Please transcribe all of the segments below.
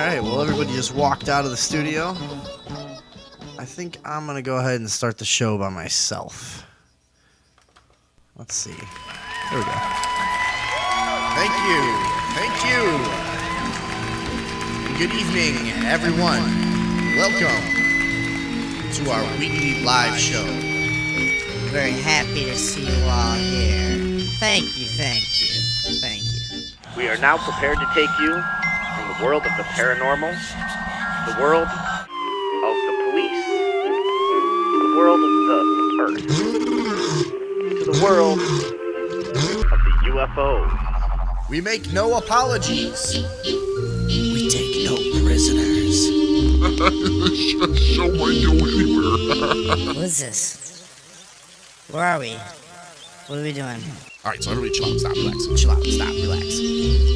right, well, everybody just walked out of the studio. I think I'm going to go ahead and start the show by myself. Let's see. There we go. Thank you. Good evening, everyone. Welcome to our weekly live show. Very happy to see you all here. Thank you. We are now prepared to take you from the world of the paranormal, the world of the police, the world of the earth, to the world of the UFO. We make no apologies. We take no prisoners. Show might go anywhere. What is this? Where are we? What are we doing? All right, so everybody chill out, stop, relax. Chill out, stop, relax.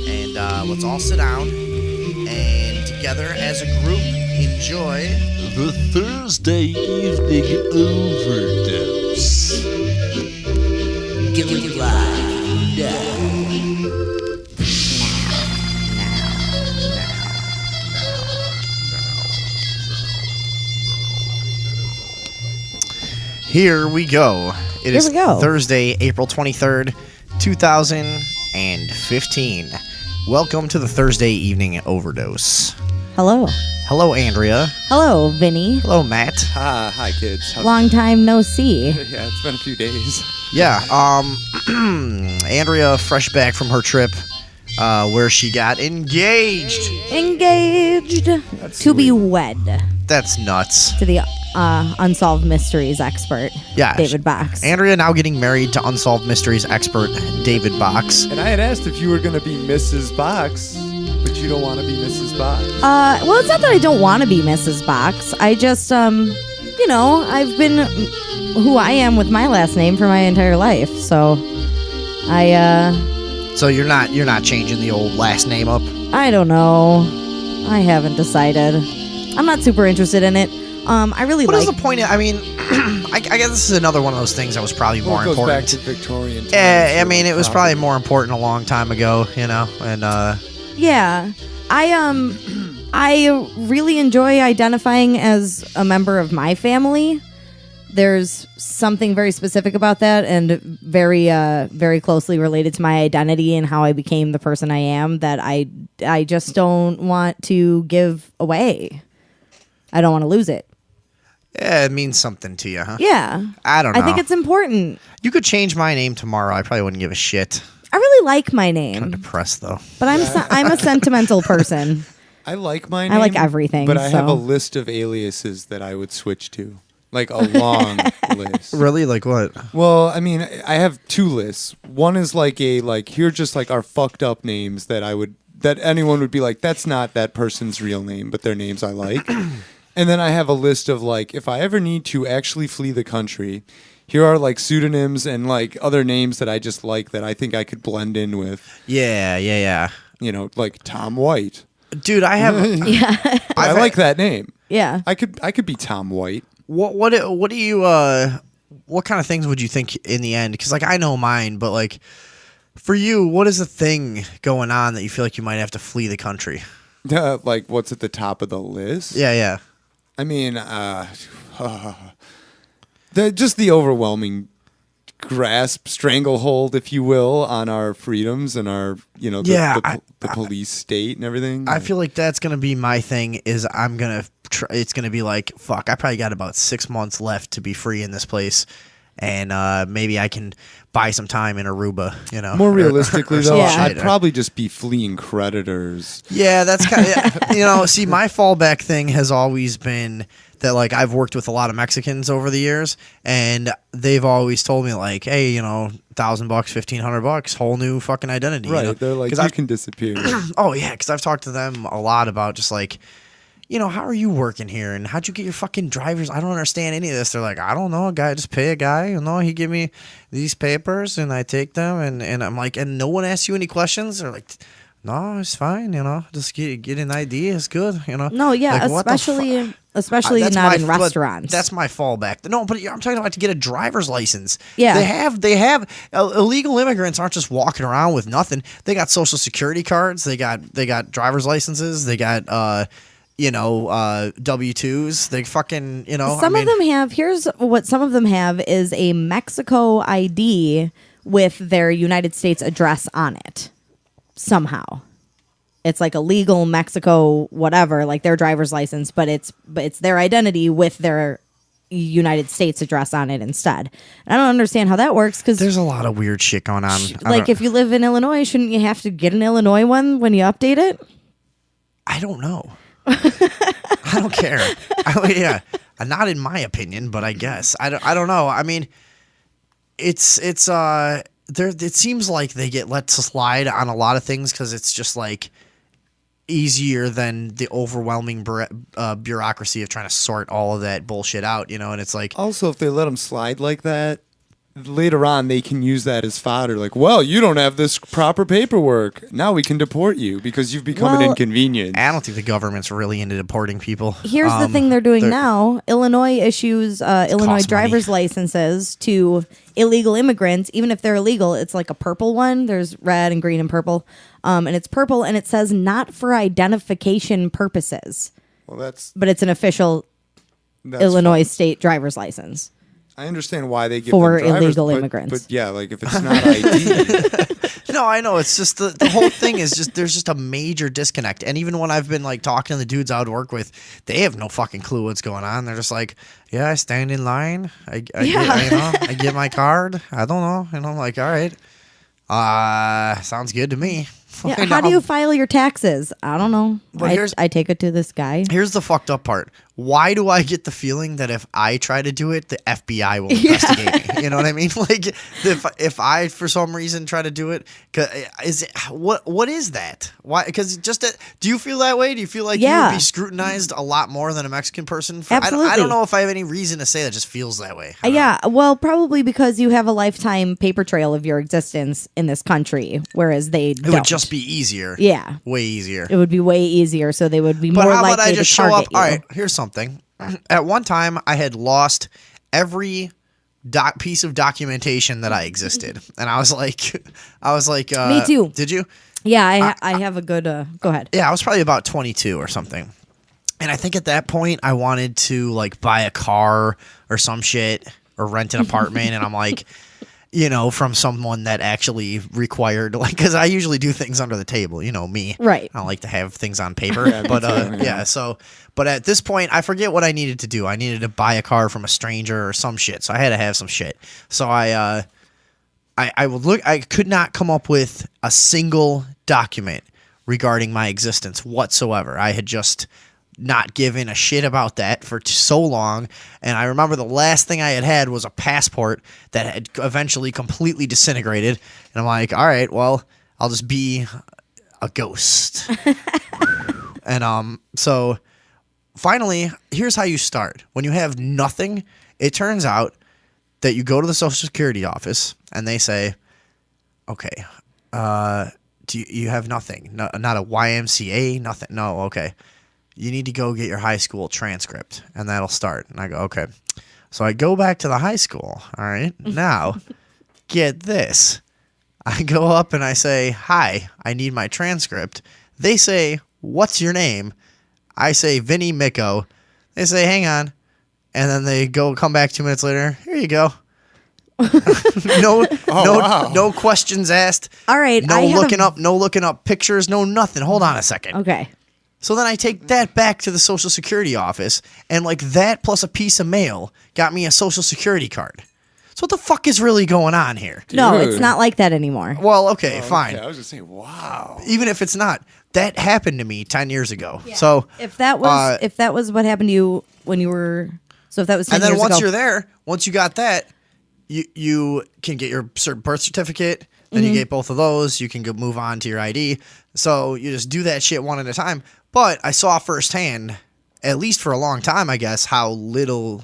And let's all sit down and together as a group enjoy The Thursday Evening Overdose. Give it live. Here we go. It is Here we go. Thursday, April 23rd, 2015. Welcome to the Thursday Evening Overdose. Hello. Hello, Andrea. Hello, Vinny. Hello, Matt. Hi, kids. Long time no see. Yeah, it's been a few days. Yeah, Andrea, fresh back from her trip, where she got engaged. Engaged to be wed That's nuts. to the Unsolved Mysteries expert, Yeah, David Box. Andrea now getting married to Unsolved Mysteries expert David Box. And I had asked if you were going to be Mrs. Box, but you don't want to be Mrs. Box. Well, it's not that I don't want to be Mrs. Box. I just, I've been who I am with my last name for my entire life. So, So you're not changing the old last name up? I don't know. I haven't decided. I'm not super interested in it. I really What like. is the point? I mean, I guess this is another one of those things that was probably more It goes back important. to Victorian times. Yeah, I for, mean, like, it was property. probably more important a long time ago, and Yeah. I really enjoy identifying as a member of my family. There's something very specific about that and very very closely related to my identity and how I became the person I am that I just don't want to give away. I don't want to lose it. yeah, it means something to you, huh? Yeah. I don't know. I think it's important. You could change my name tomorrow. I probably wouldn't give a shit. I really like my I'm name, depressed though. but I'm a sentimental person. I like my name. I like everything, But I have a so. list of aliases that I would switch to. Like a long list. Really? Like what? Well, I mean, I have two lists. One is here are just like our fucked up names that anyone would be like, that's not that person's real name, but their names I like. And then I have a list of like, if I ever need to actually flee the country, here are like pseudonyms and like other names that I just like that I think I could blend in with. Yeah. Like Tom White. Dude, I have. I like that name. Yeah. I could be Tom White. What do you what kind of things would you think in the end? Because like I know mine, but like for you, what is the thing going on that you feel like you might have to flee the country? Like what's at the top of the list? Yeah. I mean, just the overwhelming grasp, stranglehold, if you will, on our freedoms and our, the police state and everything. I feel like that's gonna be my thing. Is I'm gonna it's gonna be like fuck. I probably got about 6 months left to be free in this place, and maybe I can buy some time in Aruba. More realistically, though, Yeah. I'd probably just be fleeing creditors. Yeah, that's kind of see, my fallback thing has always been that like I've worked with a lot of Mexicans over the years, and they've always told me like, hey, $1,000, $1,500, whole new fucking identity. Right? They're like, 'Cause you I've- can disappear. Oh yeah, because I've talked to them a lot about just like, how are you working here and how'd you get your fucking driver's? I don't understand any of this. They're like, I don't know, just pay a guy. He give me these papers and I take them and I'm like, and no one asks you any questions. They're like, no, it's fine. Just get an ID. It's good. No, yeah, Like, what the especially especially That's not my- in but restaurants. That's my fallback. No, but I'm talking about to get a driver's license. Yeah. They have illegal immigrants aren't just walking around with nothing. They got social security cards. They got driver's licenses. They got W-2s. They fucking Some of them have. Here's what some of them have is a Mexico ID with their United States address on it. Somehow, it's like a legal Mexico whatever, like their driver's license, but it's their identity with their United States address on it instead. I don't understand how that works because There's a lot of weird shit going on. like if you live in Illinois, shouldn't you have to get an Illinois one when you update it? I don't know. I don't care. Yeah, not in my opinion, but I guess I don't know. I mean, it's there. It seems like they get let slide on a lot of things because it's just like easier than the overwhelming bureaucracy of trying to sort all of that bullshit out. And it's like Also, if they let them slide like that, later on they can use that as fodder. Like, well, you don't have this proper paperwork. Now we can deport you because you've become an Well, inconvenience. I don't think the government's really into deporting people. Here's the thing they're doing they're- now. Illinois issues Illinois costs money. driver's licenses to illegal immigrants, even if they're illegal. It's like a purple one. There's red and green and purple. And it's purple and it says not for identification purposes. Well, that's But it's an official Illinois state driver's license. I understand why they give For them drivers, illegal but- immigrants. But yeah, like if it's not ID, No, I know. It's just the whole thing is just there's just a major disconnect. And even when I've been like talking to the dudes I would work with, they have no fucking clue what's going on. They're just like, yeah, I stand in line. I get my card. I don't know. And I'm like, all right. Sounds good to me. Yeah, And how do I'll- you file your taxes? I don't know. But here's- I take it to this guy. Here's the fucked up part. Why do I get the feeling that if I try to do it, the FBI will investigate me? You know what I mean? Like if I for some reason try to do it, what is that? Why? Because do you feel that way? Do you feel like you Yeah. would be scrutinized a lot more than a Mexican person? I Absolutely. don't know if I have any reason to say that. Just feels that way. I don't Yeah, well, probably because you have a lifetime paper trail of your existence in this country, whereas they know. It would just be easier. Yeah. Way easier. It would be way easier, so they would be But more how about likely I just to show target up? you. All right, here's something. At one time, I had lost every piece of documentation that I existed, and I was like, Me too. Did you? Yeah, I have a good. Go ahead. Yeah, I was probably about 22 or something, and I think at that point I wanted to like buy a car or some shit or rent an apartment, and I'm like. From someone that actually required, like, because I usually do things under the table, me. Right. I don't like to have things on paper. But, but at this point, I forget what I needed to do. I needed to buy a car from a stranger or some shit. So I had to have some shit. So I would look, I could not come up with a single document regarding my existence whatsoever. I had just not given a shit about that for so long, and I remember the last thing I had was a passport that had eventually completely disintegrated, and I'm like, all right, well, I'll just be a ghost. And so finally, here's how you start. When you have nothing, it turns out that you go to the Social Security office and they say, okay, do you have nothing? No, not a YMCA, nothing. No, okay. You need to go get your high school transcript, and that'll start. And I go, okay. So I go back to the high school. All right. Now, get this. I go up and I say, hi, I need my transcript. They say, what's your name? I say, Vinny Micco. They say, hang on. And then they come back 2 minutes later. Here you go. No questions asked. All right. No looking up pictures. No nothing. Hold on a second. Okay. So then I take that back to the Social Security office, and like that plus a piece of mail got me a Social Security card. So what the fuck is really going on here? No, it's Dude. not like that anymore. Well, okay, fine. I was just saying, wow. Even if it's not, that happened to me 10 years ago. So If that was what happened to you when you were, so if that was 10 and then years once ago, you're there, once you got that, you can get your birth certificate. Then you get both of those. You can move on to your ID. So you just do that shit one at a time. But I saw firsthand, at least for a long time, I guess, how little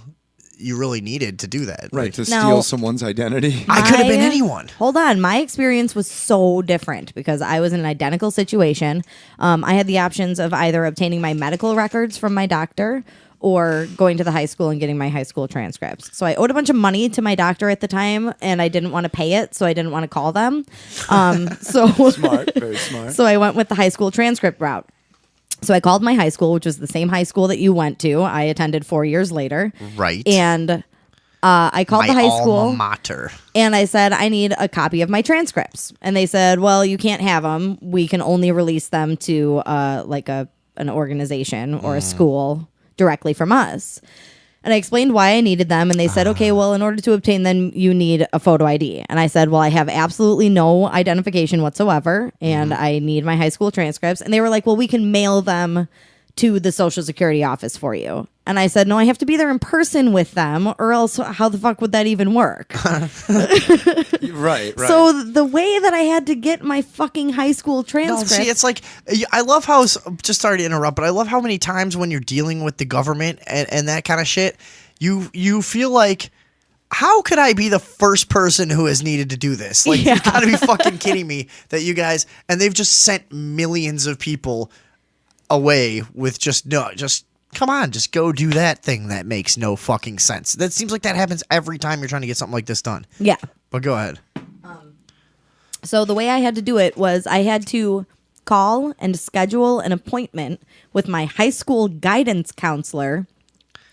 you really needed to do that. Right, to Now- steal someone's identity. I could have been My- anyone. Hold on. My experience was so different because I was in an identical situation. I had the options of either obtaining my medical records from my doctor or going to the high school and getting my high school transcripts. So I owed a bunch of money to my doctor at the time, and I didn't want to pay it, so I didn't want to call them. So Smart, very smart. So I went with the high school transcript route. So I called my high school, which was the same high school that you went to. I attended 4 years later. Right. And I called My the high alma school mater. and I said, I need a copy of my transcripts. And they said, well, you can't have them. We can only release them to an organization or a school directly from us. And I explained why I needed them. And they said, okay, well, in order to obtain them, you need a photo ID. And I said, well, I have absolutely no identification whatsoever. And I need my high school transcripts. And they were like, well, we can mail them to the Social Security office for you. And I said, no, I have to be there in person with them, or else how the fuck would that even work? Right. So the way that I had to get my fucking high school No, transcript. see, it's like I love how. Just sorry to interrupt, but I love how many times when you're dealing with the government and that kind of shit, you feel like, how could I be the first person who has needed to do this? Like, Yeah. you gotta be fucking kidding me that you guys, and they've just sent millions of people away with just come on, just go do that thing that makes no fucking sense. That seems like that happens every time you're trying to get something like this done. Yeah. But go ahead. So the way I had to do it was I had to call and schedule an appointment with my high school guidance counselor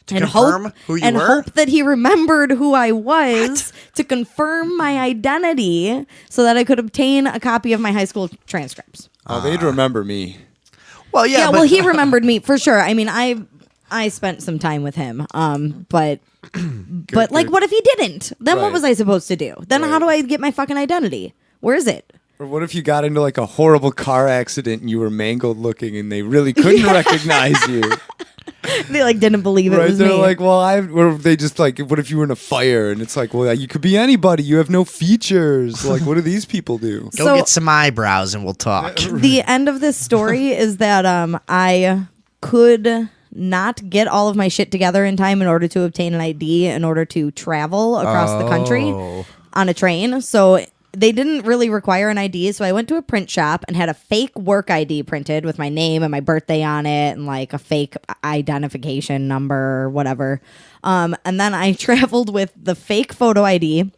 To confirm who you were? hope that he remembered who I was to confirm my identity so that I could obtain a copy of my high school transcripts. Oh, they'd remember me. Well, yeah, Yeah, but, well, he remembered me for sure. I mean, I spent some time with him, but like, what if he didn't? Then what Right. was I supposed to do? Then how Right. do I get my fucking identity? Where is it? Or what if you got into like a horrible car accident and you were mangled looking and they really couldn't recognize you? They like didn't believe it Right? was They're me. like, well, or they just like, what if you were in a fire? And it's like, well, you could be anybody. You have no features. Like, what do these people do? go So- get some eyebrows and we'll talk. The end of this story is that I could not get all of my shit together in time in order to obtain an ID in order to travel across the country on a train. So they didn't really require an ID. So I went to a print shop and had a fake work ID printed with my name and my birthday on it and like a fake identification number or whatever. And then I traveled with the fake photo ID,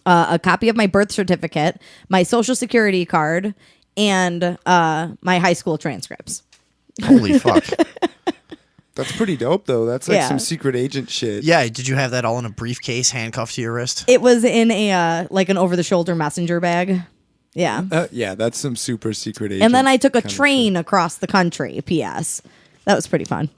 a copy of my birth certificate, my social security card, and my high school transcripts. Holy fuck. That's pretty dope, though. That's like Yeah. some secret agent shit. Yeah, did you have that all in a briefcase handcuffed to your wrist? It was in a like an over-the-shoulder messenger bag. Yeah. Yeah, that's some super secret agent. And then I took a kind of train across the country. P.S. That was pretty fun.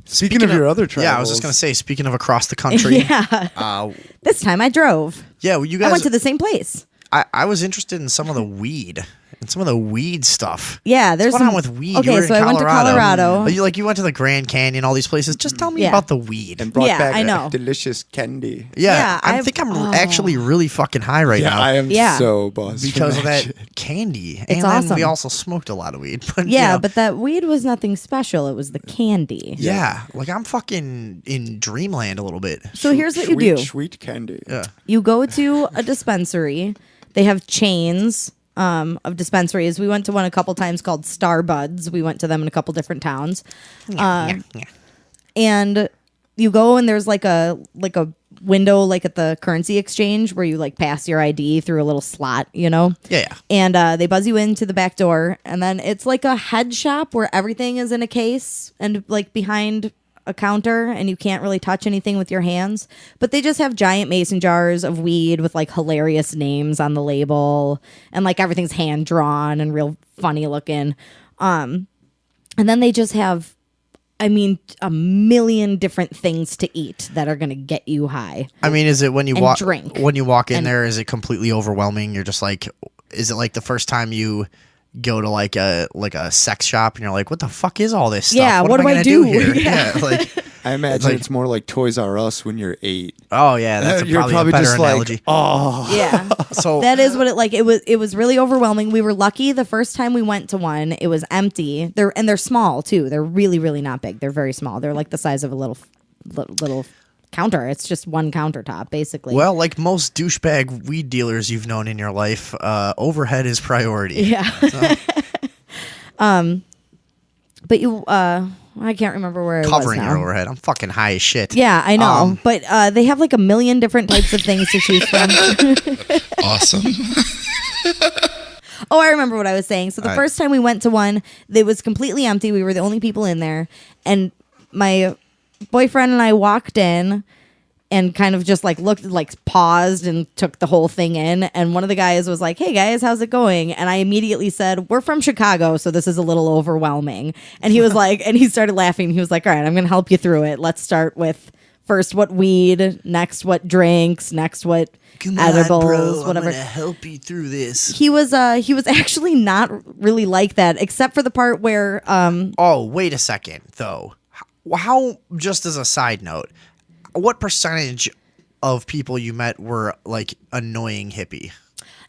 shit. Speaking of your other travels. Yeah, I was just going to say, speaking of across the country. Yeah. This time I drove. Yeah, well, you I guys, went to the same place. I was interested in some of the weed and some of the weed stuff. Yeah, there's What's going some, on with weed? Okay, You were so in I went to Colorado. You went to the Grand Canyon, all these places. Just tell me Yeah. about the weed. And brought Yeah, back I know. delicious candy. Yeah, I I've- think I'm actually really fucking high right Yeah, now. I am Yeah. so buzzed. because from of that shit. candy. And It's then we awesome. also smoked a lot of weed. But, Yeah, you know, but that weed was nothing special. It was the candy. yeah, like I'm fucking in dreamland a little bit. So here's what you Sweet, do. Sweet candy. Yeah. You go to a dispensary. They have chains of dispensaries. We went to one a couple times called Starbuds. We went to them in a couple different towns. And you go and there's like a window like at the currency exchange where you like pass your ID through a little slot, you know? Yeah. And they buzz you into the back door, and then it's like a head shop where everything is in a case and like behind a counter, and you can't really touch anything with your hands. But they just have giant mason jars of weed with like hilarious names on the label, and like everything's hand drawn and real funny looking. And then they just have, I mean, a million different things to eat that are gonna get you high. I mean, is it when you And walk drink. when you walk in And- there? Is it completely overwhelming? You're just like, is it like the first time you go to like a sex shop and you're like, what the fuck is all this stuff? Yeah, what am do I gonna do? here? Yeah. like, I imagine like- it's more like Toys R Us when you're 8. oh yeah, that's You're probably a better just analogy. like, oh. Yeah. So That is what it like. It was really overwhelming. We were lucky the first time we went to one. It was empty. They're small too. They're really really not big. They're very small. They're like the size of a little counter. It's just one countertop basically. well, like most douchebag weed dealers you've known in your life, overhead is priority. yeah. But you I can't remember where covering I was your now. overhead. I'm fucking high as shit. Yeah, I know. But they have like a million different types of things to choose from. Awesome. Oh, I remember what I was saying. So the first time we went to one, it was completely empty. We were the only people in there. And my boyfriend and I walked in and kind of just like looked, like paused and took the whole thing in. And one of the guys was like, "Hey guys, how's it going?" And I immediately said, "We're from Chicago, so this is a little overwhelming." And he was like, and he started laughing. He was like, "All right, I'm going to help you through it. Let's start with first what weed, next what drinks, next what edibles, whatever." I'm gonna help you through this. He was actually not really like that, except for the part where Oh, wait a second, though. How, just as a side note, what percentage of people you met were like annoying hippie?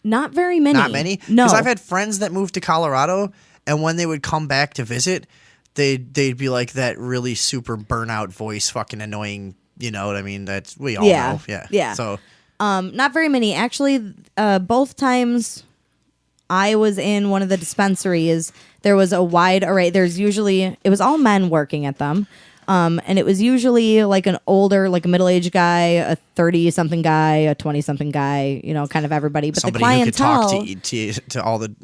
not very many. Not many? No. Because I've had friends that moved to Colorado, and when they would come back to visit, they'd be like that really super burnout voice, fucking annoying. You know what I mean? That's we all know. Yeah. Yeah. So Not very many. Actually, both times I was in one of the dispensaries, there was a wide array. It was all men working at them. And it was usually like an older, like a middle-aged guy, a 30-something guy, a 20-something guy, kind of everybody. But somebody the clientele, who could talk to all the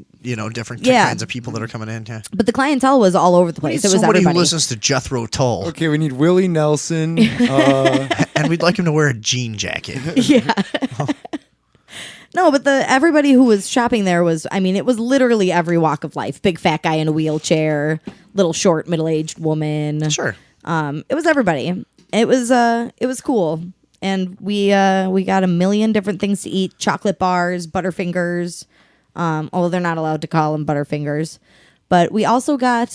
different Yeah. kinds of people that are coming in. Yeah. but the clientele was all over the place. It was Somebody everybody. who listens to Jethro Tull, Okay, we need Willie Nelson. and we'd like him to wear a jean jacket. Yeah. No, but everybody who was shopping there was, it was literally every walk of life. Big fat guy in a wheelchair, little short middle-aged woman. Sure. It was everybody. It was cool. And we got a million different things to eat: chocolate bars, Butterfingers. Although they're not allowed to call them Butterfingers. But we also got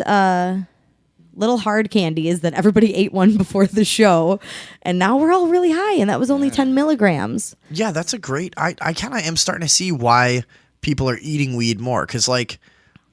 little hard candies that everybody ate one before the show. And now we're all really high, and that was only 10 milligrams. Yeah, that's a great. I kind of am starting to see why people are eating weed more, because like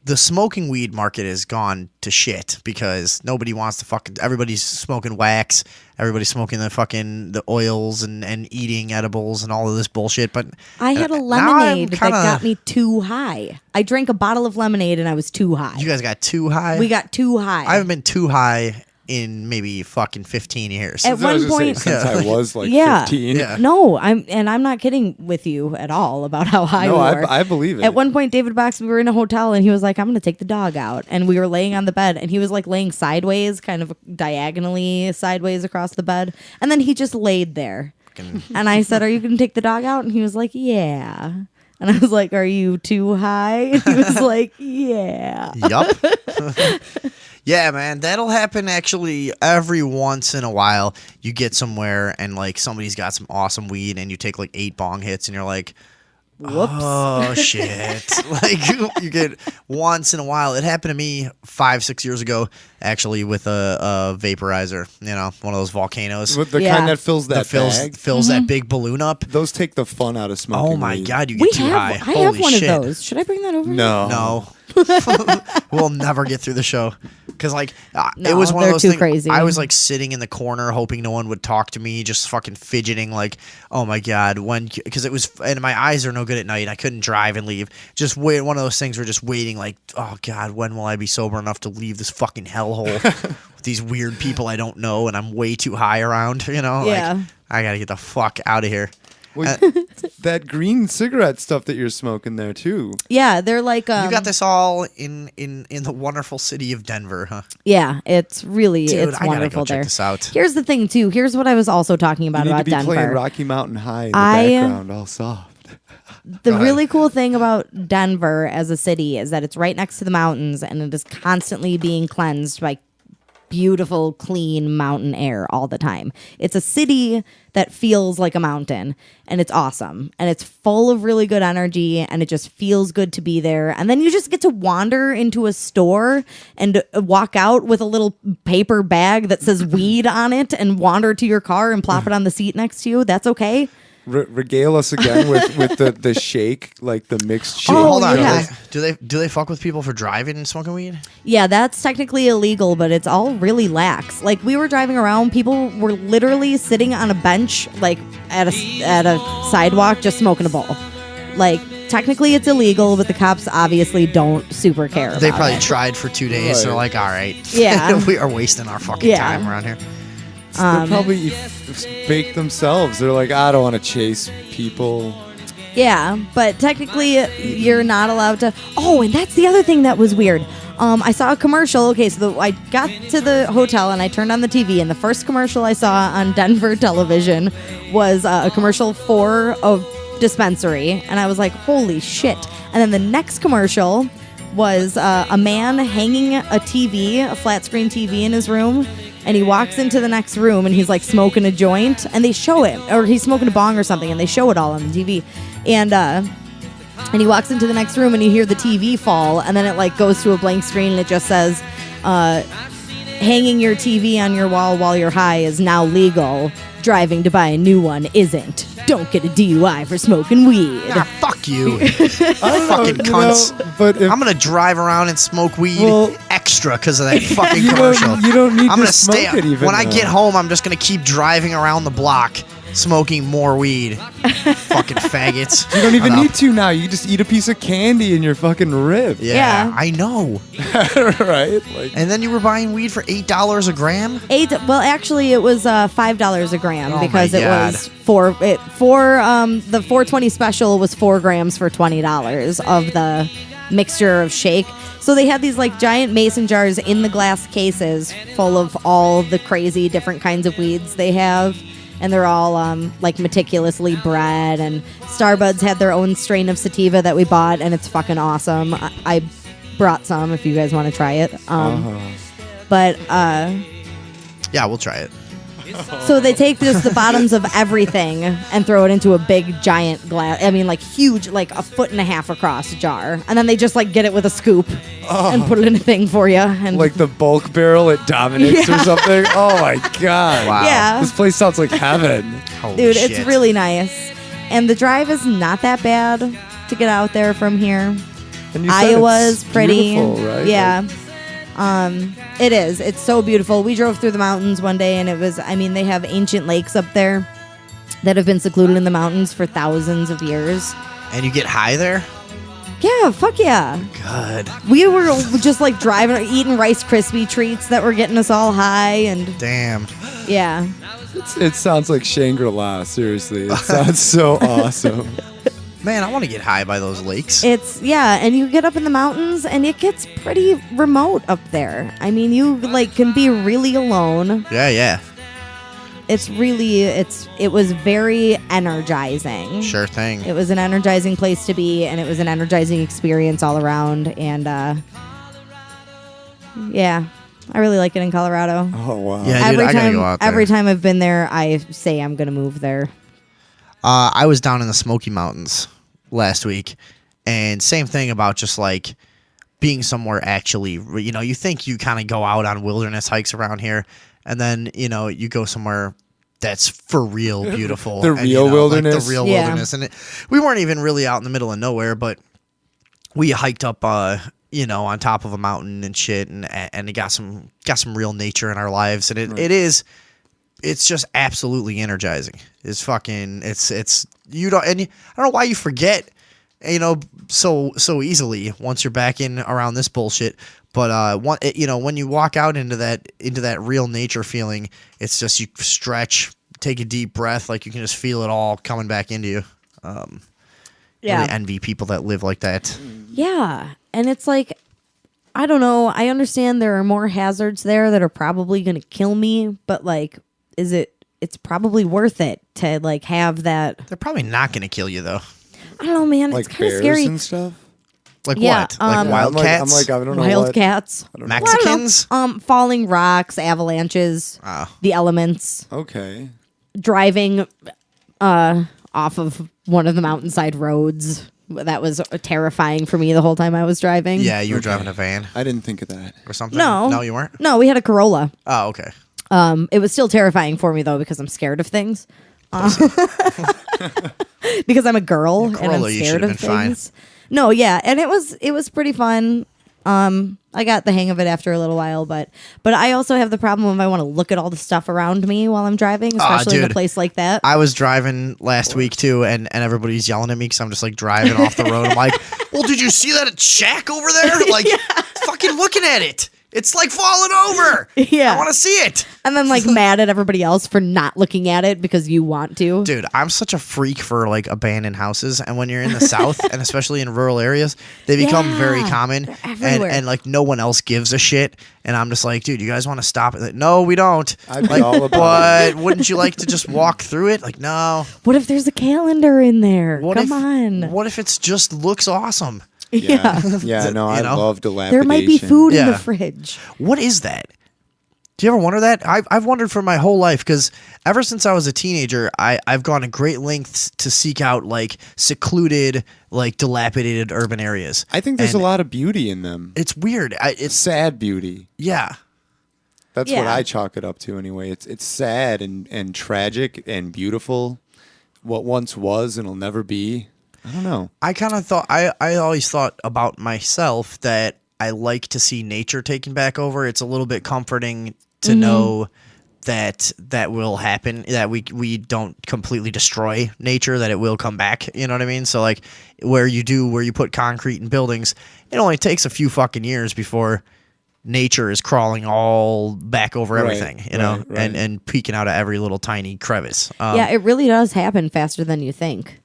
the smoking weed market has gone to shit because nobody wants to fucking. Everybody's smoking wax. Everybody's smoking the oils and eating edibles and all of this bullshit. But I had a now I'm lemonade that kinda- got me too high. I drank a bottle of lemonade and I was too high. You guys got too high. We got too high. I haven't been too high in maybe fucking 15 years. At I was one gonna say, point, since I was like Yeah. 15. Yeah. no, I'm not kidding with you at all about how high No, we were. I believe it. At one point, David Box, we were in a hotel, and he was like, "I'm going to take the dog out," and we were laying on the bed, and he was like laying sideways, kind of diagonally sideways across the bed, and then he just laid there, and I said, "Are you going to take the dog out?" And he was like, "Yeah." And I was like, "Are you too high?" And he was like, "Yeah." Yup. Yeah, man, that'll happen actually every once in a while. You get somewhere and like somebody's got some awesome weed and you take like 8 bong hits and you're like, Whoops. oh shit. Like you get once in a while. It happened to me 5-6 years ago actually with a vaporizer, one of those volcanoes. With the Yeah. kind that fills that that fills bag. that big balloon up. Those take the fun out of smoking. Oh my weed. god, you We get too high. have. I have Holy one shit. of those. Should I bring that over? No. No. We'll never get through the show because it No, was one of they're those too things. crazy. I was like sitting in the corner hoping no one would talk to me, just fucking fidgeting like, oh my god, because it was, and my eyes are no good at night. I couldn't drive and leave. Just wait. One of those things where just waiting like, oh god, when will I be sober enough to leave this fucking hellhole with these weird people I don't know and I'm way too high around. Yeah. Like, I gotta get the fuck out of here. Well, that green cigarette stuff that you're smoking there too. Yeah, they're like. You got this all in the wonderful city of Denver, huh? Yeah, it's really Dude, it's I gotta wonderful go check there. this out. Here's the thing too. Here's what I was also talking about You need to be Denver. playing Rocky Mountain High in the I- background, all soft. The really cool thing about Denver as a city is that it's right next to the mountains and it is constantly being cleansed by beautiful, clean mountain air all the time. It's a city that feels like a mountain and it's awesome. And it's full of really good energy and it just feels good to be there. And then you just get to wander into a store and walk out with a little paper bag that says weed on it and wander to your car and plop it on the seat next to you. That's okay. Regale us again with the shake, like the mixed shake. Oh, Hold on. yeah. Do they fuck with people for driving and smoking weed? Yeah, that's technically illegal, but it's all really lax. Like we were driving around, people were literally sitting on a bench, like at a sidewalk, just smoking a bowl, like technically it's illegal, but the cops obviously don't super care. They about probably it. tried for 2 days. They're like, all right. Yeah. We are wasting our fucking Yeah. time around here. They're probably baked themselves. They're like, I don't want to chase people. Yeah, but technically you're not allowed to. Oh, and that's the other thing that was weird. I saw a commercial. Okay, so I got to the hotel and I turned on the TV, and the first commercial I saw on Denver television was a commercial for a dispensary, and I was like, holy shit. And then the next commercial was a man hanging a TV, a flat screen TV in his room, and he walks into the next room and he's like smoking a joint, and they show it, or he's smoking a bong or something, and they show it all on the TV. And he walks into the next room and you hear the TV fall, and then it like goes to a blank screen and it just says, hanging your TV on your wall while you're high is now legal. Driving to buy a new one isn't. Don't get a DUI for smoking weed. Ah, fuck you. I don't Fucking know, cunts. but if, I'm going to drive around and smoke weed Well, extra because of that fucking you commercial. you don't need I'm to gonna smoke stay. it even. When I though. get home, I'm just going to keep driving around the block smoking more weed. Fucking faggots. You don't even I know. need to now. You just eat a piece of candy in your fucking rib. Yeah, Yeah. I know. Right? Like, And then you were buying weed for $8 a gram? Well, actually, it was $5 a gram Oh because my it God. was the 420 special was 4 grams for $20 of the mixture of shake. So they had these like giant mason jars in the glass cases full of all the crazy different kinds of weeds they have. And they're all like meticulously bred. And Starbuds had their own strain of sativa that we bought, and it's fucking awesome. I brought some if you guys want to try it. But Yeah, we'll try it. so they take just the bottoms of everything and throw it into a big giant glass. I mean, like huge, like 1.5 feet across jar, and then they just like get it with a scoop and put it in a thing for you. And like the bulk barrel at Dominic's or Yeah. something. Oh my god! Wow. yeah, This place sounds like heaven. Holy dude, shit. it's really nice, and the drive is not that bad to get out there from here. And you said Iowa's it's pretty, beautiful, right? yeah. It is. It's so beautiful. We drove through the mountains one day, and it was. I mean, they have ancient lakes up there that have been secluded in the mountains for thousands of years. And you get high there? Yeah, fuck yeah. Good. We were just like driving, eating Rice Krispie treats that were getting us all high, and Damn. yeah. It sounds like Shangri-La. Seriously, it sounds so awesome. Man, I want to get high by those lakes. And you get up in the mountains, and it gets pretty remote up there. I mean, you like can be really alone. Yeah. It was very energizing. Sure thing. It was an energizing place to be, and it was an energizing experience all around. And yeah, I really like it in Colorado. Oh wow. Yeah, dude, I gotta go out there. Every time I've been there, I say I'm gonna move there. I was down in the Smoky Mountains last week, and same thing about just like being somewhere actually, you think you kind of go out on wilderness hikes around here, and then, you go somewhere that's for real beautiful. The and, real like wilderness? the real Yeah. wilderness. And we weren't even really out in the middle of nowhere, but we hiked up, on top of a mountain and shit, and it got some real nature in our lives. And it's just absolutely energizing. It's you don't, and I don't know why you forget, so easily once you're back in around this bullshit. But when you walk out into that real nature feeling, it's just you stretch, take a deep breath, like you can just feel it all coming back into you. Yeah. Really envy people that live like that. Yeah. And it's like, I don't know. I understand there are more hazards there that are probably going to kill me, but like, it's probably worth it to like have that. They're probably not going to kill you though. I don't know, man. Like It's kind of bears scary. and stuff. Like Yeah, what? Like um, wildcats? I'm like I don't know Wild what. cats. I don't know. Well, I don't know. Mexicans? Falling rocks, avalanches, Oh. the elements, Okay. driving off of one of the mountainside roads. That was terrifying for me the whole time I was driving. Yeah, you were driving a van I didn't think of that. or something. No. No, you weren't. No, we had a Corolla. Oh, okay. It was still terrifying for me though because I'm scared of things. Because I'm a girl and I'm Corolla, you scared should've of been fine. things. No, yeah, and it was pretty fun. I got the hang of it after a little while, but I also have the problem of I want to look at all the stuff around me while I'm driving, especially in a dude. place like that. I was driving last week too, and everybody's yelling at me because I'm just like driving off the road. I'm like, well, did you see that shack over there? Like, fucking looking at it. It's like falling over. Yeah. I want to see it. And then like mad at everybody else for not looking at it because you want to. Dude, I'm such a freak for like abandoned houses, and when you're in the South and especially in rural areas, they become very common, and like no one else gives a shit. And I'm just like, dude, you guys want to stop it? Like, no, we don't. I'd be Like, all about but wouldn't you like to just walk through it? Like, no. What if there's a calendar in there? What Come if, on. What if it's just looks awesome? Yeah. Yeah, no, I know? love dilapidation. There might be food in Yeah. the fridge. What is that? Do you ever wonder that? I've wondered for my whole life because ever since I was a teenager, I've gone to great lengths to seek out like secluded, like dilapidated urban areas. I think there's And a lot of beauty in them. It's weird. It's Sad beauty. yeah. That's what Yeah. I chalk it up to anyway. It's sad and tragic and beautiful. What once was and will never be. I don't know. I kind of thought I always thought about myself that I like to see nature taken back over. It's a little bit comforting to know that will happen, that we don't completely destroy nature, that it will come back. You know what I mean? So like where you put concrete in buildings, it only takes a few fucking years before nature is crawling all back over Right, everything, you know, right. and peeking out of every little tiny crevice. Yeah, it really does happen faster than you think.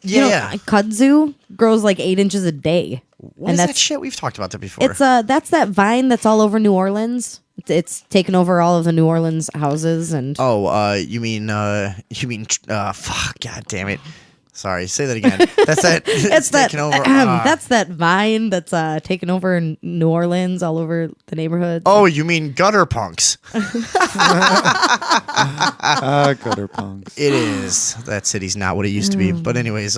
You know, Yeah. kudzu grows like 8 inches a day. What is that shit? We've talked about that before. It's that's that vine that's all over New Orleans. It's taken over all of the New Orleans houses and you mean fuck, god damn it. Sorry, say that again. That's that. it's that taken over. that's that vine that's taken over in New Orleans, all over the neighborhood. Oh, you mean gutter punks? Gutter punks. It is. That city's not what it used to be. But anyways,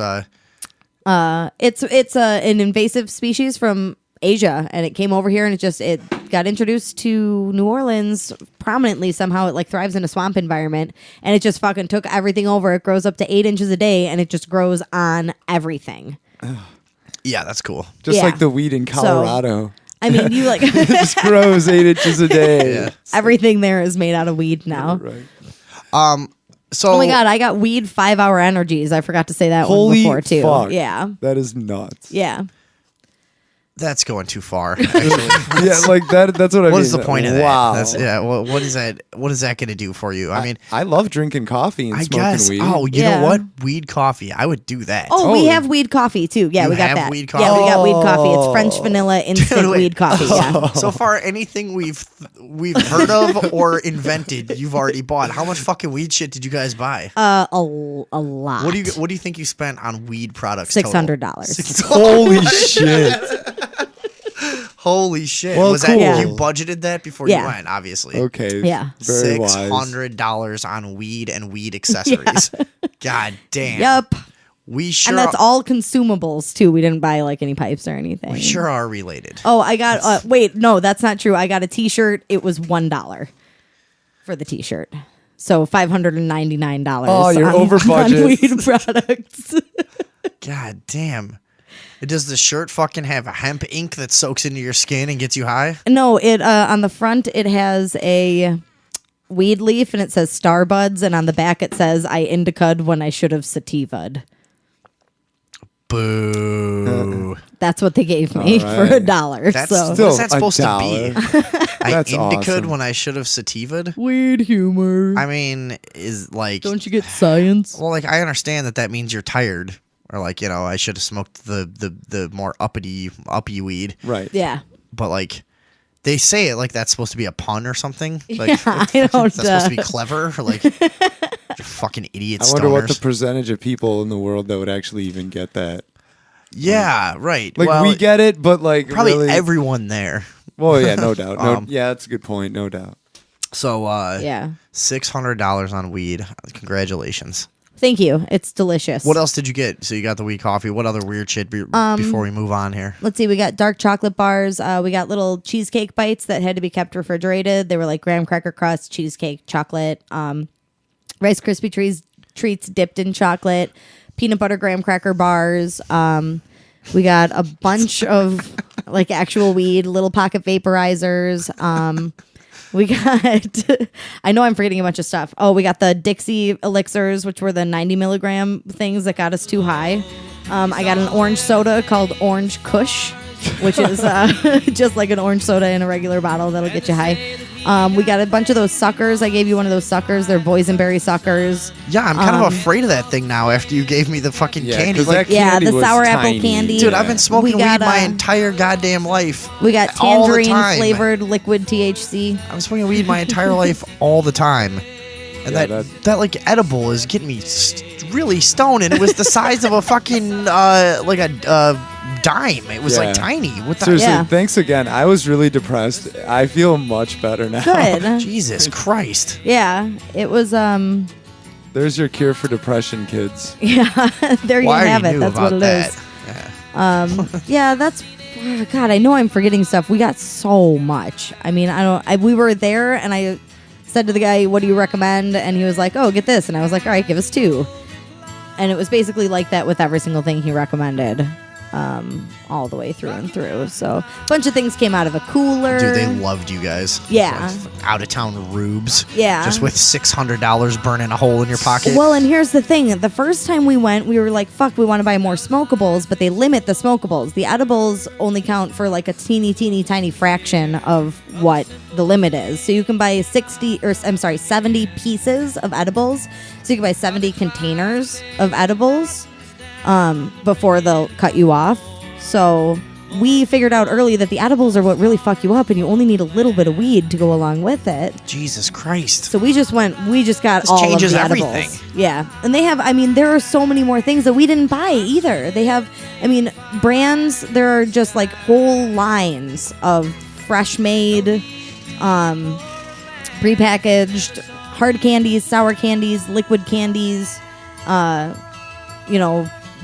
It's an invasive species from Asia, and it came over here, and it got introduced to New Orleans prominently somehow. It like thrives in a swamp environment, and it just fucking took everything over. It grows up to 8 inches a day, and it just grows on everything. yeah, that's cool. Just Yeah. like the weed in Colorado. I mean, you like It just grows 8 inches a day. Yeah. everything there is made out of weed now. Right. So Oh my god, I got weed 5-hour energies. I forgot to say that one Holy before too. fuck. Yeah, That is nuts. yeah. that's going too far. Actually. Yeah, like that's what I mean. What is the point of that? Wow. That's, yeah. What is that? What is that going to do for you? I mean, I love drinking coffee and I smoking guess. weed. Oh, you Yeah. know what? Weed coffee. I would do that. Oh, we Oh. have weed coffee too. Yeah, You we got have that. weed Yeah, we got weed coffee. It's Oh. French vanilla instant wait. weed coffee. Yeah. So far, anything we've heard of or invented, you've already bought. How much fucking weed shit did you guys buy? A lot. What do you think you spent on weed products? total? $600. Holy shit. Holy shit! Well, Was cool. that you budgeted that before Yeah. you went? Obviously. Okay. Yeah. Very wise. $600 on weed and weed accessories. God damn. Yep. We sure And that's all consumables too. We didn't buy like any pipes or anything. we sure are related. Oh, I got. Wait, no, that's not true. I got a T-shirt. It was $1 for the T-shirt. So $599. Oh, you're on, over budget. on weed products. God damn. Does the shirt fucking have hemp ink that soaks into your skin and gets you high? No, it on the front it has a weed leaf and it says Starbuds, and on the back it says I indica'd when I should have sativa'd. Boo. That's what they gave me All for right. $1. That's So Still what's that supposed to $1. be? I That's indica'd awesome. when I should have sativa'd. weed humor. I mean, is like Don't you get science? well, like I understand that means you're tired, or like I should have smoked the more uppy weed, Right. Yeah. but like they say it like that's supposed to be a pun or something. Like Yeah, I don't. that's supposed to be clever, or like you're fucking idiot I wonder what the stoners. percentage of people in the world that would actually even get that. Yeah, right. Like well, we get it, but like probably really, everyone there. well, yeah, no doubt. No, Um, yeah, that's a good point. No doubt. So Yeah. $600 on weed. Congratulations. Thank you. It's delicious. What else did you get? So you got the weed coffee. What other weird shit before we move on here? Let's see. We got dark chocolate bars. We got little cheesecake bites that had to be kept refrigerated. They were like graham cracker crust, cheesecake, chocolate, Rice Krispie treats dipped in chocolate, peanut butter graham cracker bars. We got a bunch of like actual weed, little pocket vaporizers. We got, I know I'm forgetting a bunch of stuff. Oh, we got the Dixie elixirs, which were the 90 milligram things that got us too high. I got an orange soda called Orange Kush, which is just like an orange soda in a regular bottle that'll get you high. We got a bunch of those suckers. I gave you one of those suckers. They're boysenberry suckers. Yeah, I'm kind of afraid of that thing now after you gave me the fucking candy. 'cause Like, that Yeah, candy the was sour apple tiny. candy. dude, I've been smoking We got, weed my entire goddamn life. We got all the tangerine time. flavored liquid THC. I'm smoking weed my entire life all the time. And Yeah, that like edible is getting me really stoned, and it was the size of a fucking like a dime. It was Yeah. like tiny. What the Seriously, Yeah. thanks again. I was really depressed. I feel much better now. Good. Jesus Christ. Yeah, it was. There's your cure for depression, kids. Yeah, there you Well, I have already it. knew That's what about it is. that. Yeah, that's. God, I know I'm forgetting stuff. We got so much. I mean, we were there, and I said to the guy, "What do you recommend?" And he was like, "Oh, get this." And I was like, "All right, give us 2." And it was basically like that with every single thing he recommended, all the way through and through. So a bunch of things came out of a cooler. Dude, they loved you guys. Yeah. Out of town rubes. Yeah. Just with $600 burning a hole in your pocket. Well, and here's the thing. The first time we went, we were like, fuck, we want to buy more smokables, but they limit the smokables. The edibles only count for like a teeny, teeny, tiny fraction of what the limit is. So you can buy 70 pieces of edibles. So you can buy 70 containers of edibles before they'll cut you off. So we figured out early that the edibles are what really fuck you up, and you only need a little bit of weed to go along with it. Jesus Christ. So we just got This all changes of the everything. edibles. Yeah. And they have, I mean, there are so many more things that we didn't buy either. They have, I mean, brands, there are just like whole lines of fresh made, prepackaged hard candies, sour candies, liquid candies,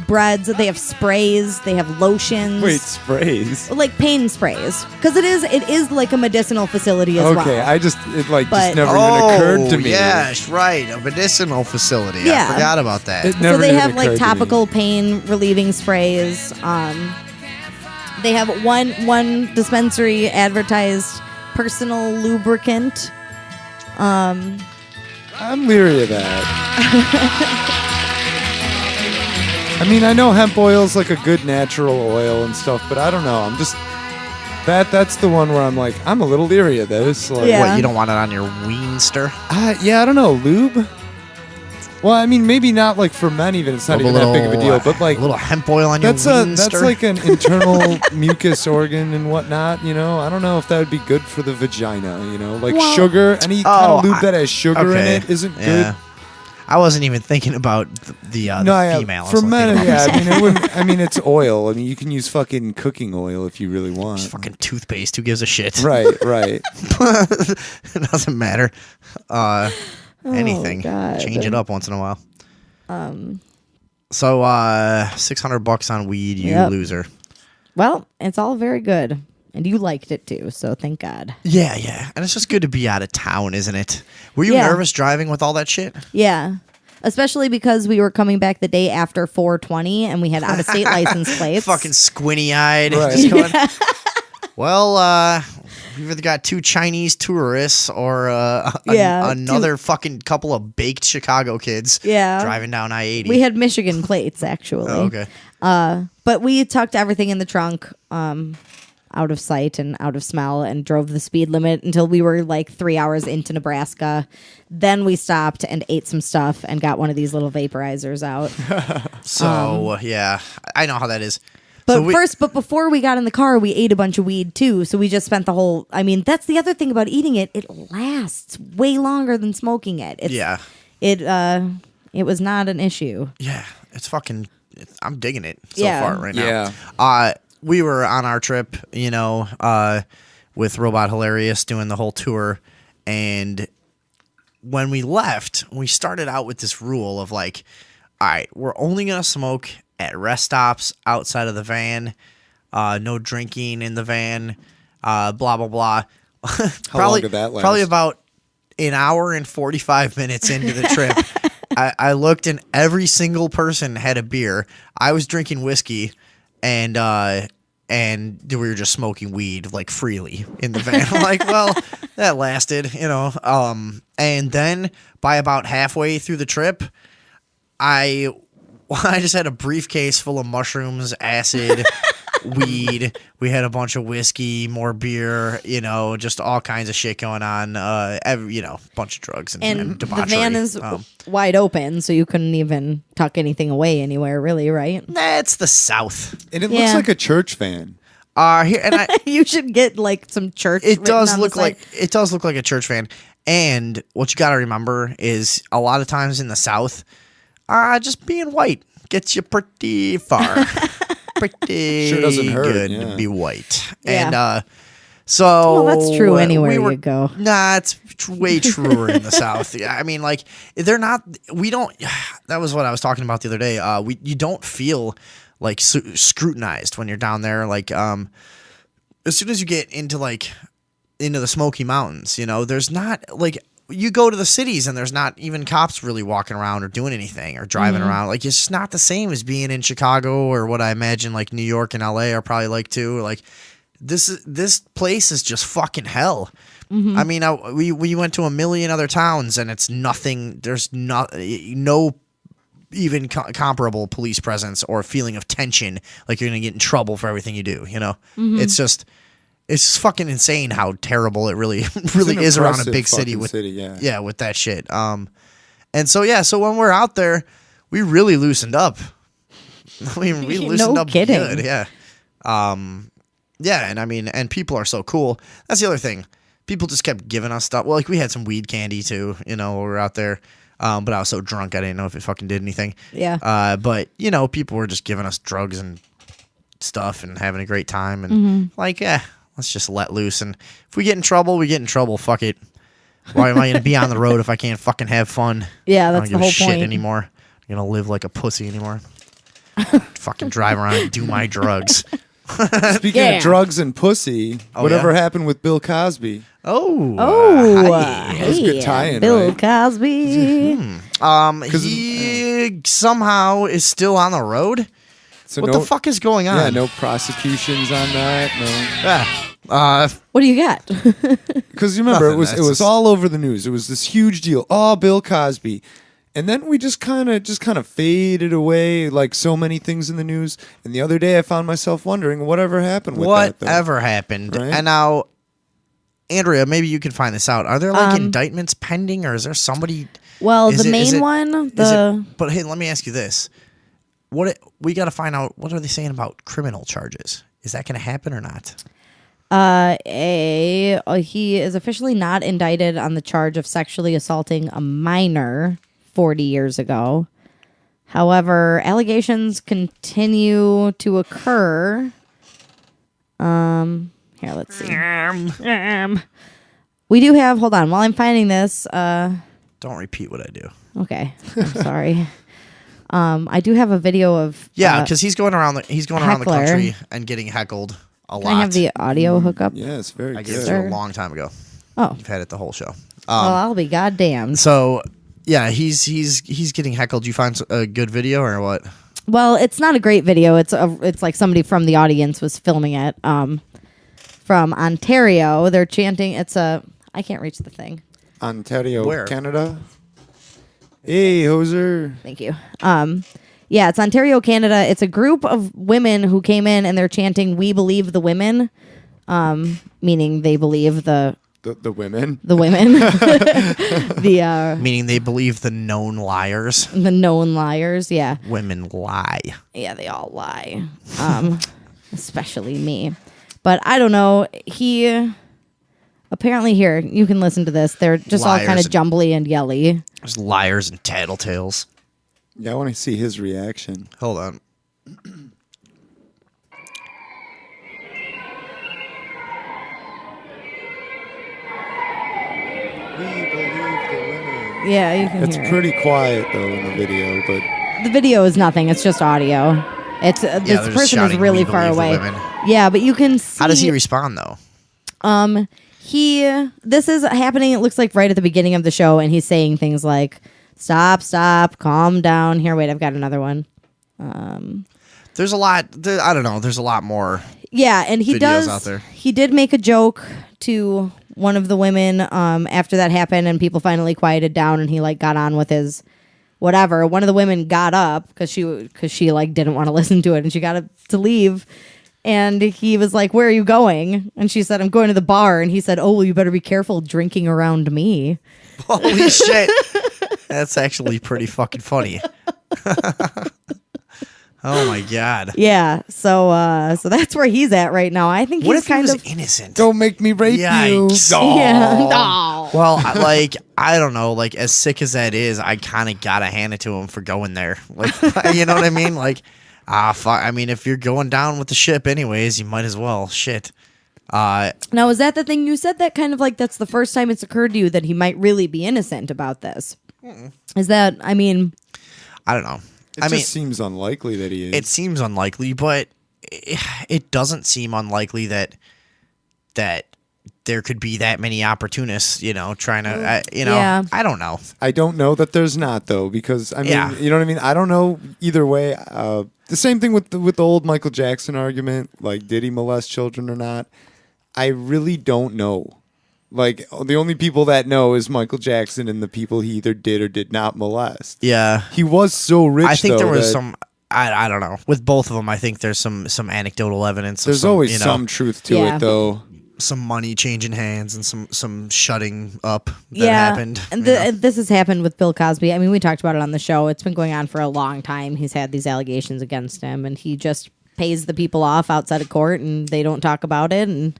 breads. They have sprays, they have lotions. Wait, sprays? Like pain sprays, because it is like a medicinal facility as well. Okay, it just But- never even occurred to me. Yes, right. A medicinal facility. Yeah. I forgot about that. It So never they even have like occurred to me. topical pain relieving sprays. They have one dispensary advertised personal lubricant. I'm leery of that. I mean, I know hemp oil's like a good natural oil and stuff, but I don't know. I'm just that's the one where I'm like, I'm a little leery of this. Like, Yeah. What, you don't want it on your weenster? yeah, I don't know, lube. Well, I mean, maybe not like for men even. It's not even that big of a deal, but like a little hemp oil on your that's weenster. like an internal mucus organ and whatnot. You know, I don't know if that would be good for the vagina. You know, like Well- sugar, any kind of lube I- that has sugar in it isn't yeah. good. I wasn't even thinking about the female. I was for thinking men, about yeah. myself. I mean, it wouldn't. I mean, it's oil. I mean, you can use fucking cooking oil if you really want. It's fucking toothpaste. Who gives a shit? Right, right. It doesn't matter. Anything. God. Change it up once in a while. So $600 on weed, you Yep. loser. Well, it's all very good, and you liked it too, so thank God. Yeah, and it's just good to be out of town, isn't it? Were you Yeah. nervous driving with all that shit? Yeah. Especially because we were coming back the day after 420 and we had out of state license plates. Fucking squinty eyed. Right. Just going, well, we've either got 2 Chinese tourists or Yeah, another fucking couple of baked Chicago kids Yeah. driving down I-80. We had Michigan plates, actually. Oh, okay. But we tucked everything in the trunk, out of sight and out of smell, and drove the speed limit until we were like 3 hours into Nebraska. Then we stopped and ate some stuff and got one of these little vaporizers out. So, yeah, I know how that is. But So but before we got in the car, we ate a bunch of weed too. So we just spent the whole. I mean, that's the other thing about eating it. It lasts way longer than smoking it. yeah. It was not an issue. Yeah, it's fucking. I'm digging it so Yeah. far right now. Yeah. We were on our trip, with Robot Hilarious doing the whole tour, and when we left, we started out with this rule of like, all right, we're only gonna smoke at rest stops outside of the van, no drinking in the van, blah blah blah. How long did that last? Probably about an hour and 45 minutes into the trip. I looked and every single person had a beer. I was drinking whiskey, and we were just smoking weed like freely in the van. I'm like, well, that lasted, and then by about halfway through the trip, I just had a briefcase full of mushrooms, acid, weed. We had a bunch of whiskey, more beer, just all kinds of shit going on. Bunch of drugs and the debauchery. van is wide open, so you couldn't even tuck anything away anywhere, really, right? That's the South. And it looks like a church van. Here and I. You should get like some church. It does written on look the side. like it does look like a church van. And what you got to remember is a lot of times in the South, just being white gets you pretty far. Pretty Sure doesn't hurt, good yeah. to be white. Yeah. And so Well, that's true anywhere you go. Nah, it's way truer in the South. Yeah, I mean, like they're not. We don't. That was what I was talking about the other day. You don't feel like scrutinized when you're down there. Like as soon as you get into the Smoky Mountains, there's not like. You go to the cities and there's not even cops really walking around or doing anything or driving around. Like it's just not the same as being in Chicago or what I imagine like New York and LA are probably like too. Like this place is just fucking hell. I mean, we went to a million other towns and it's nothing. There's no even comparable police presence or feeling of tension. Like you're gonna get in trouble for everything you do. It's just fucking insane how terrible it really is around a big city with with that shit. And so when we're out there, we really loosened up. We loosened up kidding. good, yeah. And I mean, and people are so cool. That's the other thing. People just kept giving us stuff. Well, like we had some weed candy too, when we were out there. But I was so drunk I didn't know if it fucking did anything. Yeah. But people were just giving us drugs and stuff and having a great time and let's just let loose. And if we get in trouble, we get in trouble. Fuck it. Why am I going to be on the road if I can't fucking have fun? Yeah, I that's don't the give whole a shit point. anymore. I'm going to live like a pussy anymore. Fucking drive around and do my drugs. Speaking of drugs and pussy, whatever happened with Bill Cosby? Hi. That's a good tie-in, Bill right? Cosby. He somehow is still on the road. So What the fuck is going on? Yeah, no prosecutions on that. No. What do you got? Because you remember, Nothing, it was all over the news. It was this huge deal. Oh, Bill Cosby. And then we just kind of faded away like so many things in the news. And the other day I found myself wondering whatever happened with that. Whatever happened. Right? And now, Andrea, maybe you can find this out. Are there indictments pending or is there somebody... Well, the main one, But hey, let me ask you this. We got to find out, what are they saying about criminal charges? Is that going to happen or not? he is officially not indicted on the charge of sexually assaulting a minor 40 years ago. However, allegations continue to occur. Here, let's see. We do have, hold on, while I'm finding this, Don't repeat what I do. okay, I'm sorry. I do have a video of Because he's going around the heckler. country and getting heckled a lot. Can I have the audio hookup? Yes, very I gave it good. to you a long time ago. Oh, You've had it the whole show. well, I'll be goddamned. So yeah, he's getting heckled. You find a good video or what? Well, it's not a great video. It's like somebody from the audience was filming it. From Ontario, they're chanting. I can't reach the thing. Ontario, Where? Canada. Hey, hoser. Thank you. Yeah, it's Ontario, Canada. It's a group of women who came in and they're chanting, "We believe the women," meaning they believe the women. the women, the Meaning they believe the known liars. the known liars. Yeah, Women lie. yeah, they all lie, especially me. But I don't know. He apparently here you can listen to this. They're just all kind of Liars. jumbly and yelly. There's liars and tattletales. Yeah, I want to see his reaction. Hold on. We believe the women. Yeah, you can. It's hear it. pretty quiet though in the video, but The video is nothing. It's just audio. It's they're this just person is shouting, really "We far believe the away. women." Yeah, but you can see. How does he respond though? This is happening. It looks like right at the beginning of the show, and he's saying things like, "Stop, calm down." Here, wait, I've got another one. There's a lot. I don't know. There's a lot more. Yeah, and he Videos does. out there. He did make a joke to one of the women after that happened, and people finally quieted down, and he like got on with his whatever. One of the women got up because she like didn't want to listen to it, and she got up to leave. And he was like, "Where are you going?" And she said, "I'm going to the bar." And he said, "Oh, well, you better be careful drinking around me." Holy shit. That's actually pretty fucking funny. Oh my god. Yeah, so that's where he's at right now. I think What he's if he kind was of innocent? Don't make me rape Yikes. you. yeah. No. Well, I don't know. Like, as sick as that is, I kind of gotta hand it to him for going there. Like, you know what I mean? Like, fuck. I mean, if you're going down with the ship, anyways, you might as well. Shit. Now, is that the thing you said? That kind of like that's the first time it's occurred to you that he might really be innocent about this. Is that? I mean, I don't know. It just seems unlikely that he is. It seems unlikely, but it doesn't seem unlikely that there could be that many opportunists, trying to, Yeah. I don't know. I don't know that there's not though, because I mean, Yeah. you know what I mean. I don't know either way. The same thing with the old Michael Jackson argument. Like, did he molest children or not? I really don't know. Like, the only people that know is Michael Jackson and the people he either did or did not molest. Yeah. He was so rich. I think though, there was that some. I don't know. With both of them, I think there's some anecdotal evidence. There's always some truth to Yeah. it, though. some money changing hands and some shutting up that yeah, happened. and this has happened with Bill Cosby. I mean, we talked about it on the show. It's been going on for a long time. He's had these allegations against him, and he just pays the people off outside of court, and they don't talk about it, and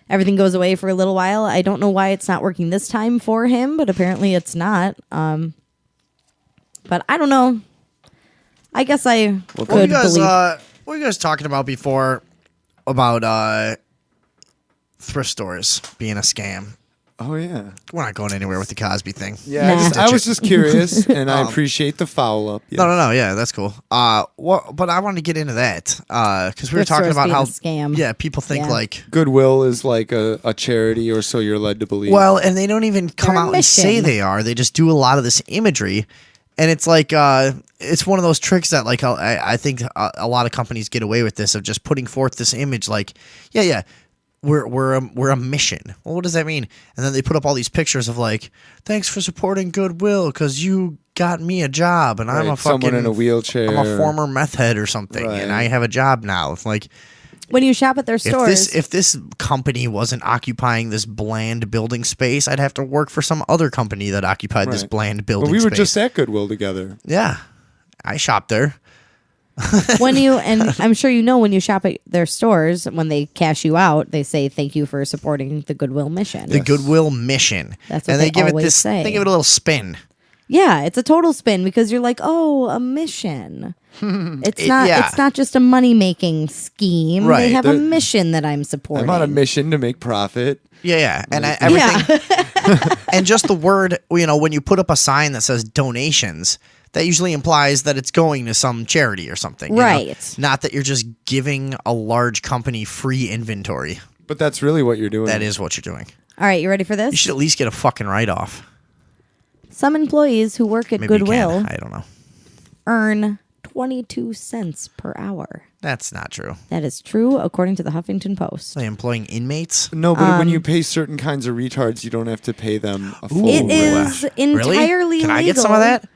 everything goes away for a little while. I don't know why it's not working this time for him, but apparently it's not. But I don't know. I guess I could believe. What were you guys talking about before about thrift stores being a scam? Oh yeah. We're not going anywhere with the Cosby thing. Yeah, Nah. I was just curious, and I appreciate the follow up. No, yeah, that's cool. But I wanted to get into that because we were Thrift talking stores about being how a scam. Yeah, people think Yeah. like. Goodwill is like a charity, or so you're led to believe. Well, and they don't even come They're a out and say mission. they are. They just do a lot of this imagery, and it's like it's one of those tricks that like I think a lot of companies get away with this of just putting forth this image like yeah. We're a mission. Well, what does that mean? And then they put up all these pictures of like, thanks for supporting Goodwill because you got me a job and I'm Right, a fucking someone in a wheelchair. I'm a former meth head or something, Right. and I have a job now. It's like When you shop at their stores, if this company wasn't occupying this bland building space, I'd have to work for some other company that occupied this Right. bland building But we were space. just at Goodwill together. Yeah, I shopped there. when you and I'm sure you know when you shop at their stores, when they cash you out, they say thank you for supporting the Goodwill mission. The Goodwill mission. That's what and they give it always this. say. They give it a little spin. Yeah, it's a total spin because you're like, oh, a mission. It's not. yeah. It's not just a money making scheme. They Right. have a They're- mission that I'm supporting. I'm on a mission to make profit. Yeah, and everything. And just the word, when you put up a sign that says donations, that usually implies that it's going to some charity or something. you know? Right. Not that you're just giving a large company free inventory. But that's really what you're doing. That is what you're doing. All right, you ready for You this? should at least get a fucking write-off. Some employees who work at Maybe you Goodwill can. I don't know. earn 22 cents per hour. That's not true. That is true, according to the Huffington Post. Are they employing inmates? No, but when you pay certain kinds of retards, you don't have to pay them a full It rate. is Really? entirely Can legal. I get some of that?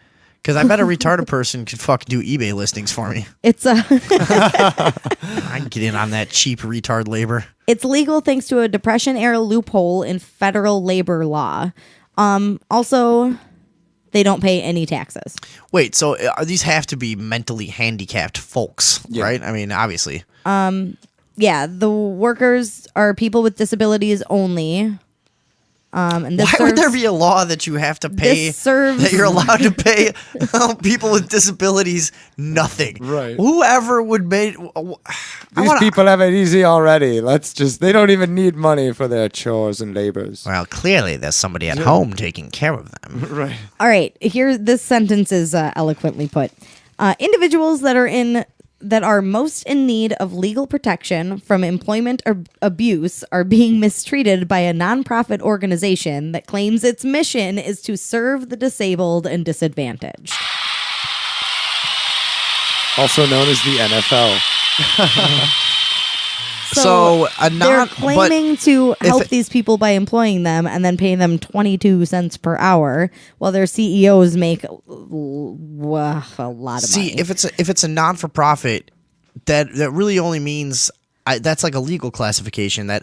Because I bet a retarded person could fucking do eBay listings for me. It's a I can get in on that cheap retard labor. It's legal thanks to a Depression era loophole in federal labor law. Also, they don't pay any taxes. Wait, so these have to be mentally handicapped folks, right? I mean, obviously. Yeah, the workers are people with disabilities only. And this Why would there serves- be a law that you have to pay, This serves- that you're allowed to pay people with disabilities nothing? Right. Whoever would make... These people have it easy already. They don't even need money for their chores and labors. Well, clearly there's somebody at home taking care of them. Right. All right, here this sentence is eloquently put. Individuals that are most in need of legal protection from employment or abuse are being mistreated by a nonprofit organization that claims its mission is to serve the disabled and disadvantaged. Also known as the NFL. So, they're claiming to help it- these people by employing them and then paying them 22 cents per hour, while their CEOs make a lot of See, money. if it's a non for profit, that really only means that's like a legal classification that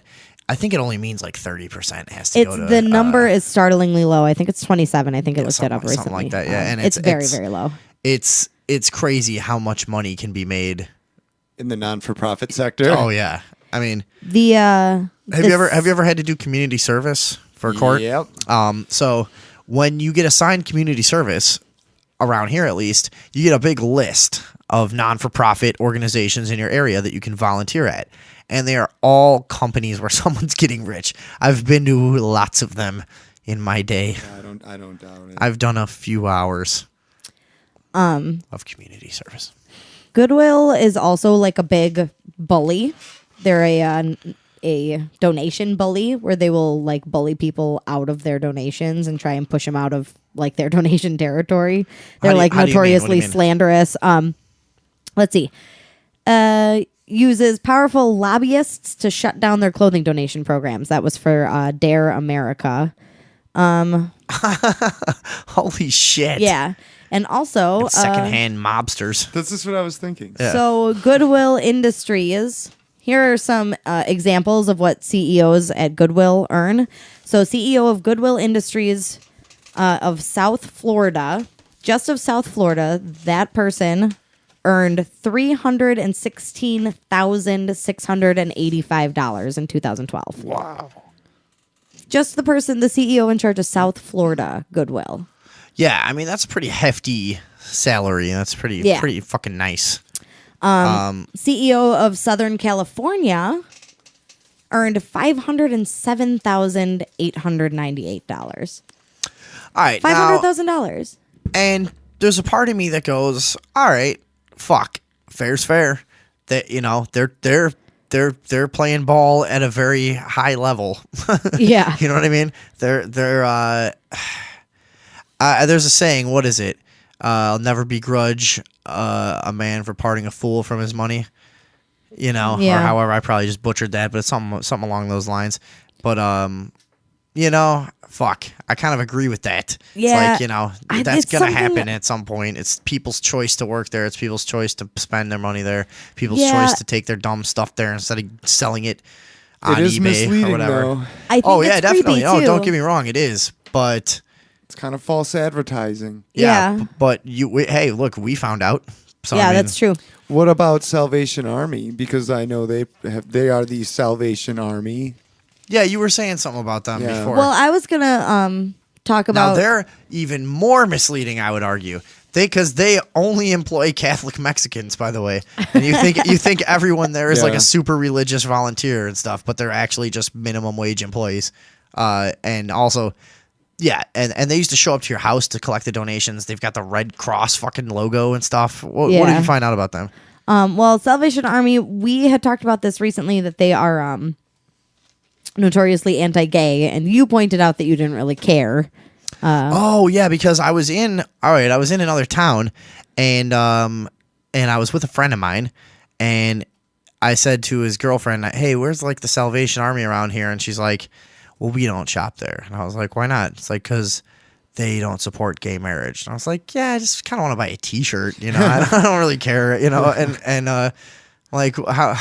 I think it only means like 30% has to It's go to the number is startlingly low. I think it's 27. I think it looked it up recently. something like that. Yeah, and it's very low. It's crazy how much money can be made In the non-for-profit sector. Oh yeah, I mean, The have you ever had to do community service for a court? Yep. So when you get assigned community service, around here at least, you get a big list of non-for-profit organizations in your area that you can volunteer at. And they are all companies where someone's getting rich. I've been to lots of them in my day. I don't doubt it. I've done a few hours of community service. Goodwill is also like a big bully. They're a donation bully where they will like bully people out of their donations and try and push them out of like their donation territory. They're How do you like mean? What do you notoriously mean? slanderous. Let's see. Uses powerful lobbyists to shut down their clothing donation programs. That was for Dare America. Holy shit. Yeah. And also It's secondhand mobsters. That's just what I was thinking. Yeah. So Goodwill Industries. Here are some examples of what CEOs at Goodwill earn. So CEO of Goodwill Industries of South Florida, just of South Florida, that person earned $316,685 in 2012. Wow. Just the person, the CEO in charge of South Florida Goodwill. Yeah, I mean that's a pretty hefty salary. That's pretty fucking nice. CEO of Southern California earned $507,898. All right, now, $500,000. and there's a part of me that goes, all right, fuck, fair's fair. That they're playing ball at a very high level. Yeah. You know what I mean? They're there's a saying. What is it? I'll never begrudge a man for parting a fool from his money. You know, Yeah. or however, I probably just butchered that, but it's something along those lines. But you know, fuck, I kind of agree with that. Yeah. It's like, you know, that's it's gonna something- happen at some point. It's people's choice to work there. It's people's choice to spend their money there. People's Yeah. choice to take their dumb stuff there instead of selling it on It is eBay misleading, or whatever. though. I think Oh it's yeah, definitely. creepy, Oh, too. don't get me wrong, it is, but. It's kind of false advertising. Yeah. But hey, look, we found out. So, Yeah, I mean, that's true. What about Salvation Army? Because I know they are the Salvation Army. Yeah, you were saying something about them Yeah. before. Well, I was going to talk now about... they're even more misleading, I would argue. Because they only employ Catholic Mexicans, by the way. And you think everyone there is like Yeah. a super religious volunteer and stuff, but they're actually just minimum wage employees. And also, yeah, and they used to show up to your house to collect the donations. They've got the Red Cross fucking logo and stuff. What did Yeah. you find out about them? well, Salvation Army, we had talked about this recently, that they are notoriously anti-gay, and you pointed out that you didn't really care. Oh yeah, because I was in another town, and I was with a friend of mine, and I said to his girlfriend, "Hey, where's like the Salvation Army around here?" And she's like, "Well, we don't shop there." And I was like, "Why not?" It's like, "Cause they don't support gay marriage." And I was like, "Yeah, I just kind of want to buy a T-shirt, you know. I don't really care, you know." And like how,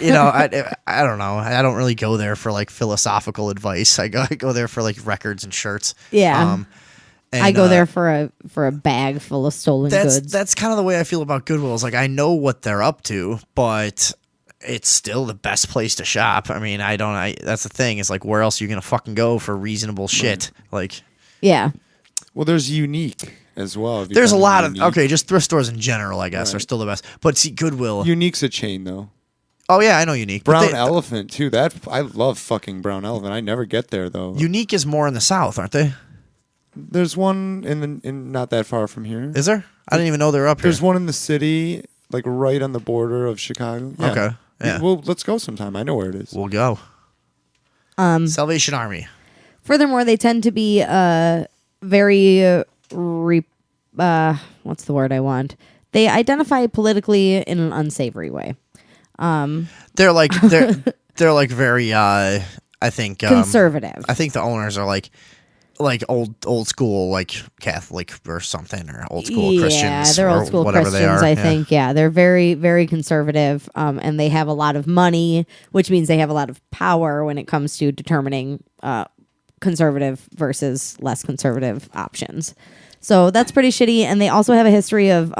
you know, I don't know. I don't really go there for like philosophical advice. I go there for like records and shirts. Yeah. And, I go there for a bag full of stolen goods. That's kind of the way I feel about Goodwill. Is like I know what they're up to, but it's still the best place to shop. I mean, that's the thing. It's like, where else are you gonna fucking go for reasonable shit? Like, Yeah. Well, there's Unique as well. Have you there's a done lot of Unique? just thrift stores in general. I guess are Right. still the best. But see, Goodwill. Unique's a chain though. Oh yeah, I know Unique. But Brown Elephant too. That I love fucking Brown Elephant. I never get there though. Unique is more in the south, aren't they? There's one in not that far from here. Is there? I didn't even know they were up here. There's one in the city, like right on the border of Chicago. Yeah. Okay, yeah. Well, let's go sometime. I know where it is. We'll go. Salvation Army. Furthermore, they tend to be very what's the word I want? They identify politically in an unsavory way. They're like very I think Conservative. I think the owners are like old school, like Catholic or something, or old school Christians. Yeah, they're or old school whatever Christians, they are. I think. Yeah, they're very, very conservative, and they have a lot of money, which means they have a lot of power when it comes to determining conservative versus less conservative options. So that's pretty shitty, and they also have a history of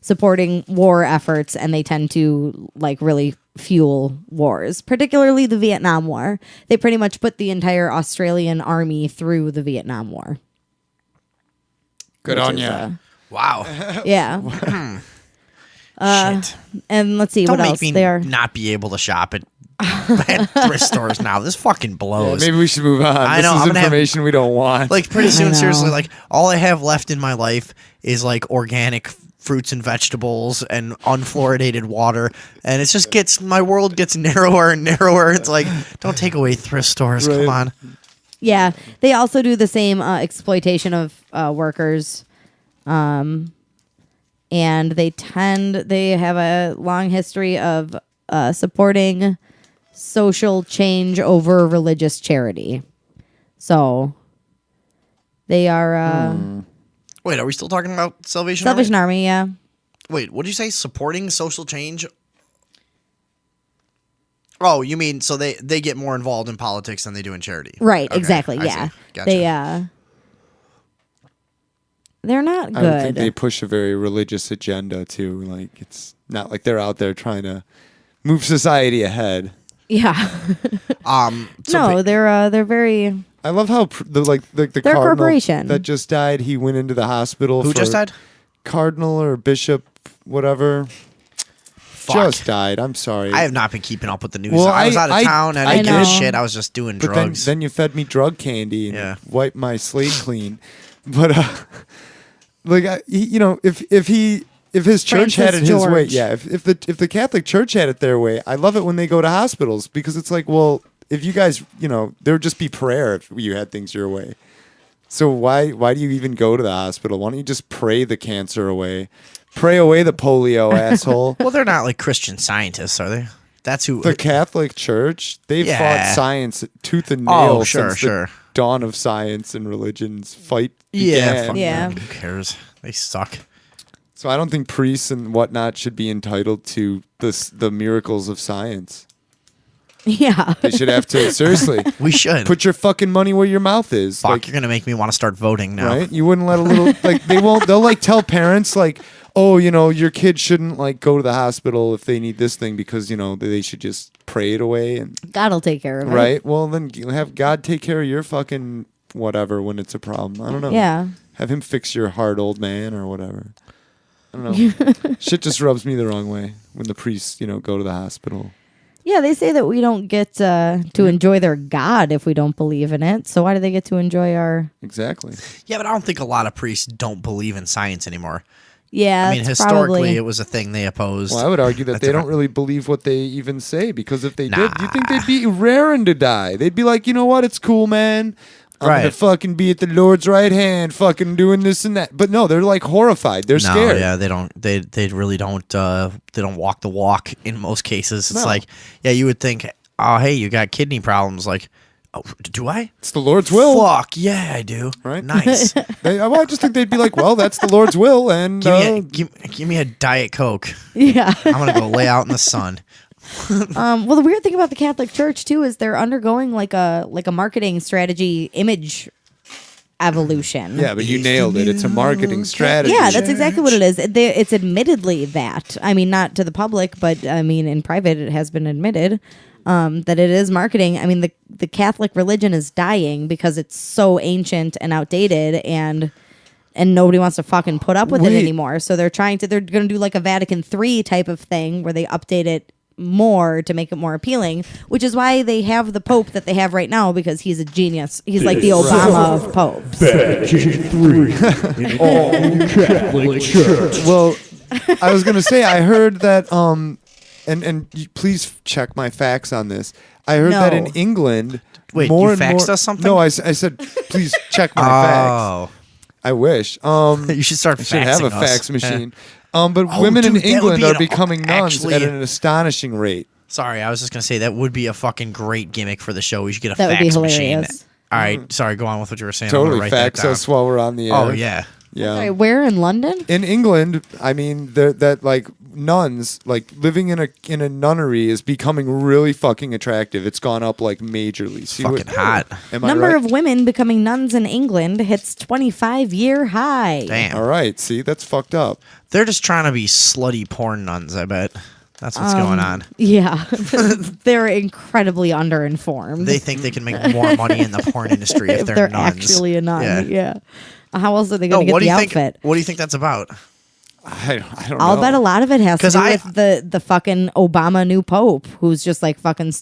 supporting war efforts, and they tend to like really fuel wars, particularly the Vietnam War. They pretty much put the entire Australian army through the Vietnam War. Good which on is, ya. Wow. Yeah. Shit. And let's see Don't what make else me they are. not be able to shop at thrift stores now. This fucking blows. Maybe we should move on. I know, This I'm is gonna have- information we don't want. Like pretty I soon, know. seriously, like all I have left in my life is like organic fruits and vegetables and unfluoridated water, and it just my world gets narrower and narrower. It's like, don't take away thrift stores. Right. Come on. Yeah, they also do the same exploitation of workers, and they have a long history of supporting social change over religious charity. So they are Wait, are we still talking about Salvation Salvation Army? Army. Yeah, Wait, what did you say? Supporting social change? Oh, you mean so they get more involved in politics than they do in charity? right. Okay, Exactly. I Yeah, see. Gotcha. they're not I would think good. they push a very religious agenda too. Like it's not like they're out there trying to move society ahead. Yeah. So No, they're very. I love how the They're a cardinal corporation. that just died. He went into the hospital. who for just died? Cardinal or bishop, whatever. Fuck. Just died. I'm sorry. I have not been keeping up with the news. Well, I was out of I- town and I I didn't give a know. shit. I was just doing but drugs. then you fed me drug candy and Yeah. wiped my slate clean. But like if his church had it Francis his way, George. yeah. If the Catholic Church had it their way, I love it when they go to hospitals because it's like, well, if you guys, there would just be prayer if you had things your way. So why do you even go to the hospital? Why don't you just pray the cancer away? Pray away the polio, asshole. Well, they're not like Christian scientists, are they? That's who. The Catholic Church, they've Yeah. fought science tooth and nail Oh, sure, since sure. the dawn of science and religion's fight yeah, began. fuck Yeah. them. Who cares? They suck. So I don't think priests and whatnot should be entitled to the miracles of science. Yeah. They should have to seriously We should. put your fucking money where your mouth is. Fuck, Like, you're gonna make me want to start voting now. right? You wouldn't let a little like they won't. They'll like tell parents like, oh, your kid shouldn't like go to the hospital if they need this thing because they should just pray it away and God'll take care of it. right. Well, then you have God take care of your fucking whatever when it's a problem. I don't know. Yeah. Have him fix your hard old man or whatever. I don't know. Shit just rubs me the wrong way when the priests, go to the hospital. Yeah, they say that we don't get to enjoy their God if we don't believe in it. So why do they get to enjoy our? Exactly. Yeah, but I don't think a lot of priests don't believe in science anymore. Yeah, I mean, that's historically, probably- it was a thing they opposed. Well, I would argue that That's they don't different. really believe what they even say because if they did, you think Nah. they'd be raring to die. They'd be like, you know what? It's cool, man. I'm gonna Right. fucking be at the Lord's right hand, fucking doing this and that. But no, they're like horrified. They're No, scared. yeah, they don't. They really don't. They don't walk the walk in most cases. It's No. like, yeah, you would think, oh, hey, you got kidney problems. Like, oh, do I? It's the Lord's will. Fuck yeah, I do. Right? Nice. I just think they'd be like, well, that's the Lord's will, and Give me a Diet Coke. Yeah. I'm gonna go lay out in the sun. Well, the weird thing about the Catholic Church too is they're undergoing like a marketing strategy, image evolution. yeah, but you nailed it. It's a marketing strategy. Yeah, that's exactly what it is. It's admittedly that. I mean, not to the public, but I mean, in private, it has been admitted that it is marketing. I mean, the Catholic religion is dying because it's so ancient and outdated, and nobody wants to fucking put up with it Wait. anymore. So they're going to do like a Vatican III type of thing where they update it more to make it more appealing, which is why they have the Pope that they have right now, because he's a genius. He's like the Obama of popes. Well, I was gonna say I heard that and please check my facts on this. I heard that in No. England, Wait, more you and faxed more, us something? No, I said please check my facts. Oh, I wish. you should start I should have faxing a us. fax machine. But Oh, women in dude, that would England be are an- becoming nuns actually- at an astonishing rate. Sorry, I was just gonna say that would be a fucking great gimmick for the show. We should get a That would be fax machine. hilarious. All right, sorry. Go on with what you were saying. I'm Totally gonna write that fax down. us while we're on the air. Oh yeah. Yeah. Sorry, where in London? In England, I mean, that like nuns, like living in a nunnery is becoming really fucking attractive. It's gone up like majorly. See Fucking hot. Am I Number right? of women becoming nuns in England hits 25-year high. Damn. All right. See, that's fucked up. They're just trying to be slutty porn nuns. I bet that's what's going on. Yeah, they're incredibly underinformed. They think they can make more money in the porn industry if if they're, they're nuns. actually a nun. Yeah. Yeah. How else are they No, going to what get do the you think? outfit? What do you think that's about? I don't know. I'll bet a lot of it has to 'Cause do I- with the fucking Obama new pope, who's just like fucking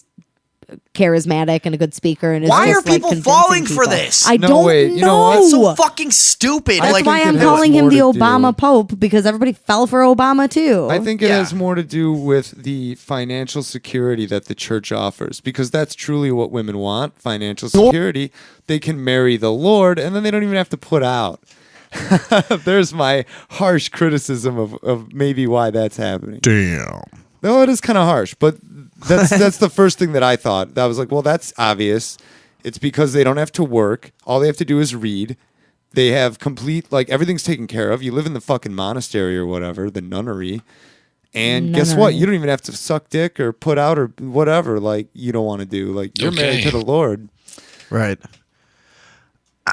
charismatic and a good speaker. And is Why just, are people like, convincing falling for people. this? I No, don't wait, know. you know what? That's so fucking stupid. I That's like, why think I'm it has calling him more the to Obama do- pope, because everybody fell for Obama too. I think it Yeah. has more to do with the financial security that the church offers, because that's truly what women want, financial security. They can marry the Lord, and then they don't even have to put out. There's my harsh criticism of maybe why that's happening. damn. No, it is kind of harsh, but that's the first thing that I thought. I was like, well, that's obvious. It's because they don't have to work. All they have to do is read. They have complete, like, everything's taken care of. You live in the fucking monastery or whatever, the nunnery. And guess what? Nunnery. You don't even have to suck dick or put out or whatever, like, you don't want to do. Like, you're married Okay. to the Lord. Right.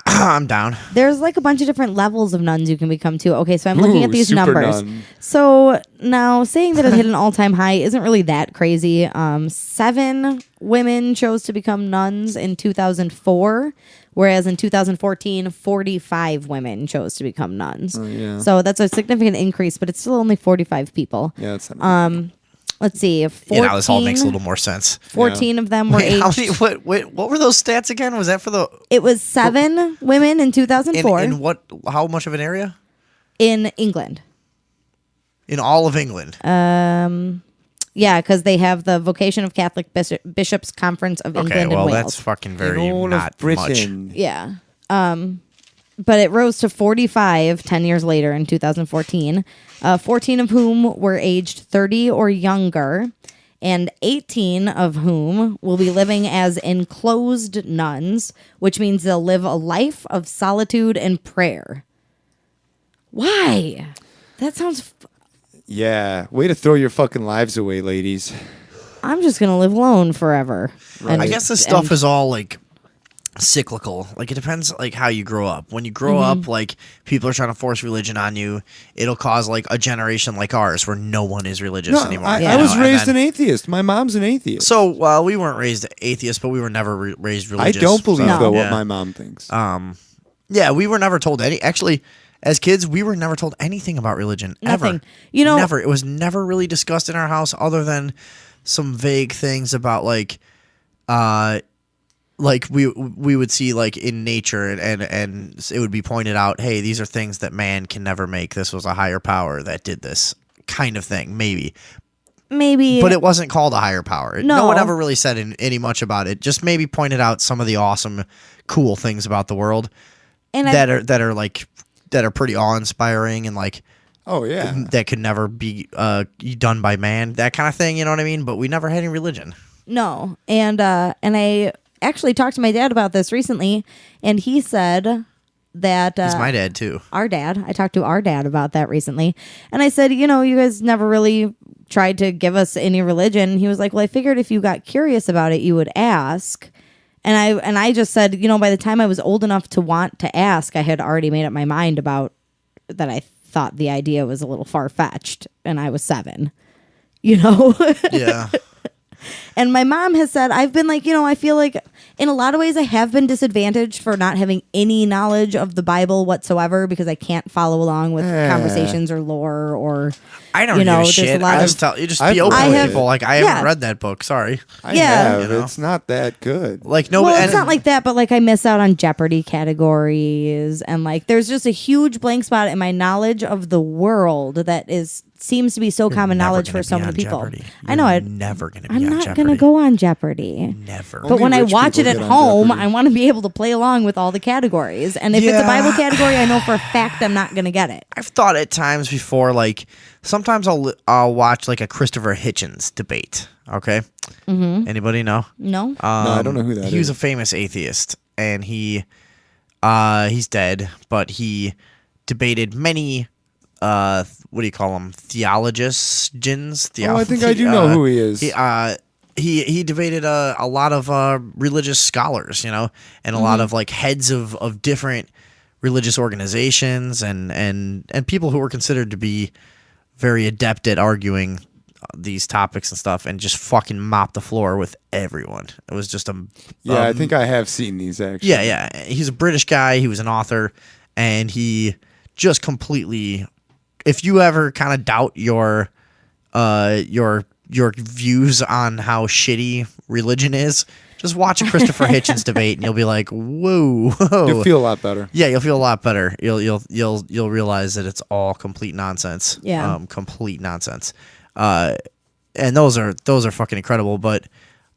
I'm down. There's like a bunch of different levels of nuns you can become too. Okay, so I'm looking Ooh, at these super numbers. nun. So now saying that it hit an all-time high isn't really that crazy. 7 women chose to become nuns in 2004, whereas in 2014, 45 women chose to become nuns. yeah. So that's a significant increase, but it's still only 45 people. Yeah, that's not Let's see, 14, Yeah, now this all makes a little more sense. 14 of them were Wait, how aged. many, what were those stats again? Was that for the It was 7 women in 2004 in what? How much of an area? in England. In all of England. Yeah, because they have the Vocation of Catholic Bishops Conference of Okay, England well and Wales. that's fucking in very all not of Britain. Yeah. But it rose to 45 10 years later in 2014, 14 of whom were aged 30 or younger, and 18 of whom will be living as enclosed nuns, which means they'll live a life of solitude and prayer. Why? That sounds... Yeah. Way to throw your fucking lives away, ladies. I'm just going to live alone forever. And- I guess this stuff and- is all like cyclical. Like it depends like how you grow up. When you grow Mm-hmm. up, like people are trying to force religion on you, it'll cause like a generation like ours where no one is religious No, anymore. I you was know, and raised then- an atheist. My mom's an atheist. So, well, we weren't raised atheists, but we were never raised I religious. don't believe, No. though, what Yeah. my mom thinks. Yeah, we were never told any. Actually, as kids, we were never told anything about religion ever. Nothing. You know- never. It was never really discussed in our house, other than some vague things about like we would see like in nature, and it would be pointed out, hey, these are things that man can never make. This was a higher power that did this kind of thing, maybe. Maybe... But it wasn't called a higher power. No. No one ever really said any much about it. Just maybe pointed out some of the awesome, cool things about the world and I- that are pretty awe-inspiring and like Oh, yeah. that could never be done by man, that kind of thing. You know what I mean? But we never had any religion. No, and I actually talked to my dad about this recently, and he said that He's my dad too. our dad. I talked to our dad about that recently, and I said, you know, you guys never really tried to give us any religion. He was like, well, I figured if you got curious about it, you would ask. And I just said, you know, by the time I was old enough to want to ask, I had already made up my mind about that. I thought the idea was a little far fetched, and I was 7. You know. Yeah. And my mom has said, I've been like, you know, I feel like in a lot of ways I have been disadvantaged for not having any knowledge of the Bible whatsoever because I can't follow along with conversations or lore or, I don't you know, give a there's a shit. lot I of... just tell you, just I've- be open I with have- people. Like I yeah. haven't read that book. Sorry. I Yeah. have. You know? It's not that good. Like no. Well, and- it's not like that, but like I miss out on Jeopardy categories and like there's just a huge blank spot in my knowledge of the world that is seems to be so common never knowledge gonna for so be many on people. Jeopardy. I know You're it. never gonna be I'm on not Jeopardy. gonna go on Jeopardy. Never. But Only when I rich watch it people at get on home, Jeopardy. I want to be able to play along with all the categories. And if it's a Yeah. Bible category, I know for a fact I'm not gonna get it. I've thought at times before, like sometimes I'll watch like a Christopher Hitchens debate. Okay. Anybody know? No. No, I don't know who that He was is. a famous atheist, and he's dead, but he debated many what do you call them? Theologians? Oh, I think I do know who he is. He debated a lot of religious scholars, you know, and a lot of like heads of different religious organizations and people who were considered to be very adept at arguing these topics and stuff, and just fucking mopped the floor with everyone. It was just Yeah, I think I have seen these actually. yeah. He's a British guy. He was an author, and he just completely. If you ever kind of doubt your views on how shitty religion is, just watch a Christopher Hitchens debate, and you'll be like, "Whoa!" You'll feel a lot better. Yeah, you'll feel a lot better. You'll realize that it's all complete nonsense. Yeah. Complete nonsense. And those are fucking incredible. But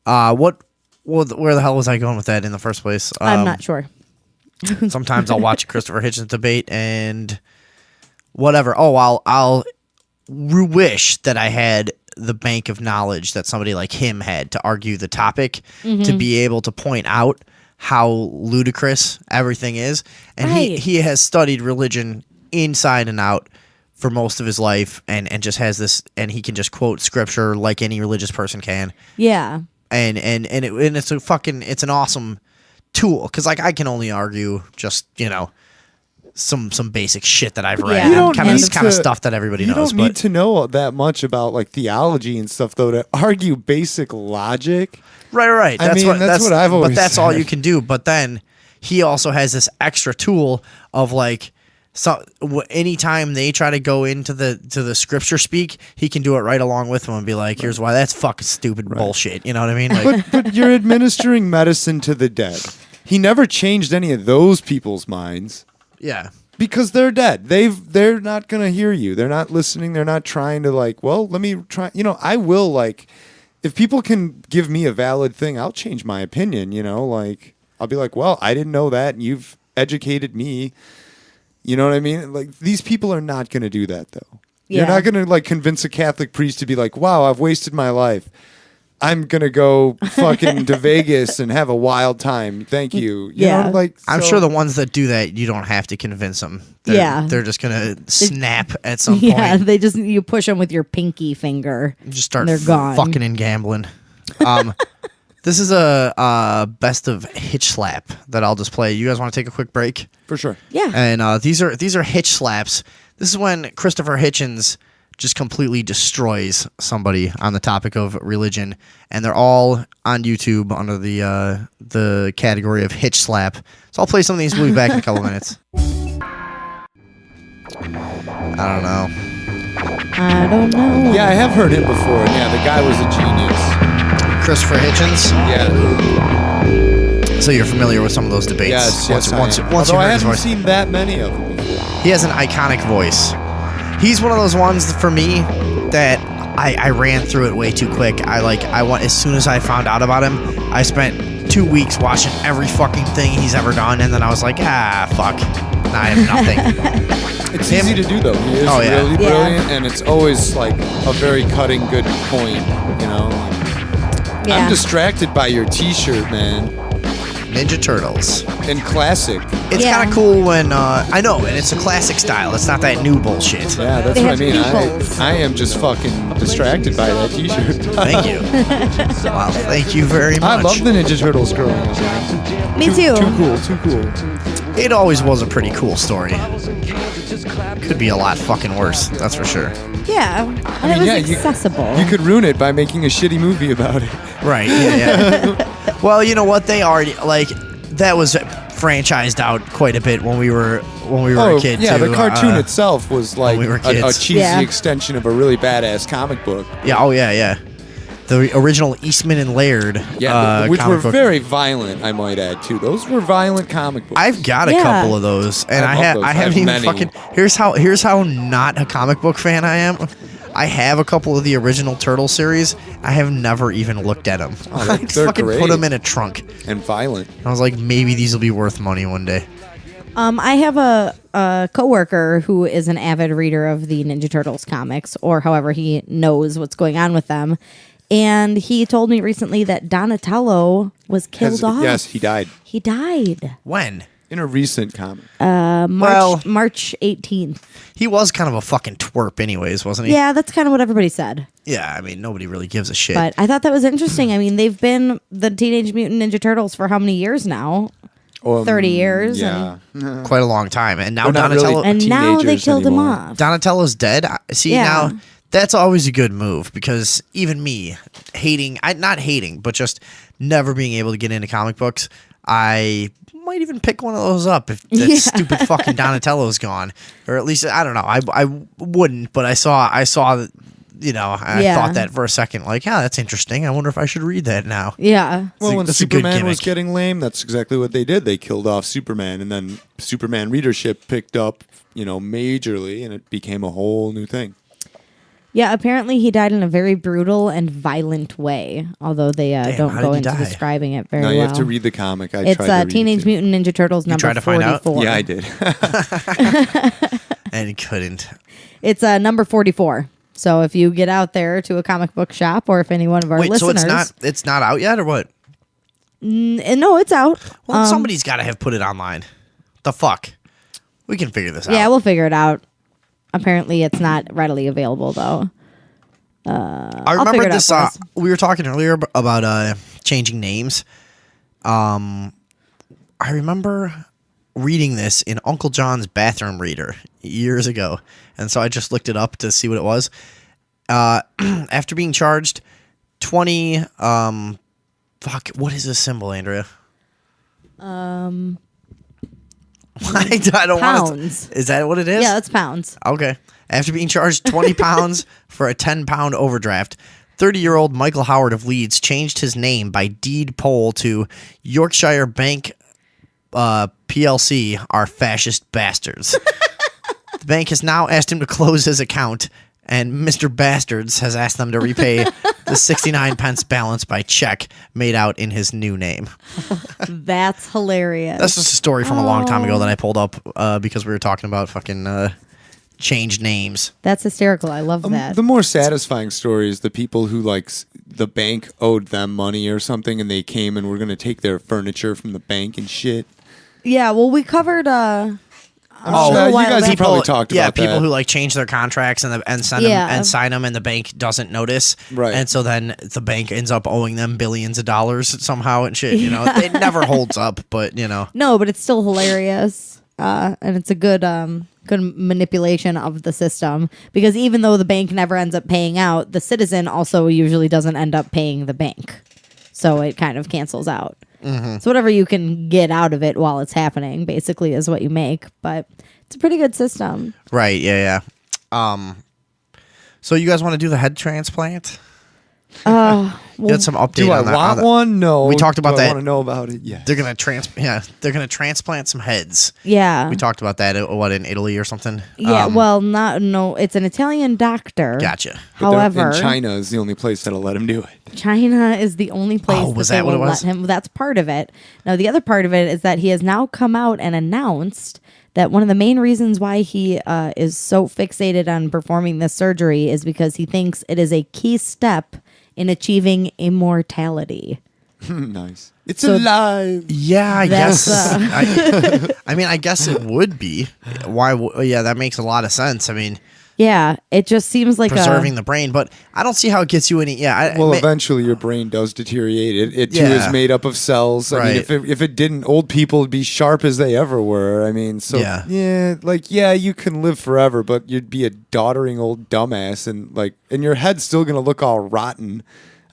where the hell was I going with that in the first place? I'm not sure. Sometimes I'll watch a Christopher Hitchens debate and whatever. Oh, I'll wish that I had the bank of knowledge that somebody like him had to argue the topic, to be able to point out how ludicrous everything is. And Right. he has studied religion inside and out for most of his life, and just has this, and he can just quote scripture like any religious person can. Yeah. And it's an awesome tool, because like I can only argue just, you know, some basic shit that I've read, Yeah. You don't kind need of stuff that everybody You knows. don't need But to know that much about like theology and stuff though to argue basic logic. right. I mean, that's what I've always But that's all said. you can do. But then he also has this extra tool of like, so anytime they try to go into the scripture speak, he can do it right along with them and be like, "Here's why that's fucking stupid bullshit." You know what I mean? Like, But you're administering medicine to the dead. He never changed any of those people's minds yeah. because they're dead. They're not gonna hear you. They're not listening. They're not trying to like. Well, let me try. You know, I will like. If people can give me a valid thing, I'll change my opinion. You know, like I'll be like, well, I didn't know that, and you've educated me. You know what I mean? Like these people are not going to do that though. You're Yeah. not going to like convince a Catholic priest to be like, "Wow, I've wasted my life. I'm going to go fucking to Vegas and have a wild time. Thank you." You Yeah. know, like I'm so- sure the ones that do that, you don't have to convince them. Yeah. They're just gonna snap at some Yeah. point. They just you push them with your pinky finger. Just start They're gone. fucking and gambling. This is a best of hitch slap that I'll just play. You guys want to take a quick break? for sure. Yeah. And these are hitch slaps. This is when Christopher Hitchens just completely destroys somebody on the topic of religion, and they're all on YouTube under the category of hitch slap. So I'll play some of these. We'll be back in a couple minutes. I don't know. I don't know. Yeah, I have heard him before. And yeah, the guy was a genius. Christopher Hitchens. Yeah. So you're familiar with some of those debates? Yes. Once you Although I heard his haven't voice. seen that many of them before. He has an iconic voice. He's one of those ones for me that I ran through it way too quick. I want as soon as I found out about him, I spent 2 weeks watching every fucking thing he's ever done, and then I was like, fuck. Now I have nothing. It's easy to do though. He is Oh, yeah. really brilliant, and it's always like a very cutting, good point. You know. Yeah. I'm distracted by your T-shirt, man. Ninja Turtles. And classic. It's Yeah. kind of cool when I know, and it's a classic style. It's not that new bullshit. Yeah, that's They what I have mean. peoples. I am just fucking distracted by that T-shirt. Thank you. Wow, thank you very much. I love the Ninja Turtles growing up. Man. Me too. Too cool. It always was a pretty cool story. Could be a lot fucking worse, that's for sure. Yeah. And it was accessible. You could ruin it by making a shitty movie about it. Right, yeah. Well, you know what? They already, like, that was franchised out quite a bit when we were a kid, yeah, too. the cartoon itself was like we were a kids. cheesy Yeah. extension of a really badass comic book. Yeah, oh, yeah. The original Eastman and Laird Which comic were book. very violent, I might add, too. Those were violent comic books. I've got a Yeah. couple of those, and I love those. I I haven't have even many. fucking. Here's how not a comic book fan I am. I have a couple of the original Turtle series. I have never even looked at them. I just they're fucking great. put them in a trunk. And violent. I was like, maybe these will be worth money one day. I have a coworker who is an avid reader of the Ninja Turtles comics, or however he knows what's going on with them. And he told me recently that Donatello was killed off. Yes, he died. He died. When? In a recent comic. March 18th. He was kind of a fucking twerp anyways, wasn't he? Yeah, that's kind of what everybody said. Yeah, I mean, nobody really gives a shit. But I thought that was interesting. I mean, they've been the Teenage Mutant Ninja Turtles for how many years now? 30 years. Yeah. Quite a long time. And now They're not really- Donatello... And now they Teenagers killed him anymore. off. Donatello's dead. See, Yeah. now that's always a good move because even me not hating, but just never being able to get into comic books, I might even pick one of those up if that stupid fucking Donatello's gone, or at least I don't know. I wouldn't, but I saw that. I Yeah. thought that for a second, like, yeah, that's interesting. I wonder if I should read that now. Yeah. Well, when That's a good Superman was gimmick. getting lame, that's exactly what they did. They killed off Superman, and then Superman readership picked up, majorly, and it became a whole new thing. Yeah, apparently he died in a very brutal and violent way, although they don't how go did he into die? describing it very Now well. you have to read the comic. I It's tried to read Teenage it too. Mutant Ninja Turtles number tried to find out? 44. Yeah, I did. And he couldn't. It's number 44. So if you get out there to a comic book shop, or if any one of our Wait, so listeners, it's not out yet, or what? no, it's out. Well, somebody's got to have put it online. The fuck? We can figure this out. Yeah, we'll figure it out. Apparently, it's not readily available though. I figure remember it out this. for us. We were talking earlier about changing names. I remember reading this in Uncle John's bathroom reader years ago, and so I just looked it up to see what it was. After being charged 20, what is this symbol, Andrea? I don't want Pounds. to. Is that what it is? Yeah, that's pounds. Okay. After being charged 20 pounds for a 10-pound overdraft, 30-year-old Michael Howard of Leeds changed his name by deed poll to Yorkshire Bank PLC are fascist bastards. The bank has now asked him to close his account, and Mr. Bastards has asked them to repay the 69 pence balance by check made out in his new name. That's hilarious. That's just a story from a long time ago that I pulled up because we were talking about fucking changed names. That's hysterical. I love that. The more satisfying story is the people who the bank owed them money or something, and they came and were going to take their furniture from the bank and shit. Yeah, well, we covered. Oh, a you while guys back. have probably talked yeah, about people that. who like change their contracts and send Yeah. them and sign them, and the bank doesn't notice. Right. And so then the bank ends up owing them billions of dollars somehow and shit. It never holds up, but No, but it's still hilarious, and it's a good manipulation of the system, because even though the bank never ends up paying out, the citizen also usually doesn't end up paying the bank, so it kind of cancels out. Mm-hmm. So whatever you can get out of it while it's happening, basically, is what you make. But it's a pretty good system. right, yeah. So you guys want to do the head transplant? You had some update Do I on that. want one? No. We talked about Do I that. want to know about it? Yeah. They're gonna transplant some heads. Yeah. We talked about that. In Italy or something? Yeah. No. It's an Italian doctor. Gotcha. However, And China is the only place that'll let him do it. China is the only place Oh, was that that they what it will was? let him. That's part of it. Now, the other part of it is that he has now come out and announced that one of the main reasons why he is so fixated on performing this surgery is because he thinks it is a key step in achieving immortality. Nice. It's So- alive. Yeah, I That's, guess. I mean, I guess it would be. Why? Yeah, that makes a lot of sense. I mean, Yeah, it just seems like preserving the brain, but I don't see how it gets you any. Yeah, Well, eventually your brain does deteriorate. It too Yeah. is made up of cells. I mean, Right. if it didn't, old people would be sharp as they ever were. I mean, so Yeah. you can live forever, but you'd be a doddering old dumbass, and your head's still gonna look all rotten.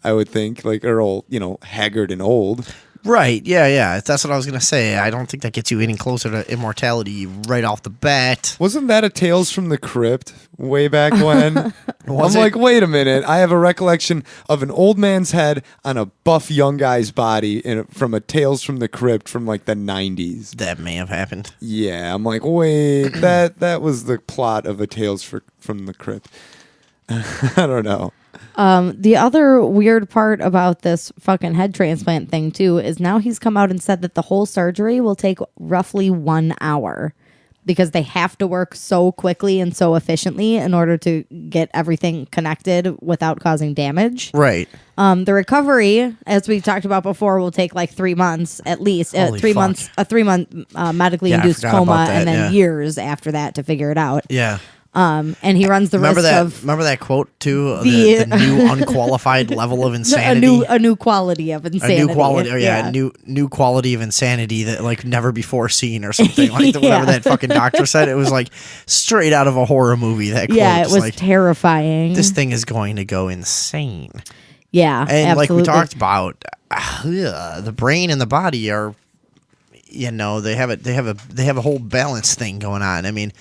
I would think, or all haggard and old. right. Yeah. That's what I was gonna say. I don't think that gets you any closer to immortality right off the bat. Wasn't that a Tales from the Crypt way back when? Was I'm it? like, wait a minute. I have a recollection of an old man's head on a buff young guy's body from a Tales from the Crypt from like the 90s. That may have happened. Yeah, I'm like, wait, that was the plot of a Tales from the Crypt. I don't know. The other weird part about this fucking head transplant thing too is now he's come out and said that the whole surgery will take roughly 1 hour because they have to work so quickly and so efficiently in order to get everything connected without causing damage. Right. The recovery, as we talked about before, will take like 3 months at least. Holy 3 fuck. months, a 3-month medically Yeah, I induced forgot coma, about that, and then yeah. years after that to figure it out. Yeah. And he runs the Remember risk that? of Remember that quote too? The- The new unqualified level of a insanity. new quality of insanity. A new quality, new quality of insanity that like never before seen or something like that. Whatever Yeah. that fucking doctor said, it was like straight out of a horror movie. That quote, Yeah, it Just was like, terrifying. this thing is going to go insane. Yeah, And like we absolutely. talked about, the brain and the body are, they have a whole balance thing going on. I mean,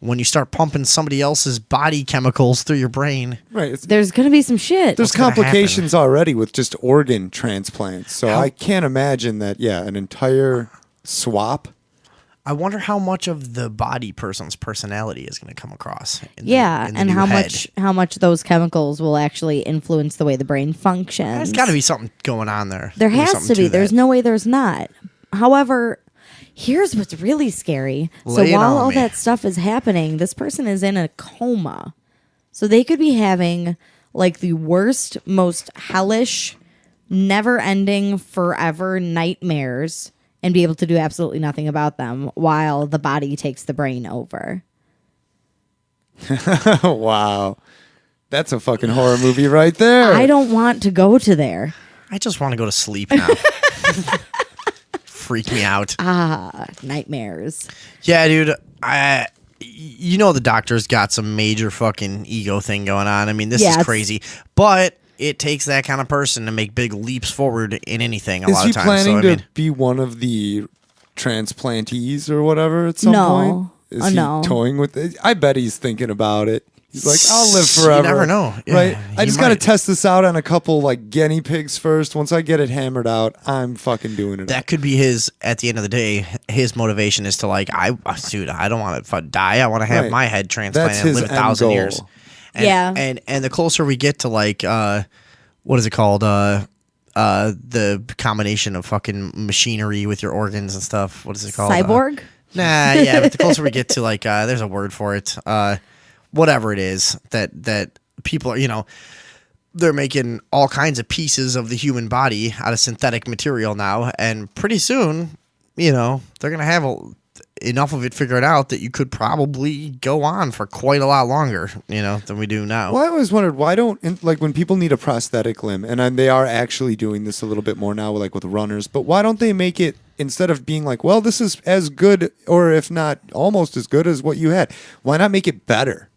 when you start pumping somebody else's body chemicals through your brain, Right. There's gonna be some shit. There's gonna complications already with just organ transplants. So How- I can't imagine that, an entire swap. I wonder how much of the body person's personality is going to come across. In Yeah, the and new how head. much those chemicals will actually influence the way the brain functions. There's got to be something going on there. There Maybe has something to be. There's that. no way there's not. However, here's what's really scary. Lay it So while on all me. that stuff is happening, this person is in a coma. So they could be having like the worst, most hellish, never-ending, forever nightmares and be able to do absolutely nothing about them while the body takes the brain over. Wow. That's a fucking horror movie right there. I don't want to go to there. I just want to go to sleep now. Freak me out. Nightmares. Yeah, dude. The doctor's got some major fucking ego thing going on. I mean, this Yeah, is it's- crazy. But it takes that kind of person to make big leaps forward in anything a Is lot he of times. planning So, I mean, to be one of the transplantees or whatever at some No. point? Is he No. toying with it? I bet he's thinking about it. He's like, I'll live forever. You never know. Yeah, right? I he just got to might. test this out on a couple like guinea pigs first. Once I get it hammered out, I'm fucking doing it. that could be his, at the end of the day, his motivation is to like, I don't want to die. I want to have Right. my head transplanted That's and his live end 1,000 goal. years. And, Yeah. And the closer we get to like, what is it called? The combination of fucking machinery with your organs and stuff. What is it called? Cyborg? Nah, yeah, but the closer we get to like, there's a word for it. Whatever it is that people are, they're making all kinds of pieces of the human body out of synthetic material now, and pretty soon, they're gonna have enough of it figured out that you could probably go on for quite a lot longer, than we do now. Well, I always wondered why when people need a prosthetic limb, and they are actually doing this a little bit more now, like with runners. But why don't they make it instead of being like, well, this is as good, or if not almost as good as what you had? Why not make it better?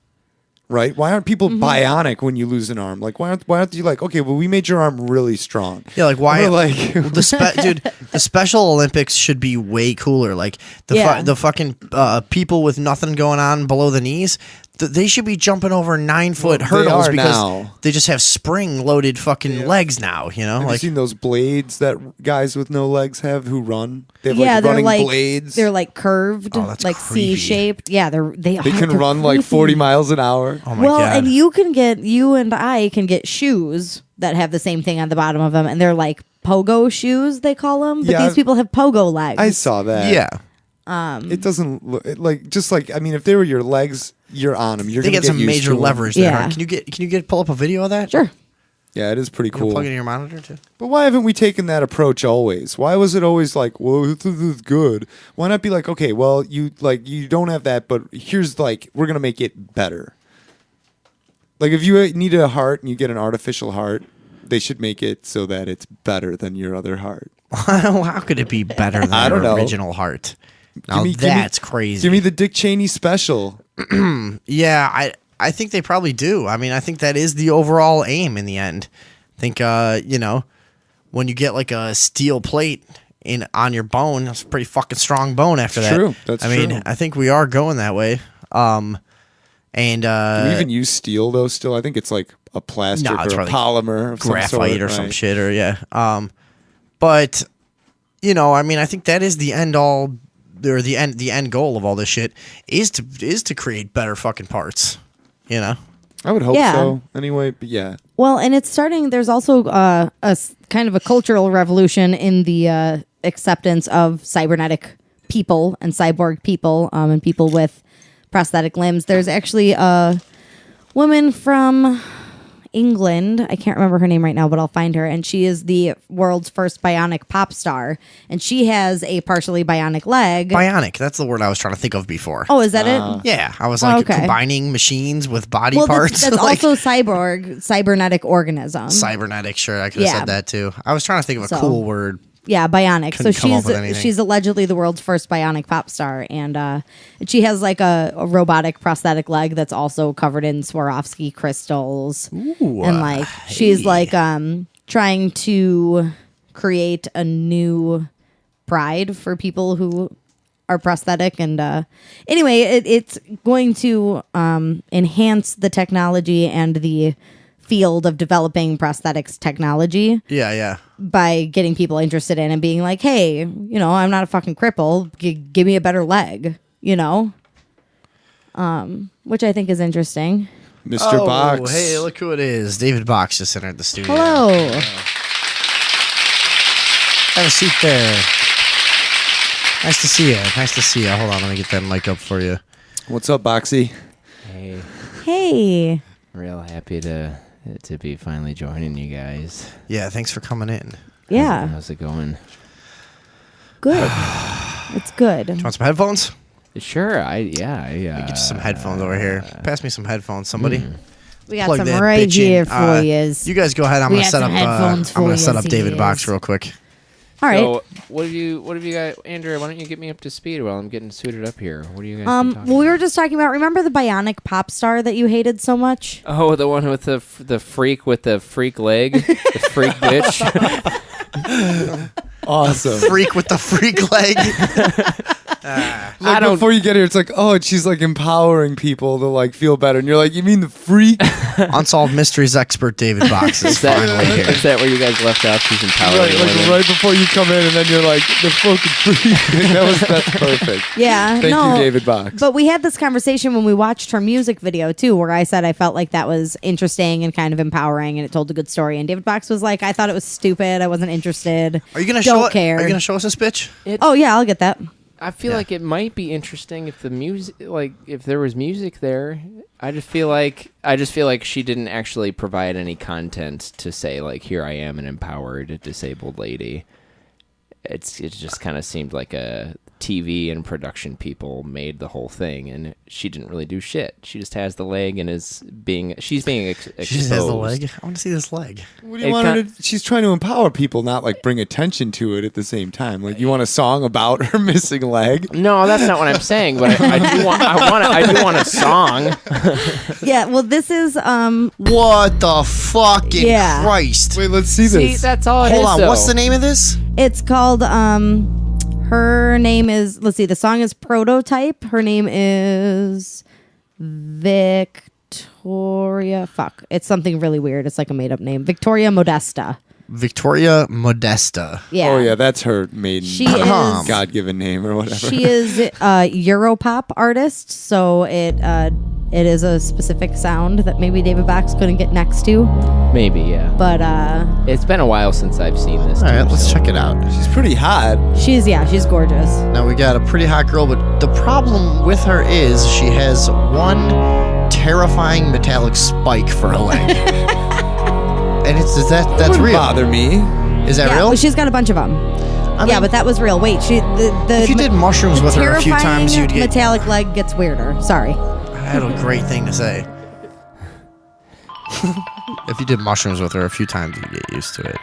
Right? Why aren't people bionic when you lose an arm? Like, why aren't you like, okay, well, we made your arm really strong. Yeah, like why? We're like, The Special Olympics should be way cooler. Like Yeah. the fucking people with nothing going on below the knees, they should be jumping over 9-foot Well, they hurdles are because now. they just have spring-loaded fucking legs now. have you Like seen those blades that guys with no legs have who run? They have Yeah, like they're running like blades. they're like curved, Oh, that's like creepy. C-shaped. Yeah, they can run like 40 miles an hour. oh my Well, god. and you and I can get shoes that have the same thing on the bottom of them, and they're like pogo shoes, they call them. But Yeah, these people have pogo legs. I saw that. yeah, It doesn't look I mean, if they were your legs, you're on them. You're they gonna get some used major to 'em. leverage there. Yeah. Can you pull up a video of that? Sure. Yeah, it is pretty You cool. plug it in your monitor too. But why haven't we taken that approach always? Why was it always like, well, this is good? Why not be like, okay, well, you don't have that, but here's we're gonna make it better. Like if you need a heart and you get an artificial heart, they should make it so that it's better than your other heart. How could it be better than I don't your know. original heart? Now give me- that's crazy. Give me the Dick Cheney special. Yeah, I think they probably do. I mean, I think that is the overall aim in the end. I think when you get like a steel plate on your bone, that's a pretty fucking strong bone after that. True. That's I mean, true. I think we are going that way. And Do we even use steel though? Still, I think it's like a plastic No, it's or a probably polymer, of some graphite sort, or some right? shit or yeah. But I mean, I think that is the end all or the end goal of all this shit is to create better fucking parts. I would hope Yeah. so. Anyway, but yeah. Well, and it's starting. There's also kind of a cultural revolution in the acceptance of cybernetic people and cyborg people and people with prosthetic limbs. There's actually a woman from England. I can't remember her name right now, but I'll find her. And she is the world's first bionic pop star. And she has a partially bionic leg. Bionic. That's the word I was trying to think of before. Oh, is that it? Yeah, I was like okay. combining machines with body Well, parts. that's like, also cybernetic organism. cybernetic. Sure, I could have Yeah. said that too. I was trying to think of a So- cool word. Yeah, bionic. So Couldn't come up with anything. she's allegedly the world's first bionic pop star, and she has like a robotic prosthetic leg that's also covered in Swarovski crystals, and like she's like trying to create a new pride for people who are prosthetic, and anyway, it's going to enhance the technology and the field of developing prosthetics technology Yeah. by getting people interested in and being like, hey, I'm not a fucking cripple. Give me a better leg, which I think is interesting. Mr. Box. Hey, look who it is. David Box just entered the studio. Hello. Have a seat there. Nice to see you. Nice to see you. Hold on, let me get that mic up for you. What's up, Boxy? Hey, Hey. real happy to be finally joining you guys. Yeah, thanks for coming in. Yeah. How's it going? Good. It's good. Do you want some headphones? Sure, Get you some headphones over here. Pass me some headphones, somebody. We got Plug some that right bitch in. here for you. You guys go ahead. I'm We gonna got set some up. headphones I'm gonna for set you, up David yes. Box real quick. All right. So, what have you got, Andrew? Why don't you get me up to speed while I'm getting suited up here? What are you guys been talking Well, we were just talking about. Remember the bionic pop star that you hated so much? Oh, the one with the freak with the freak leg, the freak bitch. Awesome. Freak with the freak leg. Like before you get here, it's like, oh, and she's like empowering people to like feel better, and you're like, you mean the freak? Unsolved mysteries expert David Box is finally here. Is that where you guys left off? She's empowering Right, like women. right before you come in, and then you're like, the fucking freak. That's perfect. Yeah. Thank no, you, David Box. But we had this conversation when we watched her music video too, where I said I felt like that was interesting and kind of empowering, and it told a good story. And David Box was like, I thought it was stupid. I wasn't interested. Are you gonna Don't show? care. Are you gonna show us this bitch? Oh yeah, I'll get that. I feel like it might be interesting if the music, like if there was music there. I just feel like she didn't actually provide any content to say like, here I am, an empowered disabled lady. It just kind of seemed like a TV and production people made the whole thing, and she didn't really do shit. She just has the leg and she's being exposed. She just has the leg. I want to see this leg. What do you want her to? She's trying to empower people, not like bring attention to it at the same time. Like you want a song about her missing leg? No, that's not what I'm saying. But I do want a song. Yeah. Well, this is What the fucking Yeah. Christ? Wait, let's see See, this. that's all it is. Hold on. though. What's the name of this? It's called her name is, let's see, the song is Prototype. Her name is Victoria. Fuck. It's something really weird. It's like a made up name. Victoria Modesta. Victoria Modesta. Yeah. Oh yeah, that's her maiden She is God-given name or whatever. she is a Europop artist, so it is a specific sound that maybe David Box couldn't get next to. Maybe, yeah. But It's been a while since I've seen this. All right, too, let's so- check it out. She's pretty hot. she's gorgeous. Now we got a pretty hot girl, but the problem with her is she has one terrifying metallic spike for a leg. And that's Wouldn't real. bother me. Is that Yeah, real? well, she's got a bunch of them. I Yeah, mean, but that was real. Wait, if you did mushrooms with her a few times, you'd get. metallic leg gets weirder. Sorry. I had a great thing to say. If you did mushrooms with her a few times, you'd get used to it.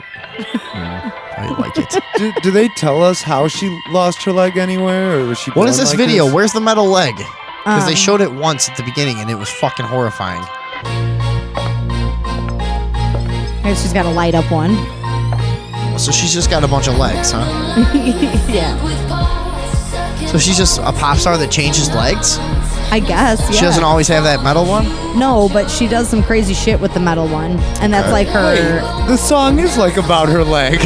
I like it. Do they tell us how she lost her leg anywhere, or was she? What is born this like video? this? Where's the metal leg? Because they showed it once at the beginning, and it was fucking horrifying. Here, she's got a light up one. So she's just got a bunch of legs, huh? Yeah. So she's just a pop star that changes legs? I guess. Yeah. She doesn't always have that metal one? No, but she does some crazy shit with the metal one, and that's like her. Wait, the song is like about her leg.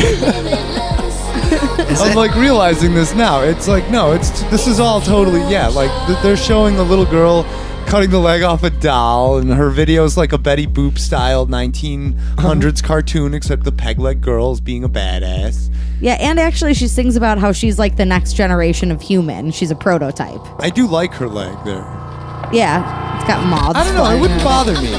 I'm like realizing this now. It's like no, this is all totally like they're showing the little girl cutting the leg off a doll, and her video's like a Betty Boop style 1900s cartoon, except the peg leg girl is being a badass. Yeah, and actually she sings about how she's like the next generation of human. She's a prototype. I do like her leg there. Yeah, it's got moths. I don't know, it flying wouldn't around. bother me.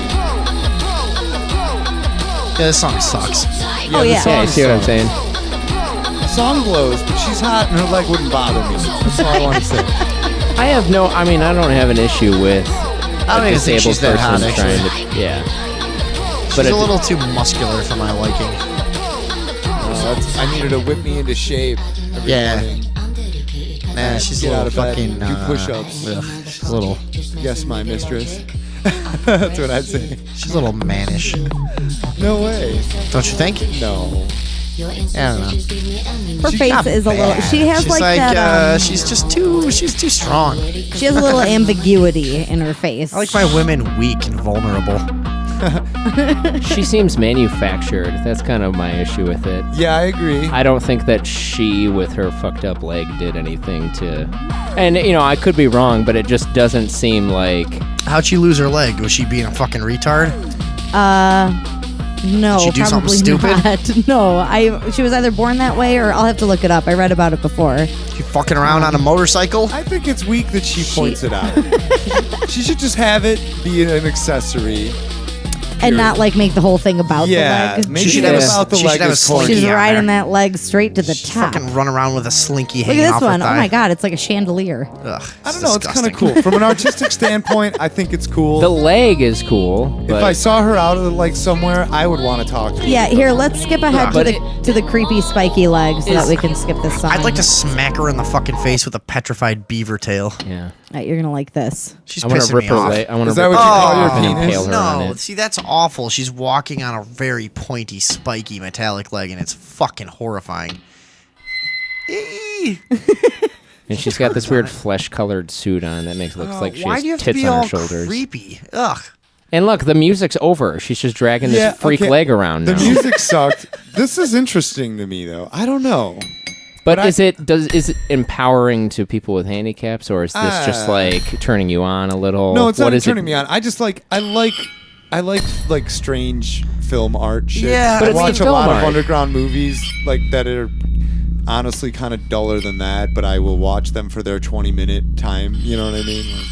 Yeah, this song sucks. Oh, yeah. Yeah, you see what I'm saying? The song blows, but she's hot and her leg wouldn't bother me. That's all I want to say. I don't have an issue with I don't a even think disabled she's that hot, person actually. trying to, yeah. She's a little too muscular for my liking. I needed to whip me into shape every morning. Nah, she's a Get little out of bed, fucking do push-ups. She's a little. Yes, my mistress. That's what I'd say. She's a little mannish. No way. Don't you think? No. I don't know. Her face not is a little. bad. She has She's like that. she's just too. She's too strong. She has a little ambiguity in her face. I like my women weak and vulnerable. She seems manufactured. That's kind of my issue with it. Yeah, I agree. I don't think that she, with her fucked up leg, did anything to... And, I could be wrong, but it just doesn't seem like... How'd she lose her leg? Was she being a fucking retard? No, Did she do something probably stupid? not. No, she was either born that way, or I'll have to look it up. I read about it before. She fucking around on a motorcycle? I think it's weak that she points it out. She should just have it be an accessory. And not like make the whole thing about the leg. Maybe She should have have a- about the she leg should have a is corny. slinky. She's on riding there. that leg straight to the top. Fucking run around with a slinky Look hanging at off this her one. thigh. Oh my god, it's like a chandelier. Ugh, I don't know. It's kind disgusting. of cool. From an artistic standpoint, I think it's cool. The leg is cool, but... If I saw her out of the leg somewhere, I would want to talk to her. Yeah, here, let's skip ahead But to the creepy spiky leg so that we can skip this song. I'd like to smack her in the fucking face with a petrified beaver tail. Yeah. Alright, you're gonna like this. She's I want to pissing rip me her off. leg. I want Is to that rip what you her call your leg and penis? impale her on No, it. see, that's awful. She's walking on a very pointy, spiky, metallic leg, and it's fucking horrifying. Eee. And she's got this weird flesh-colored suit on that makes it look like she Why has do you have to tits be on her all shoulders. creepy? Ugh. And look, the music's over. She's just dragging this freak okay. leg around The now. music sucked. This is interesting to me, though. I don't know. But is it empowering to people with handicaps, or is this just like turning you on a little? No, it's What not is turning me on. I just like I like strange film art shit. Yeah, But I it's watch a film lot art. of underground movies like that are honestly kind of duller than that, but I will watch them for their 20-minute time. You know what I mean? Like,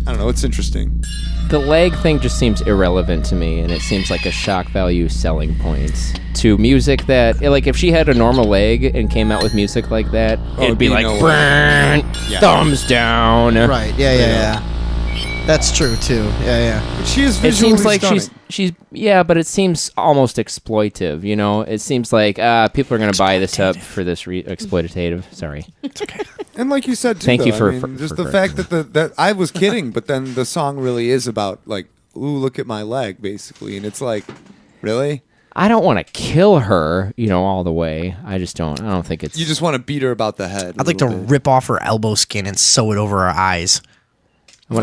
I don't know. It's interesting. The leg thing just seems irrelevant to me, and it seems like a shock value selling point to music that, like, if she had a normal leg and came out with music like that, it'd be like, no way. "Brrrn, Yeah. thumbs down. Right. Yeah. That's true too. Yeah. But she is It visually seems like stunning. she's but it seems almost exploitive, you know? It seems like people are going to buy this up for this exploitative. Sorry. And like you said, too, Thank you though, for- I mean, for- just for- the fact that I was kidding, but then the song really is about like, ooh, look at my leg, basically, and it's like, really? I don't want to kill her, all the way. I don't think it's... You just want to beat her about the head. I'd like to rip off her elbow skin and sew it over her eyes. I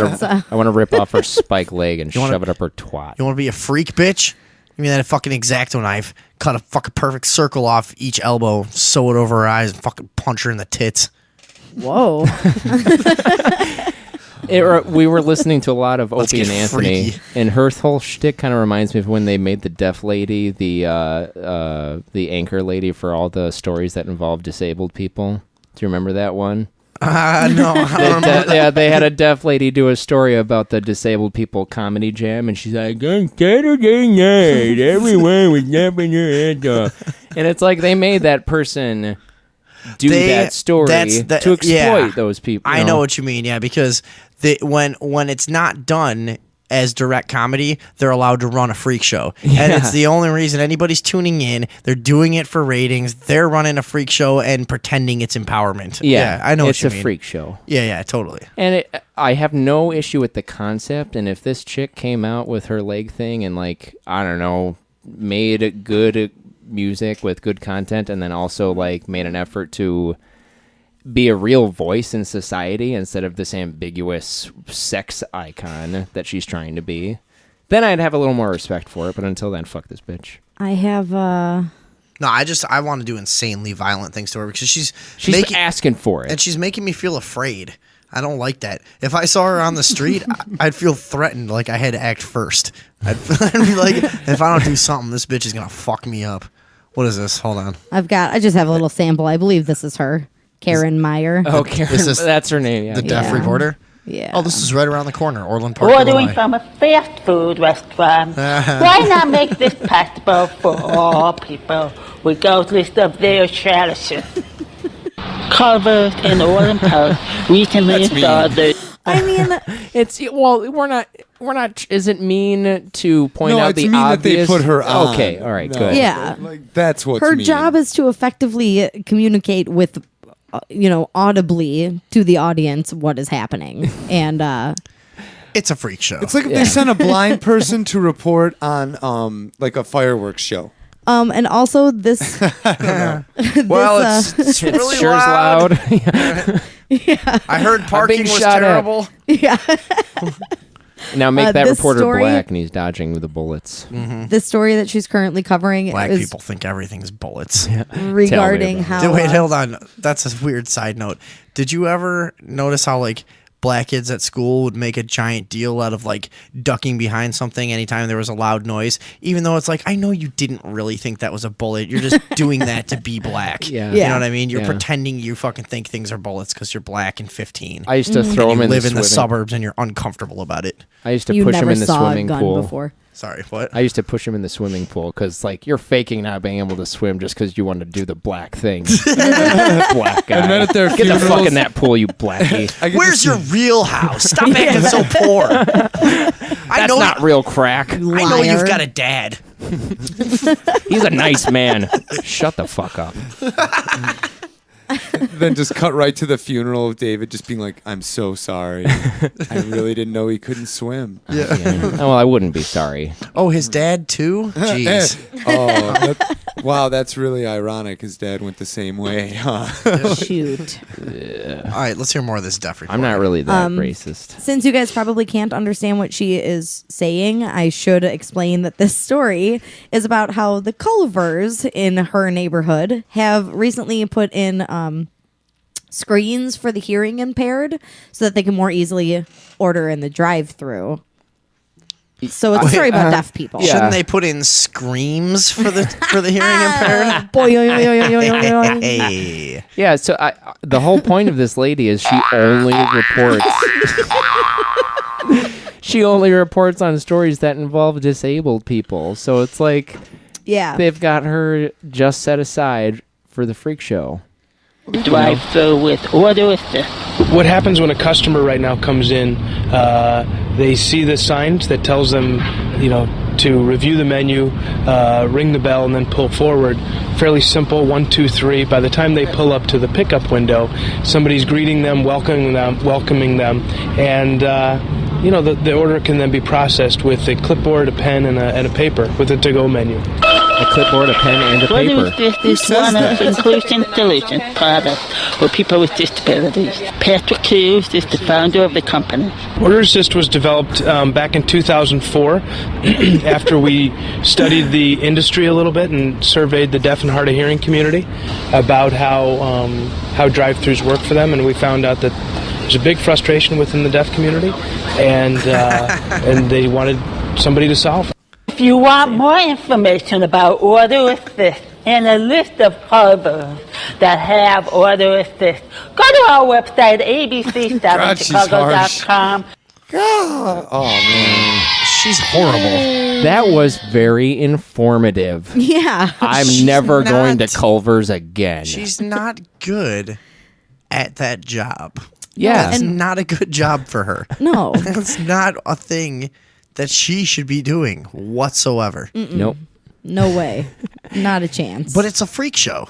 want to rip off her spike leg and shove it up her twat. You want to be a freak, bitch? Give me that fucking X-Acto knife. Cut a fucking perfect circle off each elbow, sew it over her eyes, and fucking punch her in the tits. Whoa. We were listening to a lot of Let's Opie get and Anthony, freaky. and her whole shtick kind of reminds me of when they made the deaf lady the anchor lady for all the stories that involve disabled people. Do you remember that one? No, I don't remember. Yeah, they had a deaf lady do a story about the disabled people comedy jam, and she's like, "On Saturday night, everyone was yapping their head off," and it's like they made that person do that story to exploit those people. I know what you mean, yeah, because when it's not done as direct comedy, they're allowed to run a freak show. And it's the only reason anybody's tuning in. They're doing it for ratings. They're running a freak show and pretending it's empowerment. Yeah, I know what it's you a mean. freak show. Yeah, totally. And I have no issue with the concept. And if this chick came out with her leg thing and, like, I don't know, made good music with good content, and then also like made an effort to be a real voice in society instead of this ambiguous sex icon that she's trying to be, then I'd have a little more respect for it. But until then, fuck this bitch. I have No, I want to do insanely violent things to her because she's asking for it, and she's making me feel afraid. I don't like that. If I saw her on the street, I'd feel threatened, like I had to act first. I'd be like, if I don't do something, this bitch is gonna fuck me up. What is this? Hold on. I just have a little sample. I believe this is her, Karen Meyer. Oh, Karen, Is this that's her name. Yeah. The deaf Yeah. reporter? Yeah. Oh, this is right around the corner, Orland Park. Ordering Illinois. from a fast food restaurant. Why not make this possible for all people, regardless of their status? Culver's and Orland Park recently installed the... I mean, It's we're not. Is it mean to point No, out it's the mean obvious? that they put her on. Okay, all right, No. good. Yeah. Like that's what's her mean. job is to effectively communicate with, audibly to the audience what is happening. And It's a freak show. It's like if they sent a blind person to report on like a fireworks show. and also this. well, this, it's It really sure's loud. loud. I heard parking was shot at. terrible. Now make that this reporter story- black, and he's dodging with the bullets. this story that she's currently covering Black is people think everything's bullets. regarding about how. Wait, hold on. That's a weird side note. Did you ever notice how like black kids at school would make a giant deal out of like ducking behind something anytime there was a loud noise, even though it's like, I know you didn't really think that was a bullet. You're just doing that to be black. Yeah. You Yeah. know what I mean? You're Yeah. pretending you fucking think things are bullets because you're black and 15. I used to throw him you in live the in the swimming. suburbs and you're uncomfortable about it. I used to You push him never in the saw a swimming gun pool. before. Sorry, what? I used to push him in the swimming pool because, like, you're faking not being able to swim just because you want to do the black thing. Black guy. And then at their Get the fuck funerals- in that pool, you blackie. I get to Where's see- your real house? Stop acting so poor. I That's know not real crack. I know Liar. you've got a dad. He's a nice man. Shut the fuck up. Then just cut right to the funeral of David, just being like, "I'm so sorry. I really didn't know he couldn't swim." Yeah. Oh, well, I wouldn't be sorry. Oh, his dad too? Jeez. Wow, that's really ironic. His dad went the same way, huh? Shoot. All right, let's hear more of this deaf report. I'm not really that racist. Since you guys probably can't understand what she is saying, I should explain that this story is about how the Culvers in her neighborhood have recently put in screens for the hearing impaired so that they can more easily order in the drive-through. So it's a story about deaf people. Yeah. Shouldn't they put in screams for the hearing impaired? Boy, yo, yo, yo, yo, yo, yo, yo. Hey. Yeah, so the whole point of this lady is she only reports. She only reports on stories that involve disabled people. So it's like Yeah. they've got her just set aside for the freak show. drive-through with order assist. What happens when a customer right now comes in, they see the signs that tells them, to review the menu, ring the bell, and then pull forward. Fairly simple, 1, 2, 3. By the time they pull up to the pickup window, somebody's greeting them, welcoming them, and the order can then be processed with a clipboard, a pen, and a paper with a to-go menu. A clipboard, a pen, and a Order paper. Assist is one of Inclusion Solutions products for people with disabilities. Patrick Hughes is the founder of the company. Order Assist was developed back in 2004 after we studied the industry a little bit and surveyed the deaf and hard of hearing community about how drive-thrus work for them, and we found out that there's a big frustration within the deaf community, and they wanted somebody to solve it. If you want more information about Order Assist and a list of harbors that have Order Assist, go to our website, abc7chicago.com. Oh man, She's horrible. That was very informative. Yeah. I'm never going to not- Culver's again. She's not good at that job. Yeah. That's not a good job for her. No. That's not a thing that she should be doing whatsoever. Nope. No way. Not a chance. But it's a freak show.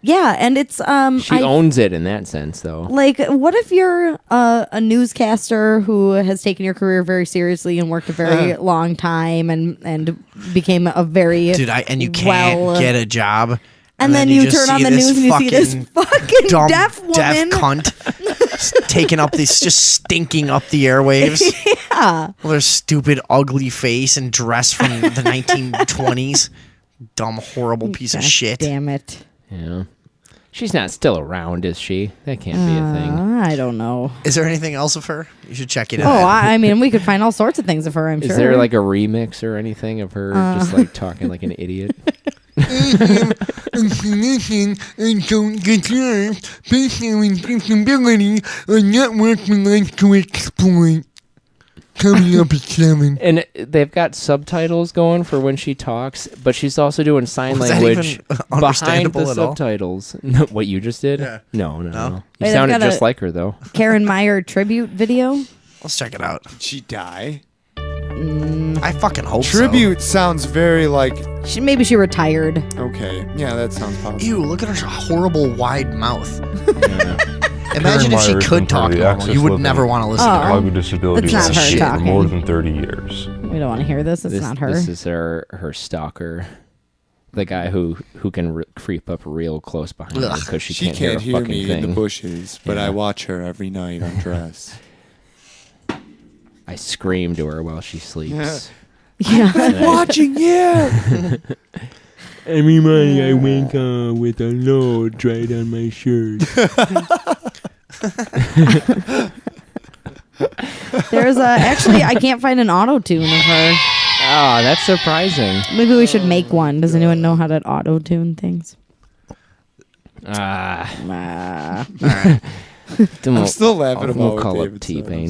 yeah, and it's She owns it in that sense, though. like, what if you're a newscaster who has taken your career very seriously and worked a very long time and became a very Dude, you can't get a job. and then you just turn on see the this news and you see this fucking dumb, deaf woman. cunt taking up this, just stinking up the airwaves. Yeah. With her stupid, ugly face and dress from the 1920s. Dumb, horrible piece of God shit. Damn it. Yeah. She's not still around, is she? That can't be a thing. I don't know. Is there anything else of her? You should check it Oh, out. I mean, we could find all sorts of things of her, I'm sure. Is there like a remix or anything of her just like talking like an idiot? Explanation and don't get lost based on responsibility or network would like to exploit. Coming up at 7. And they've got subtitles going for when she talks, but she's also doing sign Was that language even behind understandable the at all? subtitles. No, what you just did? Yeah. No. Wait, You they've sounded got just a- like her, though. Karen Meyer tribute video? Let's check it out. Did she die? I fucking hope Tribute sounds very like. Maybe she retired. Okay. Yeah, that sounds so. possible. Ew, look at her horrible wide mouth. Yeah. Imagine if she Myers could been talk for the normal. access You would living never want to listen to Oh. her. Dog with disabilities That's not her for talking. more than 30 years. We don't want to hear this. It's not her. This is her stalker. The guy who can creep up real close behind her because she She can't can't hear a hear fucking me thing. in the bushes, but Yeah. I watch her every night undress. I scream to her while she sleeps. Yeah. Watching you. Every morning I wake up with a load right on my shirt. There's actually, I can't find an auto tune of her. Oh, that's surprising. Maybe we should make one. Does anyone know how to auto tune things? Ah. I'm still laughing about We'll what call up David said, I'm T-Pain.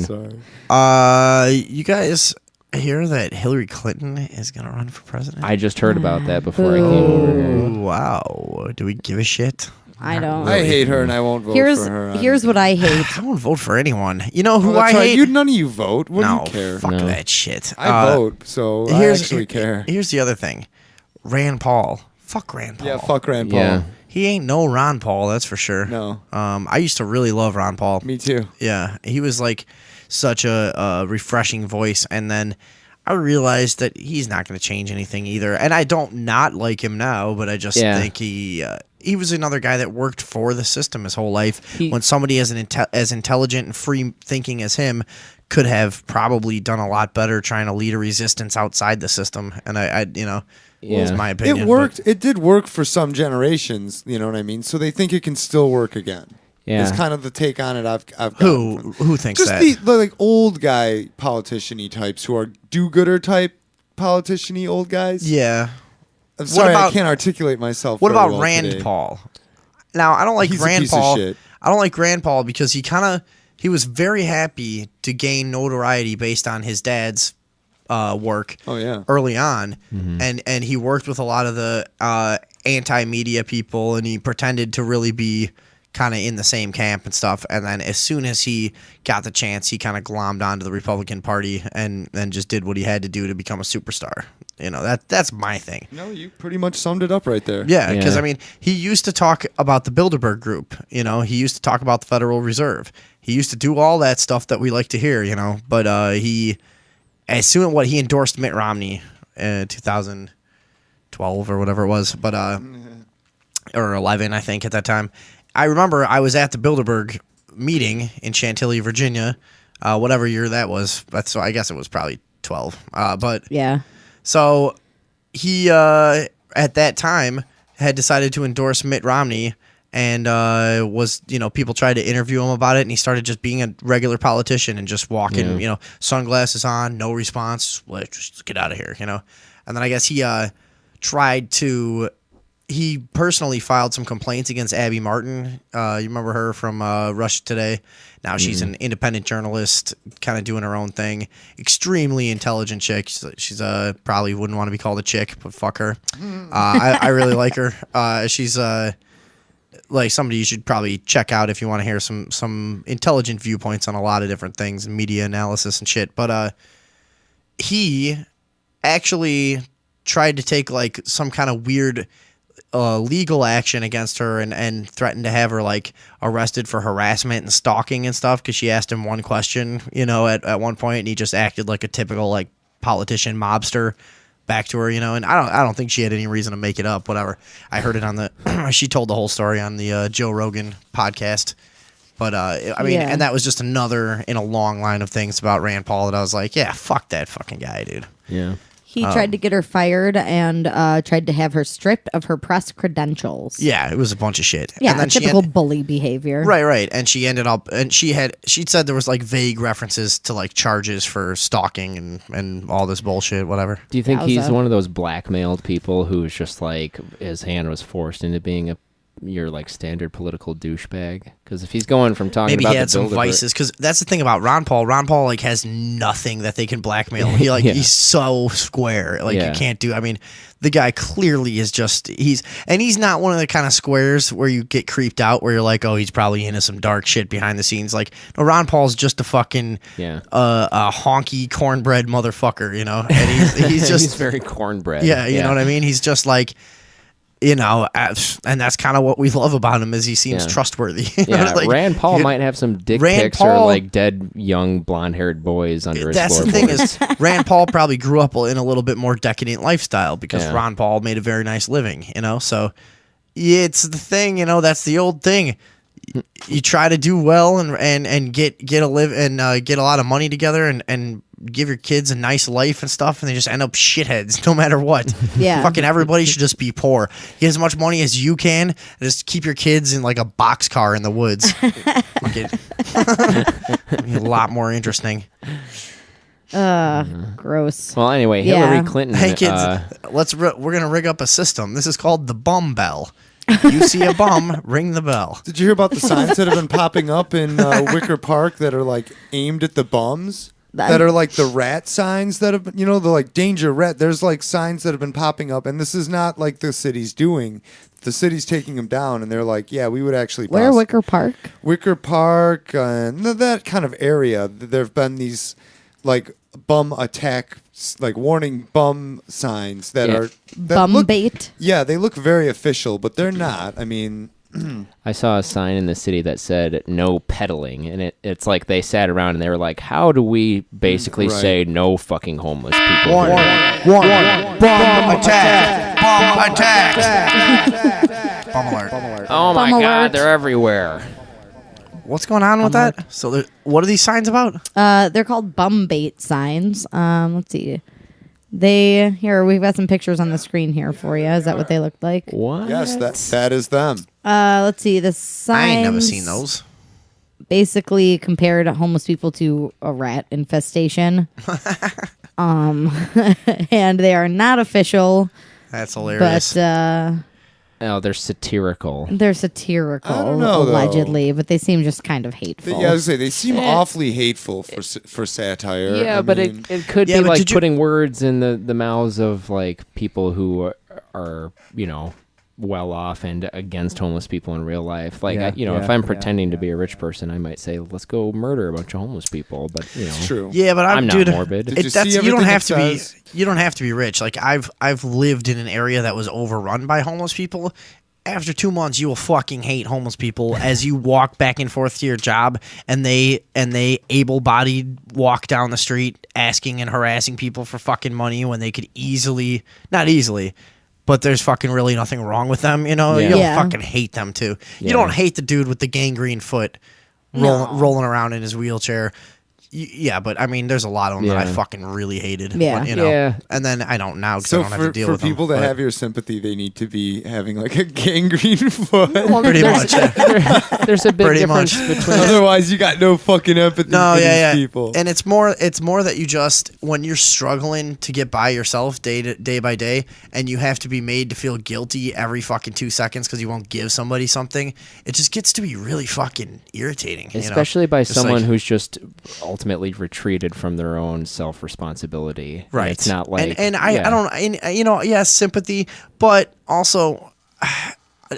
sorry. You guys hear that Hillary Clinton is going to run for president? I just heard about that before I came over here. Oh, wow. Do we give a shit? I don't. I hate her and I won't vote for her. Here's what I hate. I won't vote for anyone. You know who Oh, that's I right. hate? None of you vote. What no, do you care? fuck No. that shit. I vote, so I actually care. Here's the other thing. Rand Paul. Fuck Rand Paul. Yeah, fuck Rand Paul. Yeah. He ain't no Ron Paul, that's for sure. No. I used to really love Ron Paul. Me too. Yeah, he was like such a refreshing voice, and then I realized that he's not going to change anything either. And I don't not like him now, but I just think he was another guy that worked for the system his whole life. When somebody as intelligent and free thinking as him could have probably done a lot better trying to lead a resistance outside the system. And I that's my opinion. It worked. It did work for some generations. You know what I mean? So they think it can still work again. Yeah. It's kind of the take on it I've gotten Who thinks just that? the like old guy politician-y types who are do-gooder type politician-y old guys. Yeah. I'm sorry, about- I can't articulate myself. What very about well Rand today. Paul? Now, I don't like He's a Rand piece of Paul. shit. I don't like Rand Paul because he was very happy to gain notoriety based on his dad's work. Oh yeah. Early on, and he worked with a lot of the anti-media people, and he pretended to really be kind of in the same camp and stuff. And then as soon as he got the chance, he kind of glommed onto the Republican Party and just did what he had to do to become a superstar. You know, that's my thing. No, you pretty much summed it up right there. Yeah, because I mean, he used to talk about the Bilderberg Group. You know, he used to talk about the Federal Reserve. He used to do all that stuff that we like to hear. You know, but he endorsed Mitt Romney in 2012 or whatever it was, but or 11, I think, at that time. I remember I was at the Bilderberg meeting in Chantilly, Virginia, whatever year that was. So I guess it was probably 12. But yeah. So he, at that time, had decided to endorse Mitt Romney, and people tried to interview him about it, and he started just being a regular politician and just walking, sunglasses on, no response, just get out of here, And then I guess he personally filed some complaints against Abby Martin. You remember her from Russia Today? Now she's an independent journalist, kind of doing her own thing. Extremely intelligent chick. She's probably wouldn't want to be called a chick, but fuck her. I really like her. She's like somebody you should probably check out if you want to hear some intelligent viewpoints on a lot of different things and media analysis and shit. But he actually tried to take like some kind of weird legal action against her and threatened to have her like arrested for harassment and stalking and stuff because she asked him one question, at one point, and he just acted like a typical like politician mobster back to her, and I don't think she had any reason to make it up. Whatever, I heard it on she told the whole story on the Joe Rogan podcast. But and that was just another in a long line of things about Rand Paul that I was like, yeah, fuck that fucking guy, dude. Yeah. He tried to get her fired and tried to have her stripped of her press credentials. Yeah, it was a bunch of shit. Yeah, and then typical bully behavior. Right. And she ended up, and she'd said there was like vague references to like charges for stalking and all this bullshit, whatever. Do you think How's he's that? one of those blackmailed people who's just like his hand was forced into being your like standard political douchebag? Because if he's going from talking Maybe about he had the some Bilderberg- vices, because that's the thing about Ron Paul. Ron Paul like has nothing that they can blackmail. He like Yeah. he's so square. Like Yeah. you can't do. I mean, the guy clearly is just he's not one of the kind of squares where you get creeped out, where you're like, oh, he's probably into some dark shit behind the scenes. Like no, Ron Paul's just a fucking a honky cornbread motherfucker, you know. And he's just he's very cornbread. Yeah, you know what I mean. He's just like. You know, and that's kind of what we love about him is he seems trustworthy. You know, Yeah, like, Rand Paul might have some dick pics or like dead young blonde-haired boys under his That's the thing is, Rand Paul probably grew up in a little bit more decadent lifestyle because Ron Paul made a very nice living, you know? So it's the thing, you know, that's the old thing. You try to do well and get a live and get a lot of money together and give your kids a nice life and stuff, and they just end up shitheads no matter what. Yeah. Fucking everybody should just be poor. Get as much money as you can, and just keep your kids in like a boxcar in the woods. Fucking be a lot more interesting. Gross. Well, anyway, Yeah. Hillary Clinton. Hey kids, we're gonna rig up a system. This is called the bum bell. You see a bum, ring the bell. Did you hear about the signs that have been popping up in Wicker Park that are like aimed at the bums? That are like the rat signs that have been, you know, the like danger rat. There's like signs that have been popping up, and this is not like the city's doing. The city's taking them down, and they're like, yeah, we would actually. Where, Wicker Park? Wicker Park, and that kind of area. There have been these like bum attack, like warning bum signs that are Bum bait. Yeah, they look very official, but they're not. I mean. I saw a sign in the city that said no peddling, and it's like they sat around and they were like, how do we basically say no fucking homeless people? Warning. Bum attack. Bum attack. Bum alert. Oh my Bum god, alert. they're everywhere. What's going on with that? So what are these signs about? They're called bum bait signs. Let's see. We've got some pictures on the screen here for you. Is that what they look like? What? Yes, that is them. Let's see. The signs. I ain't never seen those. Basically compared homeless people to a rat infestation. And they are not official. That's hilarious. But Oh, they're satirical. they're satirical, I don't know, though. allegedly, but they seem just kind of hateful. Yeah, I was gonna say they seem awfully hateful for satire. Yeah, I but mean, it could Yeah, be but like did you- putting words in the mouths of like people who are you know, well off and against homeless people in real life. Like, if I'm pretending to be a rich person, I might say, let's go murder a bunch of homeless people. But, you know. it's true. Yeah, but I'm not dude, morbid. Did you see you don't everything have it to be. says? You don't have to be rich. Like I've lived in an area that was overrun by homeless people. After 2 months, you will fucking hate homeless people as you walk back and forth to your job, and they able-bodied walk down the street asking and harassing people for fucking money when they could not easily, but there's fucking really nothing wrong with them. You know, Yeah. you'll Yeah. fucking hate them too. Yeah. You don't hate the dude with the gangrene foot rolling around in his wheelchair. Yeah, but I mean, there's a lot of them that I Yeah. fucking really hated. Yeah. But, you know, Yeah. and then I don't now because So I don't have to deal for with people them. that but- have your sympathy, they need to be having like a gangrene foot. pretty much. There's a big Pretty difference much. between. Otherwise, you got no fucking empathy No, for yeah, these yeah. people. And it's more that you just when you're struggling to get by yourself day by day, and you have to be made to feel guilty every fucking 2 seconds because you won't give somebody something. It just gets to be really fucking irritating, you know? Especially by Just someone like- who's just ultimately retreated from their own self-responsibility. right. It's not like and I don't you know, yes, sympathy, but also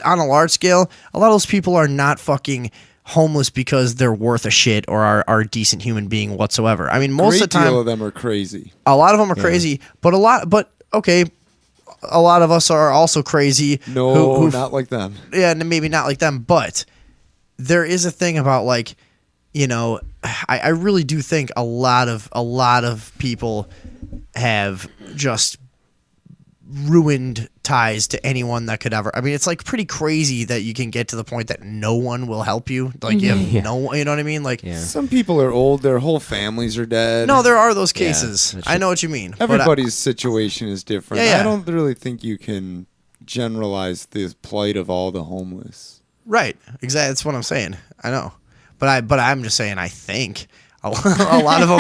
on a large scale, a lot of those people are not fucking homeless because they're worth a shit or are a decent human being whatsoever. I mean, most of the deal time, of them are crazy. a lot of them are crazy, but a lot of us are also crazy. No, who not like them. yeah, and maybe not like them, but there is a thing about like, you know, I really do think a lot of people have just ruined ties to anyone that could ever. I mean, it's like pretty crazy that you can get to the point that no one will help you. Like you have no, you know what I mean? Like some people are old; their whole families are dead. No, there are those cases. I know what you mean. Everybody's situation is different. Yeah. I don't really think you can generalize the plight of all the homeless. Right. Exactly. That's what I'm saying. I know, but I'm just saying. I think. A lot of them.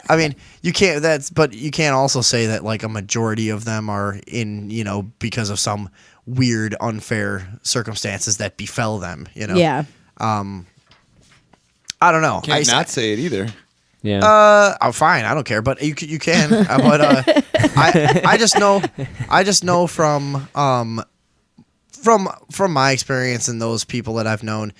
I mean, you can't. But you can't also say that like a majority of them are in, because of some weird, unfair circumstances that befell them. Yeah. I don't know. Can't not say it either. Yeah. Oh, fine. I don't care. But you can. But I just know from my experience and those people that I've known,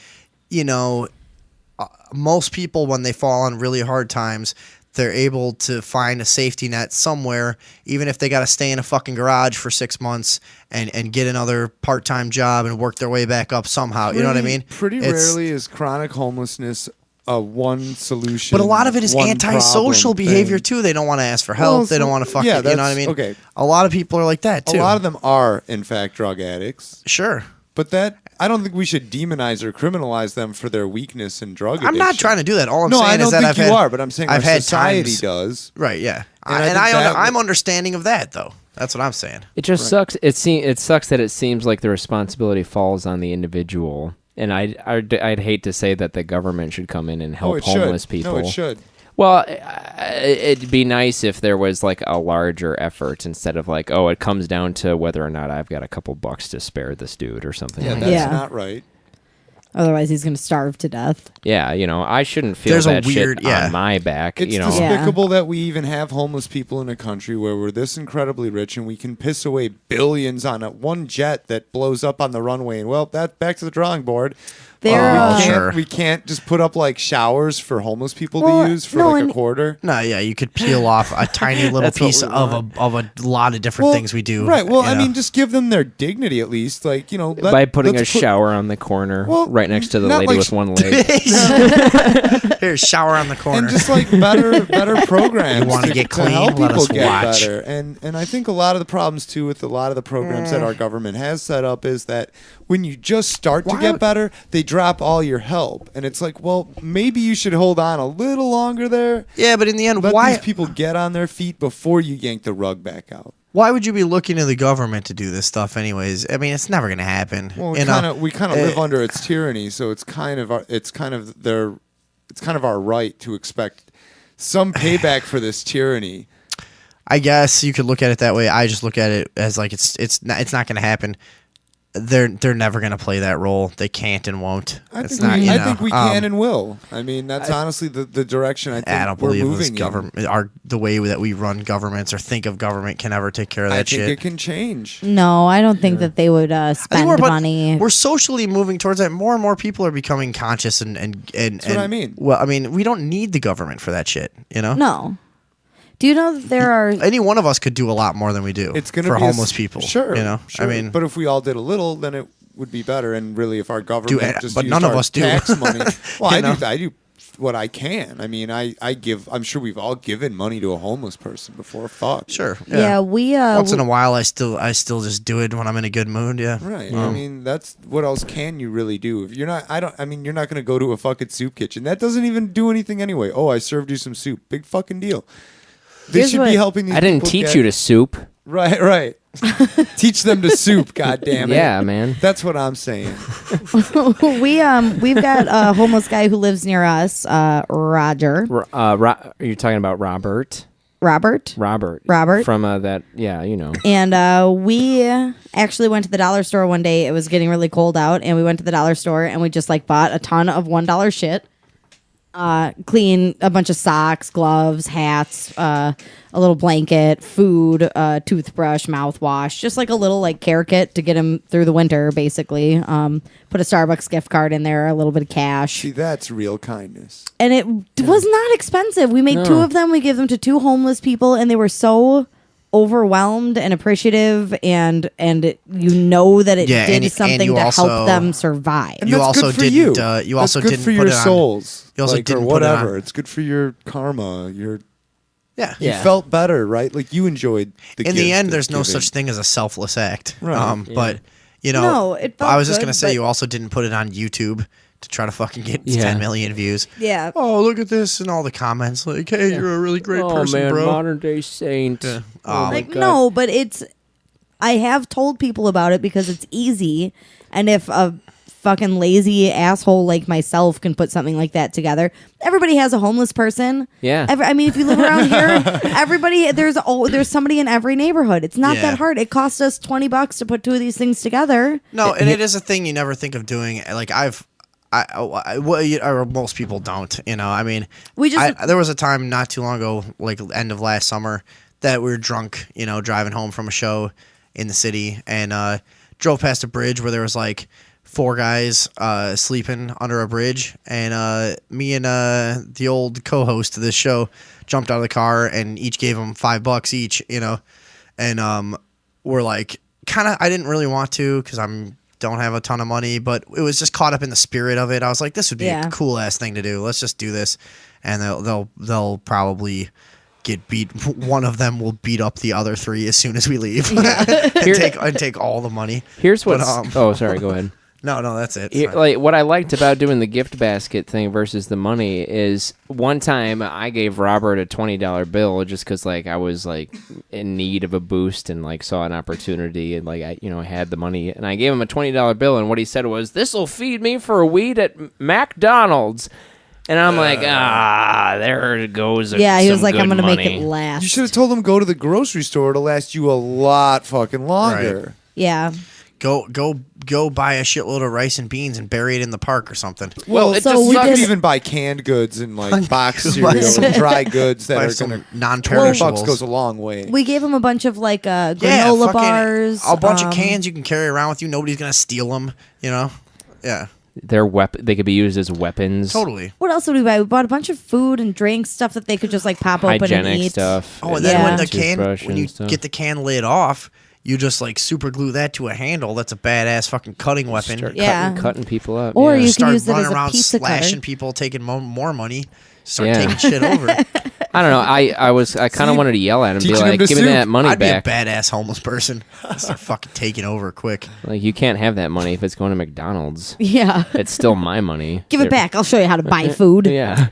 most people, when they fall on really hard times, they're able to find a safety net somewhere, even if they got to stay in a fucking garage for 6 months and get another part-time job and work their way back up somehow. You know what I mean? Pretty rarely is chronic homelessness one solution. But a lot of it is antisocial behavior too. They don't want to ask for help. They don't want to fucking, you know what I mean? Okay. A lot of people are like that too. A lot of them are, in fact, drug addicts. Sure. But I don't think we should demonize or criminalize them for their weakness in drug addiction. I'm not trying to do that. All I'm no, saying I don't is that think I've you had, are, but I'm saying I've our had society times, does. Right, yeah. And I'm understanding of that, though. That's what I'm saying. It just sucks. It sucks that it seems like the responsibility falls on the individual. And I'd hate to say that the government should come in and help homeless people. No, it should. Well, it'd be nice if there was like a larger effort instead of like, it comes down to whether or not I've got a couple bucks to spare this dude or something. Yeah, like that's not right. Otherwise, he's going to starve to death. Yeah, I shouldn't feel that shit on my back. It's despicable that we even have homeless people in a country where we're this incredibly rich and we can piss away billions on one jet that blows up on the runway. And that's back to the drawing board. We can't just put up like showers for homeless people to use for a quarter. No, yeah, you could peel off a tiny little piece of a lot of different things we do. Right. Well, I mean, just give them their dignity at least. Like, by putting a shower on the corner right next to the lady with one leg. Here's shower on the corner. And just like better programs. You want to get clean? Help Let people us get watch. better. And I think a lot of the problems too with a lot of the programs that our government has set up is that when you just start to get better, they drop all your help. And it's like, well, maybe you should hold on a little longer there. Yeah, but in the end, let why these people get on their feet before you yank the rug back out? Why would you be looking to the government to do this stuff anyways? I mean, it's never going to happen. Well, we kind of live under its tyranny, so it's kind of our right to expect some payback for this tyranny. I guess you could look at it that way. I just look at it as like it's not going to happen. They're never going to play that role. They can't and won't. I think we can and will. I mean, that's honestly the direction I think I don't we're believe moving this government, the way that we run governments or think of government can ever take care of that shit. I think it can change. No, I don't think that they would spend money. We're socially moving towards that. More and more people are becoming conscious and that's what I mean. Well, I mean, we don't need the government for that shit. No. Do you know that there are... Any one of us could do a lot more than we do for homeless people. Sure. I mean... But if we all did a little, then it would be better. And really, if our government just but used none of our us do. tax money... Well, I do what I can. I mean, I give... I'm sure we've all given money to a homeless person before. Fuck. Sure. Yeah, we... Once in a while, I still just do it when I'm in a good mood, yeah. Right. I mean, that's... What else can you really do? If you're not... you're not going to go to a fucking soup kitchen. That doesn't even do anything anyway. Oh, I served you some soup. Big fucking deal. They should be helping these people. I didn't teach you to soup. Right. Teach them to soup, goddammit. Yeah, man. That's what I'm saying. We've got a homeless guy who lives near us, Roger. You're talking about Robert? Robert. From that, yeah, And we actually went to the dollar store one day. It was getting really cold out, and we went to the dollar store, and we just bought a ton of $1 shit. Clean a bunch of socks, gloves, hats, a little blanket, food, toothbrush, mouthwash, just like a little care kit to get him through the winter, basically. Put a Starbucks gift card in there, a little bit of cash. See, that's real kindness. And it was not expensive. We made 2 of them. We gave them to 2 homeless people, and they were so overwhelmed and appreciative, and that it did something to help them survive. And that's good for you. You also good didn't for put your it on, souls. You also or didn't whatever. Put it on. It's good for your karma. Yeah. You Yeah. felt better, right? Like you enjoyed the In the gift end, of there's no giving. such thing as a selfless act. Right. But you know, No, it felt I was just good, gonna say but- you also didn't put it on YouTube to try to fucking get Yeah. 10 million views. Yeah. Oh, look at this and all the comments like, "Hey, you're a really great person, man, bro." modern day saint. Yeah. Oh my Like God. no, but I have told people about it because it's easy, and if a fucking lazy asshole like myself can put something like that together, everybody has a homeless person. Yeah. I mean, if you live around here, everybody there's somebody in every neighborhood. It's not Yeah. that hard. It cost us $20 to put two of these things together. No, and it is a thing you never think of doing. Like or most people don't. You know, I mean, We just- there was a time not too long ago, like end of last summer, that we were drunk. You know, driving home from a show in the city, and drove past a bridge where there was like 4 guys sleeping under a bridge, and me and the old co-host of this show jumped out of the car and each gave them $5 each. You know, and we're like, kind of. I didn't really want to because don't have a ton of money, but it was just caught up in the spirit of it. I was like, this would be a cool ass thing to do. Let's just do this, and they'll probably get beat. One of them will beat up the other 3 as soon as we leave, and take all the money. Here's But, what's. Oh, sorry. Go ahead. No, that's it. Like what I liked about doing the gift basket thing versus the money is one time I gave Robert a $20 bill just because like I was like in need of a boost and like saw an opportunity and like I had the money and I gave him a $20 bill and what he said was, "This'll feed me for a weed at McDonald's." And I'm like, there goes. Yeah, he was like, I'm gonna make it last. You should have told him go to the grocery store. It'll last you a lot fucking longer. Right. Yeah. Go buy a shitload of rice and beans and bury it in the park or something. Well, it just you could sucks. even buy canned goods and like box cereal and dry goods that Buy are some going to non-perishables. $12 goes a long way. We gave him a bunch of like granola fucking bars, a bunch of cans you can carry around with you. Nobody's gonna steal them. You know, yeah, They're They could be used as weapons. totally. What else did we buy? We bought a bunch of food and drinks, stuff that they could just like pop open and Hygienic eat. stuff. Oh, and then when the Toothbrush when and you stuff. get the can lid off, you just like super glue that to a handle. That's a badass fucking cutting weapon. Start Yeah. cutting people up. Or yeah. you can Start use it running as a around pizza slashing cutter. people, taking more money. Start Yeah. taking shit over. I don't know. I kind of wanted to yell at him and be Teaching him like, to "Give me soup. that money I'd back." be a badass homeless person. Start fucking taking over quick. Like you can't have that money if it's going to McDonald's. Yeah. It's still my money. Give it back. I'll show you how to buy food. Yeah.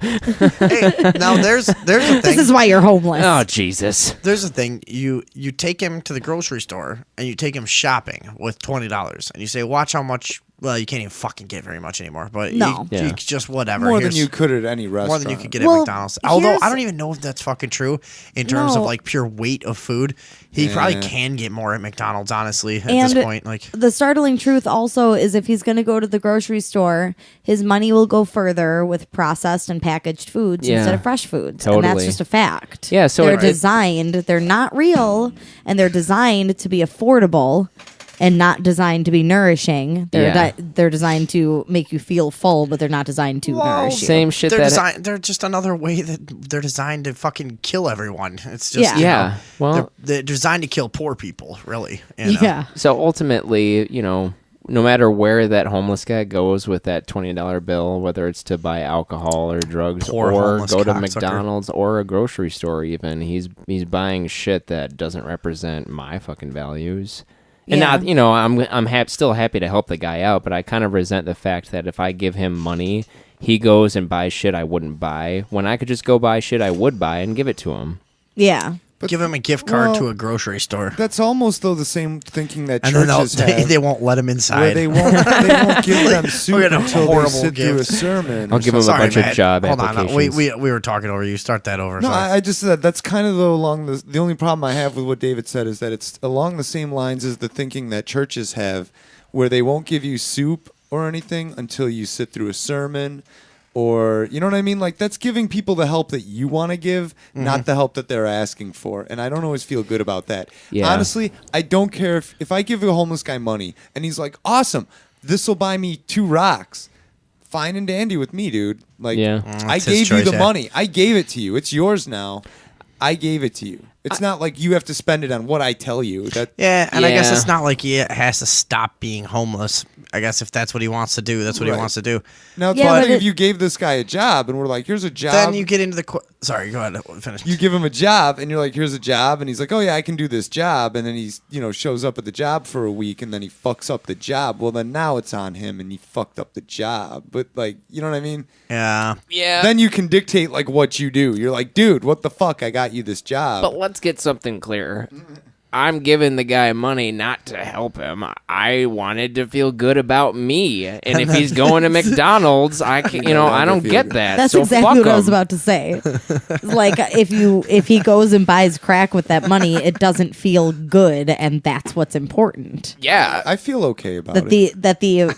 Hey, now there's a thing. This is why you're homeless. Oh Jesus. There's a thing. You take him to the grocery store and you take him shopping with $20, and you say, "Watch how much." Well, you can't even fucking get very much anymore, but No. you Yeah. just whatever. More than Here's- you could at any restaurant. More than you could get Well, at McDonald's. Although here's- I don't even know if that's fucking true in terms of No. like pure weight of food. He probably Yeah. can get more at McDonald's, honestly, at And this point. Like, the startling truth also is if he's going to go to the grocery store, his money will go further with processed and packaged foods Yeah. instead of fresh foods. And that's Totally. just a fact. Yeah, so they're it- designed, they're not real, and they're designed to be affordable and not designed to be nourishing. They're Yeah. they're designed to make you feel full, but they're not designed to nourish you. Same shit they're that. designed. They're just another way that they're designed to fucking kill everyone. It's just Yeah. you Yeah. know, Well- they're designed to kill poor people. Really. You know? Yeah. So ultimately, no matter where that homeless guy goes with that $20 bill, whether it's to buy alcohol or drugs Poor or homeless go to cocksucker. McDonald's or a grocery store, even he's buying shit that doesn't represent my fucking values. And Yeah. not, I'm still happy to help the guy out, but I kind of resent the fact that if I give him money, he goes and buys shit I wouldn't buy when I could just go buy shit I would buy and give it to him. Yeah. Give him a gift card Well, to a grocery store, That's almost though the same thinking that and then churches they have. won't let him where inside. they won't give them soup We're gonna until they horrible sit through a gift. sermon. I'll or give him a Sorry, bunch Matt. of job Hold applications. on. We were talking over you. Start that over. No, sorry. I just said that's kind of along the only problem I have with what David said is that it's along the same lines as the thinking that churches have, where they won't give you soup or anything until you sit through a sermon, or you know what I mean. Like that's giving people the help that you want to give, not the help that they're asking for. And I don't always feel good about that. Yeah. Honestly, I don't care if I give a homeless guy money and he's like, "Awesome, this will buy me 2 rocks." Fine and dandy with me, dude. Like, Yeah. I That's his gave you choice, the yeah. money. I gave it to you. It's yours now. I gave it to you. It's not like you have to spend it on what I tell you. Yeah, and I guess it's not like he has to stop being homeless. I guess if that's what he wants to do, that's what he wants to do. Now, it's one thing if you gave this guy a job and we're like, here's a job. Then you get into the... Sorry, go ahead. Finish. You give him a job and you're like, here's a job. And he's like, oh, yeah, I can do this job. And then he's, shows up at the job for a week and then he fucks up the job. Well, then now it's on him and he fucked up the job. But, like, you know what I mean? Yeah. Yeah. Then you can dictate, like, what you do. You're like, dude, what the fuck? I got you this job. But let's get something clear. I'm giving the guy money not to help him. I wanted to feel good about me, and if he's going to McDonald's, I can, I don't get that. That's so exactly fuck what I was him. about to say. Like if he goes and buys crack with that money, it doesn't feel good, and that's what's important. Yeah, I feel okay about that it. The what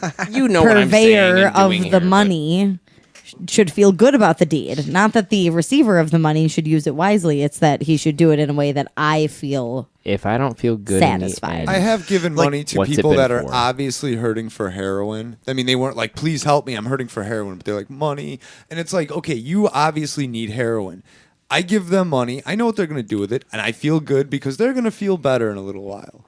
I'm saying purveyor and of doing the here, money should feel good about the deed. Not that the receiver of the money should use it wisely. It's that he should do it in a way that I feel if I don't feel good satisfied. I have given money to what's it people been that are for? obviously hurting for heroin. I mean, they weren't like, please help me, I'm hurting for heroin. But they're like, money. And it's like, okay, you obviously need heroin. I give them money. I know what they're going to do with it. And I feel good because they're going to feel better in a little while.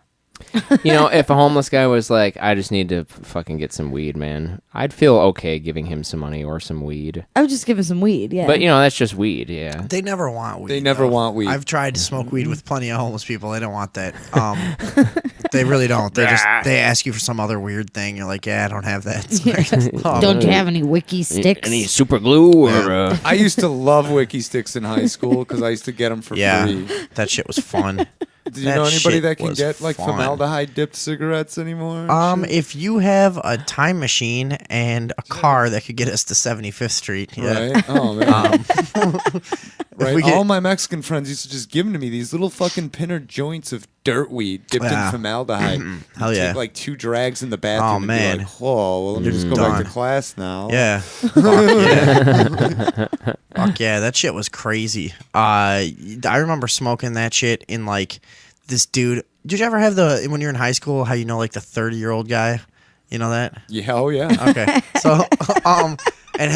If a homeless guy was like, I just need to fucking get some weed, man, I'd feel okay giving him some money or some weed. I would just give him some weed, yeah. But, that's just weed, yeah. They never want weed. They never want weed. I've tried to smoke weed with plenty of homeless people. They don't want that. They really don't. They ask you for some other weird thing. You're like, yeah, I don't have that. It's like, Don't you have any wiki sticks? Any super glue or... I used to love Wiki Sticks in high school because I used to get them for free. That shit was fun. Do you know anybody shit that can was get like fun. formaldehyde dipped cigarettes anymore? If you have a time machine and a car that could get us to 75th Street, yeah. Right? Oh man. We Right. get- All my Mexican friends used to just give them to me, these little fucking pinner joints of dirt weed dipped in Yeah. formaldehyde. Hell You'd yeah. Take like 2 drags in the bathroom Oh, and man. be like, whoa, well, let me just go Done. back to class now. Yeah. Fuck yeah. Fuck yeah, that shit was crazy. I remember smoking that shit in like this dude. Did you ever have when you're in high school, how like the 30-year-old guy? You know that? Yeah, oh yeah. Okay. So and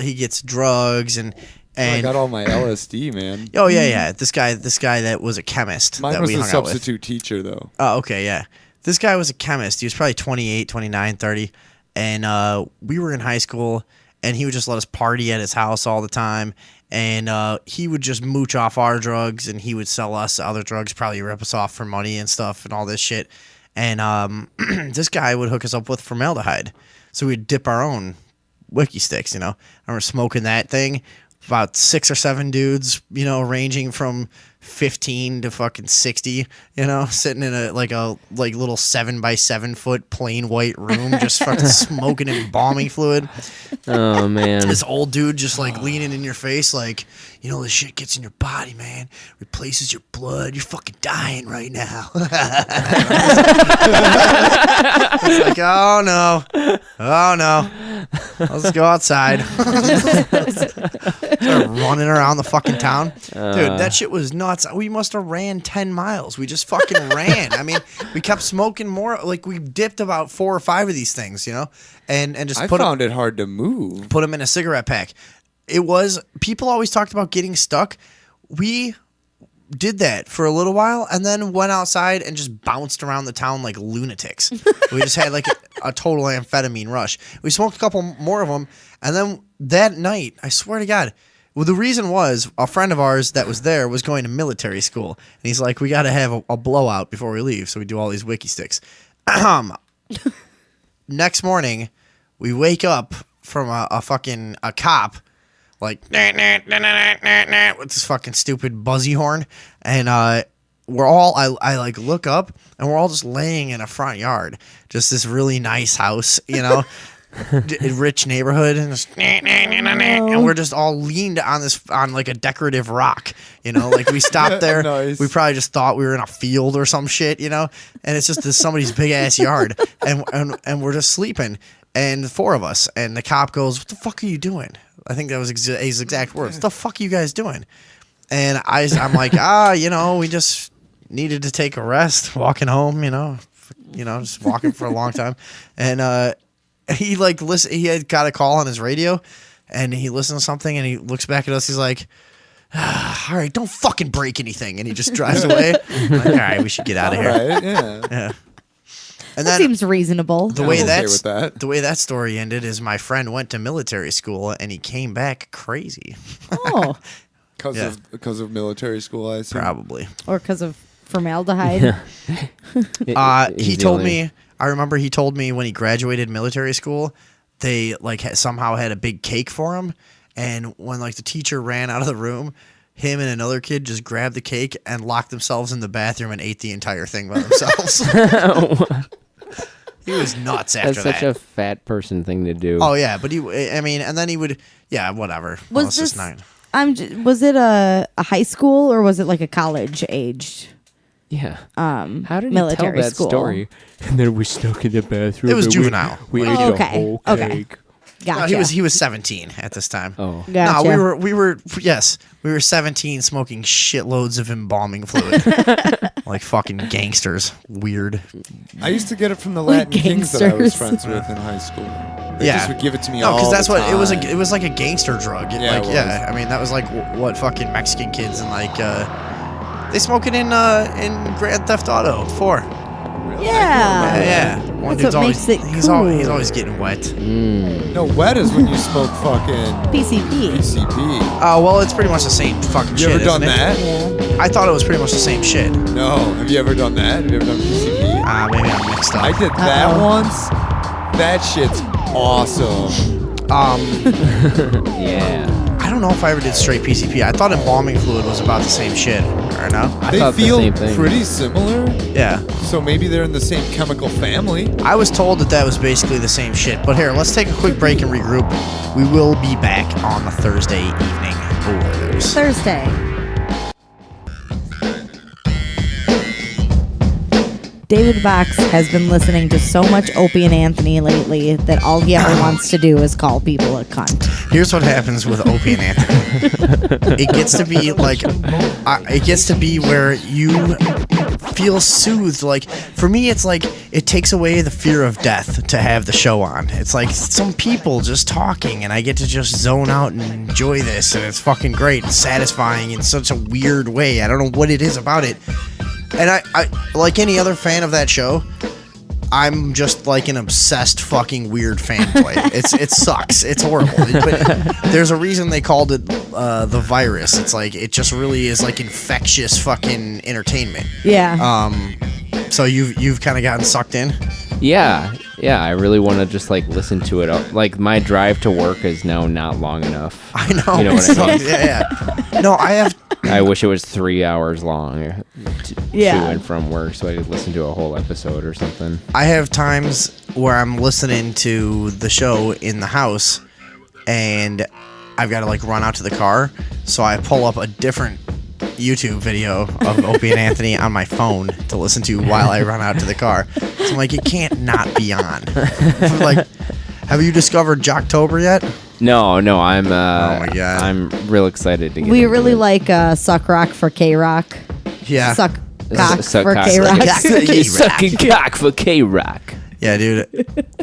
he gets drugs and I got all my LSD, man. Oh yeah. This guy that was a chemist. Mine that was we a hung out with. substitute teacher though. Oh, okay, yeah. This guy was a chemist. He was probably 28, 29, 30. And we were in high school, and he would just let us party at his house all the time. And he would just mooch off our drugs, and he would sell us other drugs, probably rip us off for money and stuff and all this shit. And this guy would hook us up with formaldehyde. So we'd dip our own wiki sticks, I remember smoking that thing. About 6 or 7 dudes, ranging from 15 to fucking 60, sitting in a little 7 by 7 foot plain white room, just fucking smoking and bombing fluid. Oh man. This old dude just like leaning in your face, like, this shit gets in your body, man. Replaces your blood. You're fucking dying right now. It's like, oh no. Let's go outside. Start running around the fucking town. Dude, that shit was nuts. We must have ran 10 miles. We just fucking ran. I mean, we kept smoking more. Like, we dipped about 4 or 5 of these things, and just I found it hard to move. Put them in a cigarette pack. People always talked about getting stuck. We did that for a little while and then went outside and just bounced around the town like lunatics. We just had like a total amphetamine rush. We smoked a couple more of them, and then that night, I swear to God, well, the reason was a friend of ours that was there was going to military school, and he's like, we got to have a blowout before we leave, so we do all these wiki sticks. Next morning, we wake up from a fucking cop, like with this fucking stupid buzzy horn, and we're all I like look up, and we're all just laying in a front yard, just this really nice house, rich neighborhood, and just, and we're just all leaned on like a decorative rock, like we stopped there. Nice. We probably just thought we were in a field or some shit, and it's just somebody's big ass yard, and we're just sleeping, and the 4 of us, and the cop goes, "What the fuck are you doing?" I think that was his exact words. What the fuck are you guys doing? And I'm like, we just needed to take a rest, walking home, just walking for a long time, and he he had got a call on his radio, and he listened to something, and he looks back at us. He's like, All right, don't fucking break anything. And he just drives away. I'm like, all right, we should get out of here. Right? Yeah. And That then seems reasonable. the way I'm okay that's with that. the way that story ended is my friend went to military school and he came back crazy. Oh, Because of military school, I assume. Probably. or because of formaldehyde. He told me. I remember he told me when he graduated military school, they like somehow had a big cake for him, and when like the teacher ran out of the room, him and another kid just grabbed the cake and locked themselves in the bathroom and ate the entire thing by themselves. He was nuts after That's that. such a fat person thing to do. Oh yeah, but and then he would, yeah, whatever. Was Well, it's just this- not. Was it a high school or was it like a college aged? Yeah. How did he military tell that school. story? And then we stuck in the bathroom. It was and juvenile. We Like- ate Okay, the whole okay. cake. Gotcha. No, he was 17 at this time. Oh. Gotcha. No, we were 17 smoking shitloads of embalming fluid. Like fucking gangsters. Weird. I used to get it from the Like Latin kings that I was gangsters. friends with in high school. They Yeah. just would give it to me No, all because that's the what it was. time. It was like a gangster drug. Yeah, it was. I mean, that was like what fucking Mexican kids and like they smoke it in Grand Theft Auto 4. Yeah. Yeah. One That's dude's what always makes it he's always cool. getting wet. No, wet is when you smoke fucking PCP. PCP. Oh well, it's pretty much the same fucking You shit. ever done isn't that? it? I thought it was pretty much the same shit. No. Have you ever done that? Have you ever done PCP? Maybe I'm mixed up. I did that Uh-oh. once. That shit's awesome. Yeah. I don't know if I ever did straight PCP. I thought embalming fluid was about the same shit. Or no? They thought the feel same thing. pretty similar, Yeah. so maybe they're in the same chemical family. I was told that was basically the same shit. But here, let's take a quick break and regroup. We will be back on the Thursday evening Overdose. Thursday. David Box has been listening to so much Opie and Anthony lately that all he ever wants to do is call people a cunt. Here's what happens with Opie and Anthony. It gets to be like, it gets to be where you feel soothed. Like for me, it's like it takes away the fear of death to have the show on. It's like some people just talking, and I get to just zone out and enjoy this, and it's fucking great, and satisfying in such a weird way. I don't know what it is about it. And I like any other fan of that show, I'm just like an obsessed fucking weird fanboy. It sucks. It's horrible. But there's a reason they called it the virus. It's like it just really is like infectious fucking entertainment. Yeah. So you've kind of gotten sucked in. Yeah. I really want to just like listen to it. Like my drive to work is now not long enough. I know. You know what I mean? Yeah. No, I have. I wish it was 3 hours long Yeah. to and from work so I could listen to a whole episode or something. I have times where I'm listening to the show in the house, and I've got to like run out to the car, so I pull up a different YouTube video of Opie and Anthony on my phone to listen to while I run out to the car. So I'm like, it can't not be on. Like, have you discovered Jocktober yet? No, I'm Oh my God. I'm real excited to get We into really it. like Suck Rock for K Rock. Yeah. Suck cock Suck for cock. K Rock. Sucking cock for K-Rock. Yeah, dude.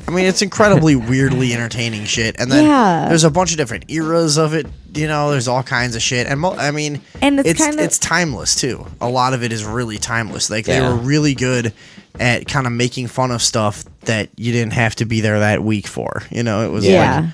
I mean, it's incredibly weirdly entertaining shit. And then Yeah. there's a bunch of different eras of it. You know, there's all kinds of shit. And I mean, And it's kinda- it's timeless too. A lot of it is really timeless. Like they Yeah. were really good at kind of making fun of stuff that you didn't have to be there that week for. You know, it was Yeah. like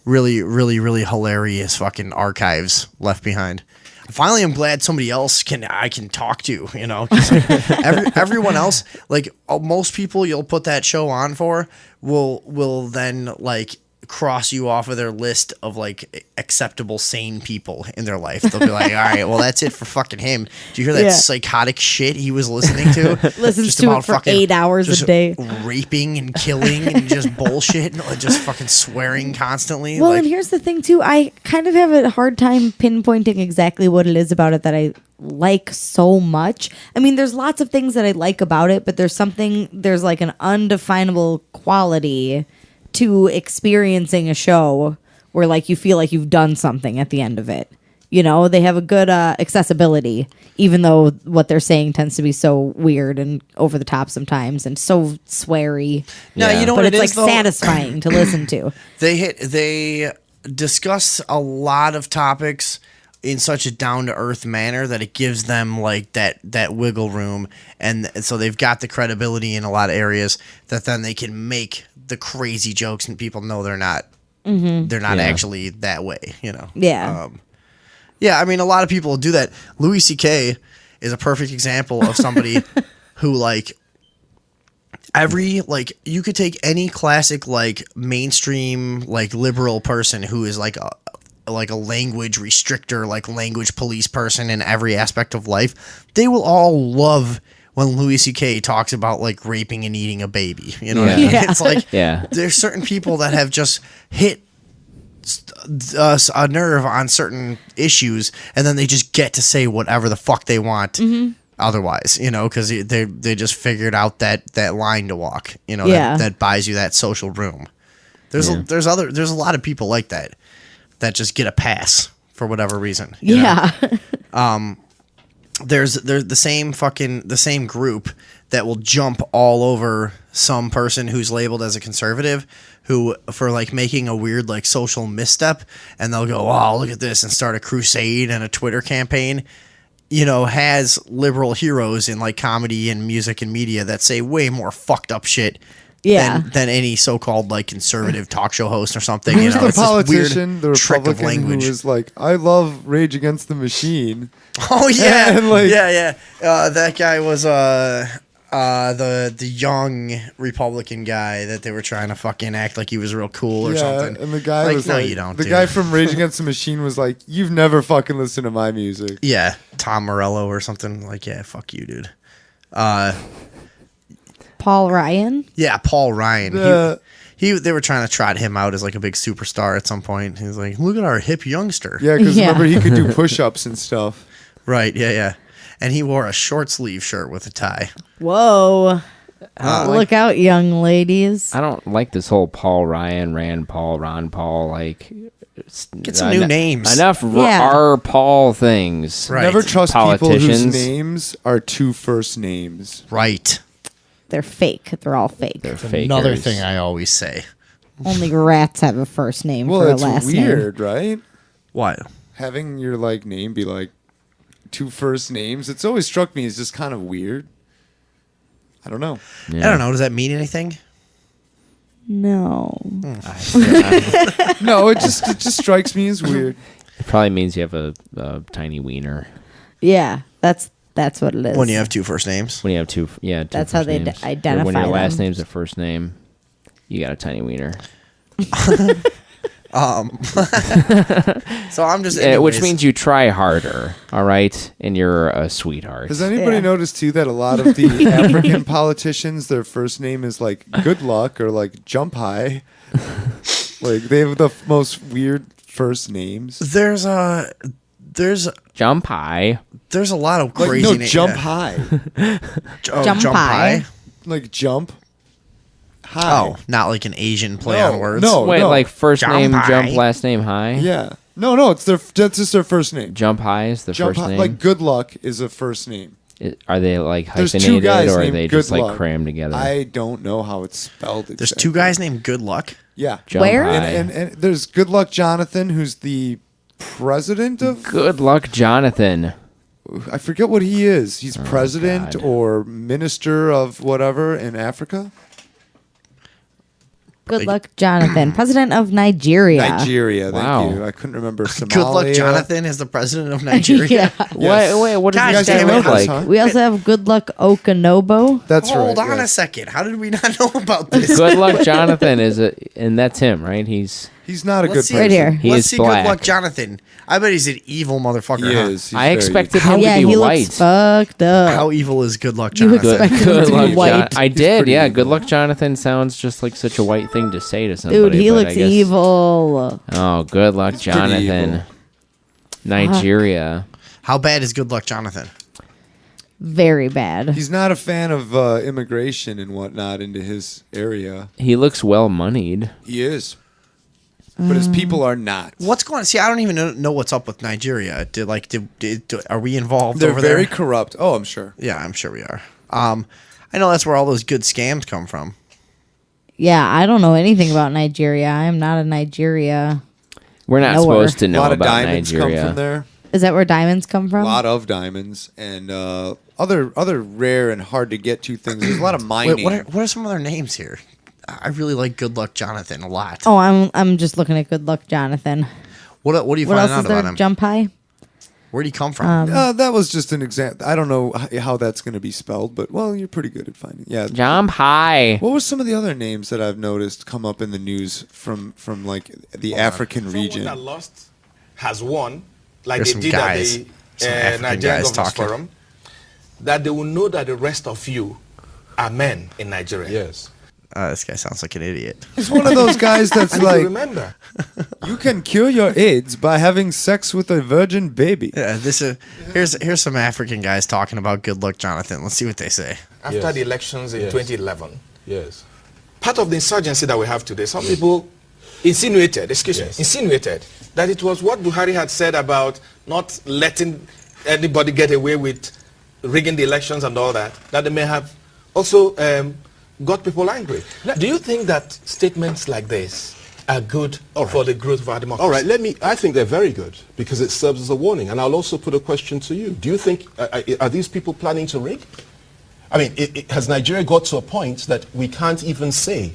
really, really, really hilarious fucking archives left behind. Finally, I'm glad somebody else I can talk to, you know. 'Cause, like, everyone else, like most people, you'll put that show on for will then like cross you off of their list of like acceptable sane people in their life. They'll be like, all right, well that's it for fucking him. Do you hear that Yeah. psychotic shit he was listening to? Listens Just to about it for fucking- 8 hours just a day. raping and killing and just bullshit and just fucking swearing constantly. Well, like, and here's the thing too. I kind of have a hard time pinpointing exactly what it is about it that I like so much. I mean, there's lots of things that I like about it, but there's like an undefinable quality to experiencing a show where like you feel like you've done something at the end of it. You know, they have a good accessibility, even though what they're saying tends to be so weird and over the top sometimes and so sweary. No, you know but what it's it like is, though? satisfying to listen to. They discuss a lot of topics in such a down to earth manner that it gives them like that wiggle room, and so they've got the credibility in a lot of areas that then they can make the crazy jokes and people know they're not actually that way, you know. Yeah. Yeah, I mean, a lot of people do that. Louis C.K. is a perfect example of somebody who, like, you could take any classic, like, mainstream, like, liberal person who is, like a language restrictor, like, language police person in every aspect of life. They will all love when Louis C.K. talks about, like, raping and eating a baby. You know what I mean? Yeah. It's like, Yeah. there's certain people that have just hit a nerve on certain issues, and then they just get to say whatever the fuck they want otherwise, you know, because they just figured out that line to walk, you know, that buys you that social room. There's a lot of people like that just get a pass for whatever reason. You know? There's the same group that will jump all over some person who's labeled as a conservative who for like making a weird like social misstep, and they'll go, oh, look at this, and start a crusade and a Twitter campaign, you know, has liberal heroes in like comedy and music and media that say way more fucked up shit than any so-called like conservative talk show host or something. Who's you know, the politician, the trick of Republican who language. is like, I love Rage Against the Machine. Oh yeah, And, like, that guy was the young Republican guy that they were trying to fucking act like he was real cool or something. And the guy was no, like, you don't. The dude. guy from Rage Against the Machine was like, you've never fucking listened to my music. Yeah, Tom Morello or something. Like, yeah, fuck you, dude. Paul Ryan. Yeah, Paul Ryan. Uh, They were trying to trot him out as like a big superstar at some point. He was like, look at our hip youngster. Yeah, because Yeah. remember he could do push-ups and stuff. Right. Yeah. And he wore a short sleeve shirt with a tie. Whoa. Look out, young ladies. I don't like this whole Paul Ryan, Rand Paul, Ron Paul, like... Get some new names. Enough Yeah. R. Paul things. Right. Never trust people whose Politicians. names are two first names. Right. They're fake. They're all fake. They're fakers. Another thing I always say. Only rats have a first name Well, for a it's last weird, right? What? Having your like name be like two first names. It's always struck me as just kind of weird. I don't know. I don't know. Does that mean anything? name. No. No, it just strikes me as weird. It probably means you have a tiny wiener. Yeah, that's what it is. When you have two first names? When you have two That's how first they names. Or identify when your last them. name's a first name, you got a tiny wiener. So I'm just... Which anyways. means you try harder, all right? And you're a sweetheart. Has anybody noticed too that a lot of the African politicians, their first name is like Good Luck or like Jump High? Like they have the most weird first names. There's Jump high. a lot of Like crazy no, names. Jump Yeah. High. Jump high. Like Jump High. Oh, not like an Asian play on words. No, Wait, like first Jump name high. Jump, last name High? Yeah. No, that's just their first name. Jump High is the Jump first High, name? like Good Luck is a first name. Are they like There's two hyphenated guys or are named they Good just like Luck. crammed together? I don't know how it's spelled. There's exactly. two guys named Good Luck. Yeah. Jump Where? High. And there's Good Luck Jonathan, who's the president of. Good Luck Jonathan. I forget what he is. He's president God. or minister of whatever in Africa. Good luck, Jonathan, president of Nigeria. Nigeria. Thank Wow. you. I couldn't remember Somalia. Good Luck Jonathan is the president of Nigeria. Yeah. Yes. Wait, what does God this guy damn it, look huh? like? We also have Good Luck Okanobo. That's Hold right. on a yes. second. How did we not know about this? Good Luck Jonathan and that's him, right? He's He's not a good Let's see, person. Right here. He Let's is see black. Good Luck Jonathan. I bet he's an evil motherfucker. He huh? is. He's I very expected evil. him Yeah, to be he white. looks fucked up. How evil is Good Luck You Jonathan? expect him to be white. I did, pretty yeah. evil. Good Luck Jonathan sounds just like such a white thing to say to somebody. Dude, he but I looks guess- evil. Oh, Good Luck pretty Jonathan. evil. Nigeria. How bad is Good Luck Jonathan? Very bad. He's not a fan of immigration and whatnot into his area. He looks well moneyed. He is. But his people are not. What's going on? See, I don't even know what's up with Nigeria. Are we involved They're over very there? corrupt. Oh, I'm sure. Yeah, I'm sure we are. I know that's where all those good scams come from. Yeah, I don't know anything about Nigeria. I am not a Nigeria. We're not Nowhere. supposed to A know lot of about diamonds Nigeria. come from there. Is that where diamonds come A from? lot of diamonds and other rare and hard to get to things. There's a lot of mining. Wait, what are some other names here? I really like Good Luck Jonathan a lot. Oh, I'm just looking at Good Luck Jonathan. What do you What find else out is there? about him? Jump High. Where'd he come from? That was just an example. I don't know how that's going to be spelled, but well, you're pretty good at finding. Yeah. Jump High. What were some of the other names that I've noticed come up in the news from like the African region? Someone that lost has won, like There's they some did guys, at some the African Nigerian guys Governors talking. Forum, that they will know that the rest of you are men in Nigeria. Yes. This guy sounds like an idiot. He's one of those guys that's And like, remember, you can cure your AIDS by having sex with a virgin baby. Yeah, here's some African guys talking about Good Luck Jonathan. Let's see what they say. after Yes. the elections in Yes. 2011, Yes. part of the insurgency that we have today, some people insinuated that it was what Buhari had said about not letting anybody get away with rigging the elections and all that they may have also got people angry. Do you think that statements like this are good for the growth of our democracy? All right, I think they're very good because it serves as a warning. And I'll also put a question to you. Do you think, are these people planning to rig? I mean, has Nigeria got to a point that we can't even say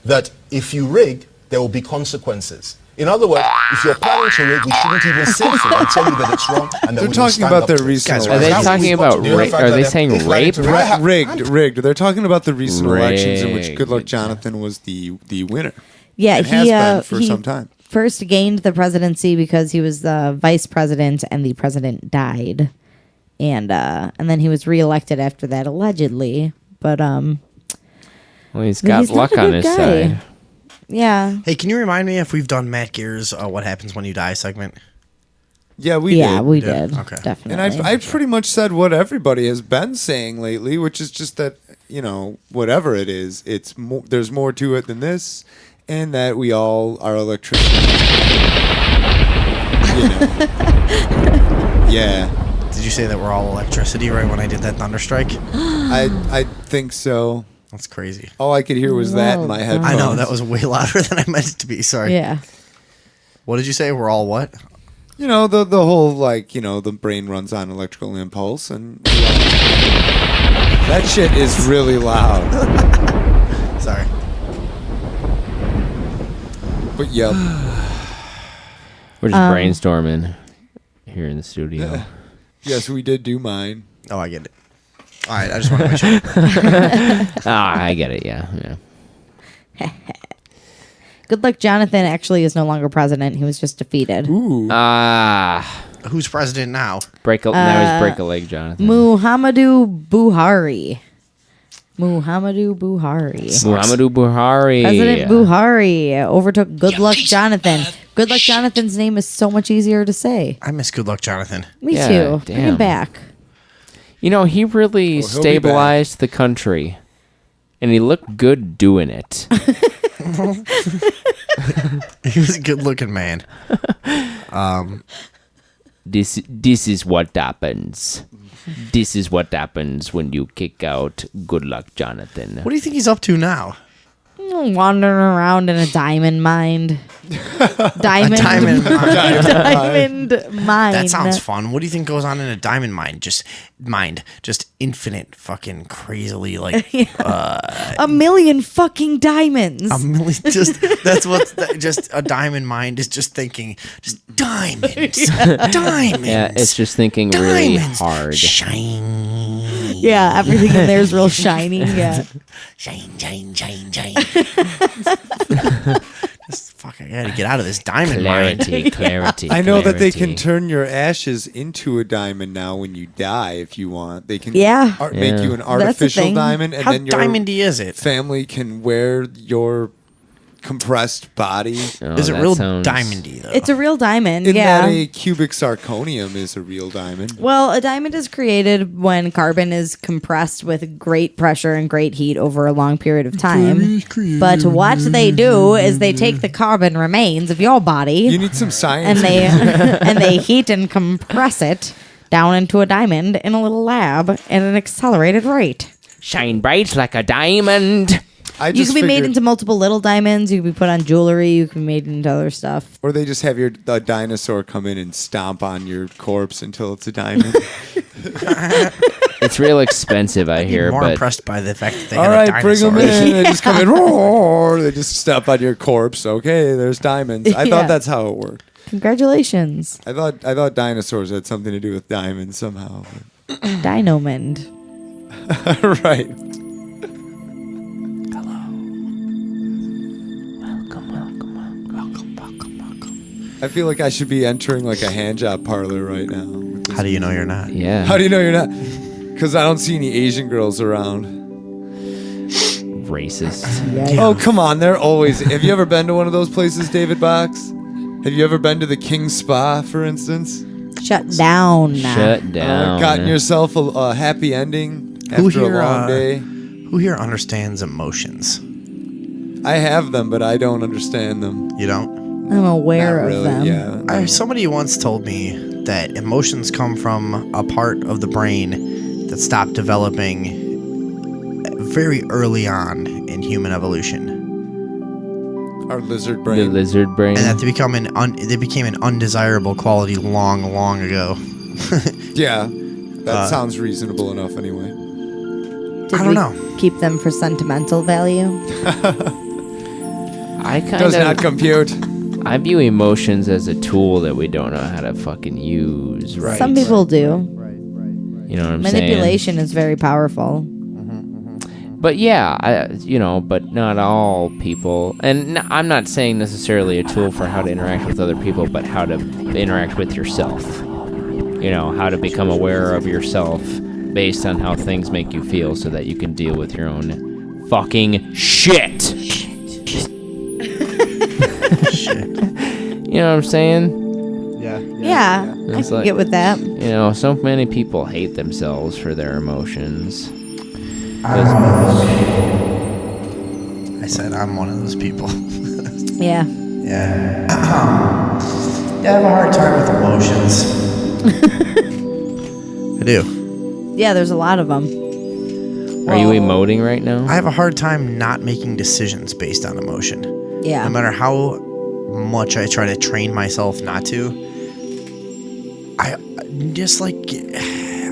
that if you rig, there will be consequences? In other words, if you're planning to rig, we shouldn't even say so and tell you that it's wrong. And They're talking about their recent Are they talking about rape? Are they saying rape? Rigged. They're talking about the recent elections in which Good Luck Rigged. Jonathan was the winner. Yeah, It has been for some time. First gained the presidency because he was the vice president and the president died, and then he was reelected after that allegedly. But Well, he's but got he's not luck a on good his guy. side. Yeah. Hey, can you remind me if we've done Matt Gear's What Happens When You Die segment? Yeah, we Yeah, did. we did. Okay. Definitely. And I pretty much said what everybody has been saying lately, which is just that, whatever it is, there's more to it than this, and that we all are electricians. Yeah. Did you say that we're all electricity right when I did that thunderstrike? I think so. That's crazy. All I could hear was that in my headphones. I know, that was way louder than I meant it to be. Sorry. Yeah. What did you say? We're all what? The whole, the brain runs on electrical impulse, and that shit is really loud. Sorry. But yep. We're just brainstorming here in the studio. Yes, we did do mine. Oh, I get it. All right, I just want to make sure. I get it. Yeah. Good Luck Jonathan actually is no longer president. He was just defeated. Ooh. Who's president now? Now he's break a leg, Jonathan. Muhammadu Buhari. Muhammadu Buhari. President Buhari overtook Good Luck Jonathan. Good Luck Jonathan's name is so much easier to say. I miss Good Luck Jonathan. Me Yeah, too. Bring him damn. back. He really he'll be stabilized the country, and he looked good doing it. He was a good-looking man. This is what happens. This is what happens when you kick out Good Luck Jonathan. What do you think he's up to now? Wandering around in a diamond mine. Diamond diamond mine. Diamond mine. That sounds fun. What do you think goes on in a diamond mine? Just infinite fucking crazily a million fucking diamonds. a million. Just a diamond mind is just thinking just diamonds, diamonds. Yeah, it's just thinking really diamonds, hard. Shine. Yeah, everything in there is real shiny. Yeah. Shine. Just fucking, I gotta get out of this diamond mine. Clarity. I know that they can turn your ashes into a diamond now when you die if you want. They can make you an artificial thing. diamond, and How then your diamondy is it? family can wear your compressed body. Is it real diamondy though? It's a real diamond. In Yeah. that a cubic zirconium is a real diamond. Well, a diamond is created when carbon is compressed with great pressure and great heat over a long period of time. But what they do is they take the carbon remains of your body You need some science. and they heat and compress it down into a diamond in a little lab at an accelerated rate. Shine bright like a diamond. I You just can be made figured- into multiple little diamonds. You can be put on jewelry. You can be made into other stuff. Or they just have the dinosaur come in and stomp on your corpse until it's a diamond. It's real expensive, I hear. More But impressed by the fact that they All have right, a bring dinosaur. them in. They just come in. Roar, they just step on your corpse. Okay, there's diamonds. I Yeah. thought that's how it worked. Congratulations, I thought dinosaurs had something to do with diamonds somehow. Dinomond. Right. I feel like I should be entering like a hand job parlor right now. How do you know you're not? yeah. How do you know you're not? Because I don't see any Asian girls around. Racist. Oh, come on. They're always. Have you ever been to one of those places, David Box? Have you ever been to the King Spa, for instance? Shut down. Shut down. Gotten yourself a happy ending Who after here, a long day? Who here understands emotions? I have them, but I don't understand them. You don't? I'm aware Not of really, them. yeah. Somebody once told me that emotions come from a part of the brain that stopped developing very early on in human evolution, Our lizard The brain. lizard brain. and that they became an undesirable quality long ago. Yeah. That sounds reasonable enough anyway. Did I don't we know. keep them for sentimental value? I kind Does of not compute. I view emotions as a tool that we don't know how to fucking use. Right. Some people do. You know what I'm saying? Manipulation is very powerful. But yeah, but not all people. And I'm not saying necessarily a tool for how to interact with other people, but how to interact with yourself. You know, how to become aware of yourself based on how things make you feel so that you can deal with your own fucking shit. You know what I'm saying? Yeah, I It's can like- get with that. You know, so many people hate themselves for their emotions. I said I'm one of those people. Yeah. Yeah. Yeah, I have a hard time with emotions. I do. Yeah, there's a lot of them. Are you emoting right now? I have a hard time not making decisions based on emotion. Yeah. No matter how much I try to train myself not to, I just like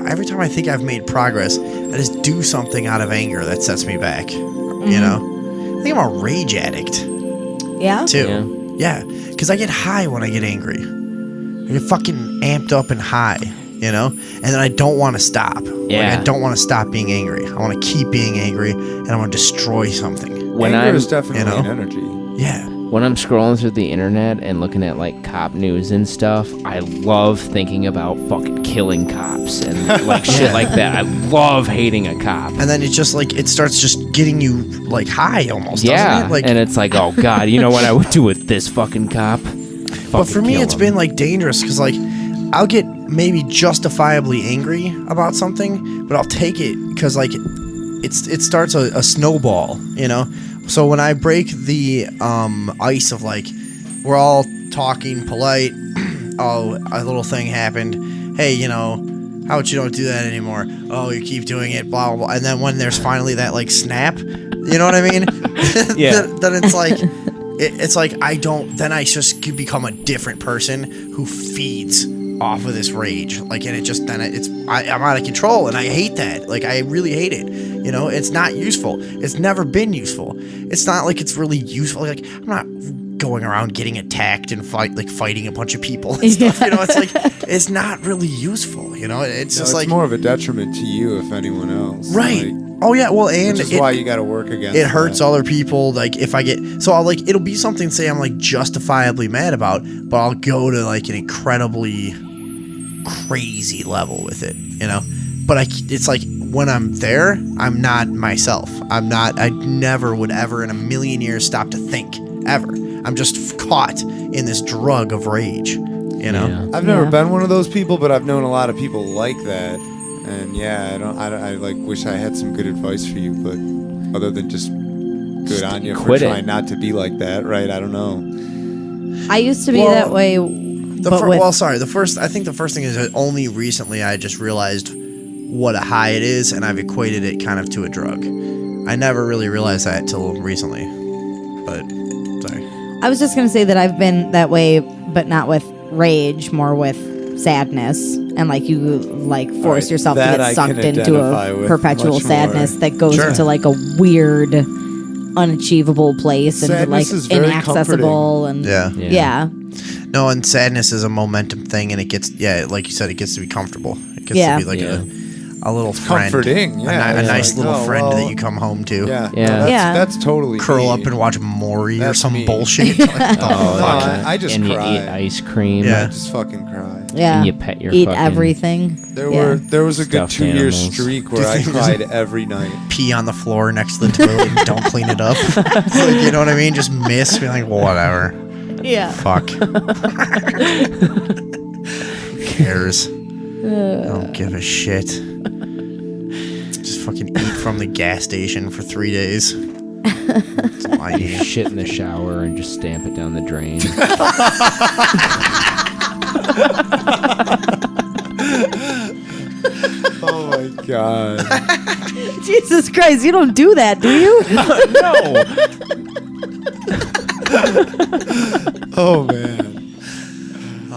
every time I think I've made progress, I just do something out of anger that sets me back. You know? I think I'm a rage addict Yeah? too. Yeah. Because I get high when I get angry. I get fucking amped up and high, you know? And then I don't want to stop. Yeah. Like, I don't want to stop being angry. I want to keep being angry and I want to destroy something. When Anger I'm, is definitely you know? an energy. Yeah. when I'm scrolling through the internet and looking at like cop news and stuff, I love thinking about fucking killing cops and like shit like that. I love hating a cop. And then it's just like it starts just getting you like high almost. Yeah, doesn't it? Like, and it's like, oh god, you know what I would do with this fucking cop? but for me, it's been like dangerous because like I'll get maybe justifiably angry about something, but I'll take it because like it starts a snowball, you know. So when I break the ice of like we're all talking polite, oh, a little thing happened. Hey, you know, how about you don't do that anymore? Oh, you keep doing it, blah blah blah. And then when there's finally that like snap, you know what I mean? Yeah. then it's like. It's like I don't. Then I just become a different person who feeds off of this rage. Like, and it just then I'm out of control, and I hate that. Like, I really hate it. You know, it's not useful. It's never been useful. It's not like it's really useful. Like, I'm not going around getting attacked and fighting a bunch of people and stuff. You know, it's like it's not really useful. You know, it's just like more of a detriment to you if anyone else. Right. Like, oh yeah. Well, and which is why you got to work against it hurts that. other people. Like if I get I'll like it'll be something say I'm like justifiably mad about, but I'll go to like an incredibly crazy level with it, you know. But it's like when I'm there, I'm not myself. I never would ever in a million years stop to think ever. I'm just caught in this drug of rage, you know. Yeah. I've never been one of those people, but I've known a lot of people like that. And yeah, I like wish I had some good advice for you, but other than just good on you for quit it. trying not to be like that, right? I don't know. I used to be Well, that way. I think the first thing is that only recently I just realized what a high it is, and I've equated it kind of to a drug. I never really realized that till recently. But sorry. I was just gonna say that I've been that way, but not with rage, more with sadness, and like you like force Right, yourself to that get I sucked can into identify a with perpetual much more. sadness that goes Sure. into like a weird, unachievable place and Sadness like is very inaccessible and Yeah. yeah. No, and sadness is a momentum thing, and it gets, like you said, it gets to be comfortable. It gets Yeah. to be like a little friend. Comforting, yeah. A It's nice like, little oh, friend well, that you come home to. Yeah, Yeah. no, Yeah. that's totally Curl me. up and watch Maury or That's some me. bullshit. Like, what the Oh, fuck? yeah. I just and cry. you eat ice cream. Yeah. I just fucking cry. Yeah. And you pet your Eat fucking everything. There was a good stuffed 2-year animals. streak where I cried every night. Pee on the floor next to the toilet and don't clean it up. Like, you know what I mean? Just miss. Be like, whatever. Yeah. Fuck. Who cares? I don't give a shit. Just fucking eat from the gas station for 3 days. That's all I You need. shit in the shower and just stamp it down the drain. Oh my god. Jesus Christ, you don't do that, do you? Oh man.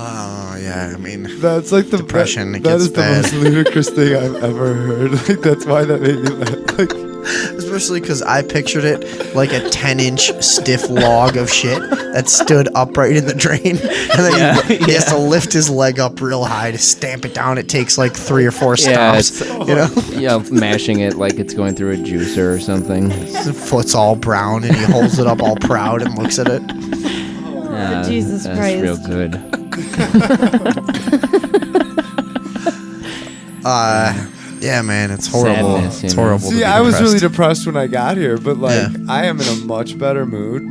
Oh, yeah. I mean, That's like the Depression, it That gets is the bad. most ludicrous thing I've ever heard. Like that's why that made me laugh. Like especially because I pictured it like a 10-inch stiff log of shit that stood upright in the drain. And then he has to lift his leg up real high to stamp it down. It takes like 3 or 4 Yeah, stomps. You know? Yeah, mashing it like it's going through a juicer or something. His foot's all brown and he holds it up all proud and looks at it. Yeah, Jesus that's Christ. real good. Yeah, man, it's horrible. Sadness, It's you know. horrible. to see, be I was really depressed. depressed when I got here, but like Yeah. I am in a much better mood.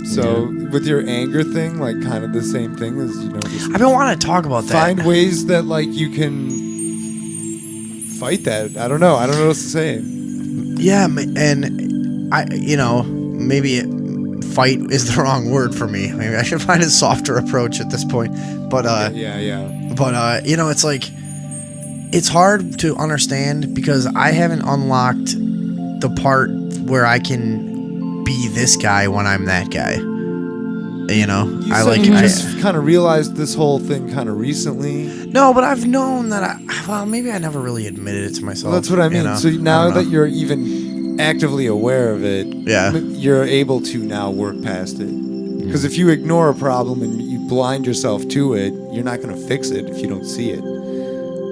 So with your anger thing, like kind of the same thing as just I've been wanting to talk about that. find ways that like you can fight that. I don't know what else to say. Yeah, and I, maybe fight is the wrong word for me. Maybe I should find a softer approach at this point. But Yeah. it's like it's hard to understand because I haven't unlocked the part where I can be this guy when I'm that guy. You just kind of realized this whole thing kind of recently. No, but I've known that maybe I never really admitted it to myself. Well, that's what I mean. So I now don't know. that you're even actively aware of it, Yeah. you're able to now work past it. Because if you ignore a problem and you blind yourself to it, you're not going to fix it if you don't see it.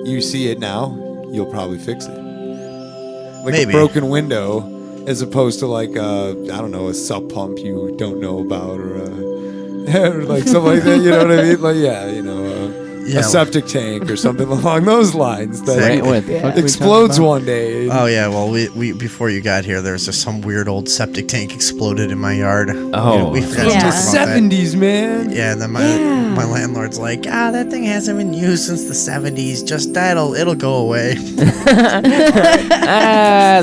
You see it now, you'll probably fix it. Like Maybe. a broken window, as opposed to like a sub pump you don't know about, or like something like that. You know what I mean? Like a septic tank or something along those lines that explodes one day. Oh yeah, well we before you got here, there was just some weird old septic tank exploded in my yard. Oh. we forgot to Yeah. talk about that. 70s, man. Yeah, and then my landlord's like, that thing hasn't been used since the 70s. Just it'll go away.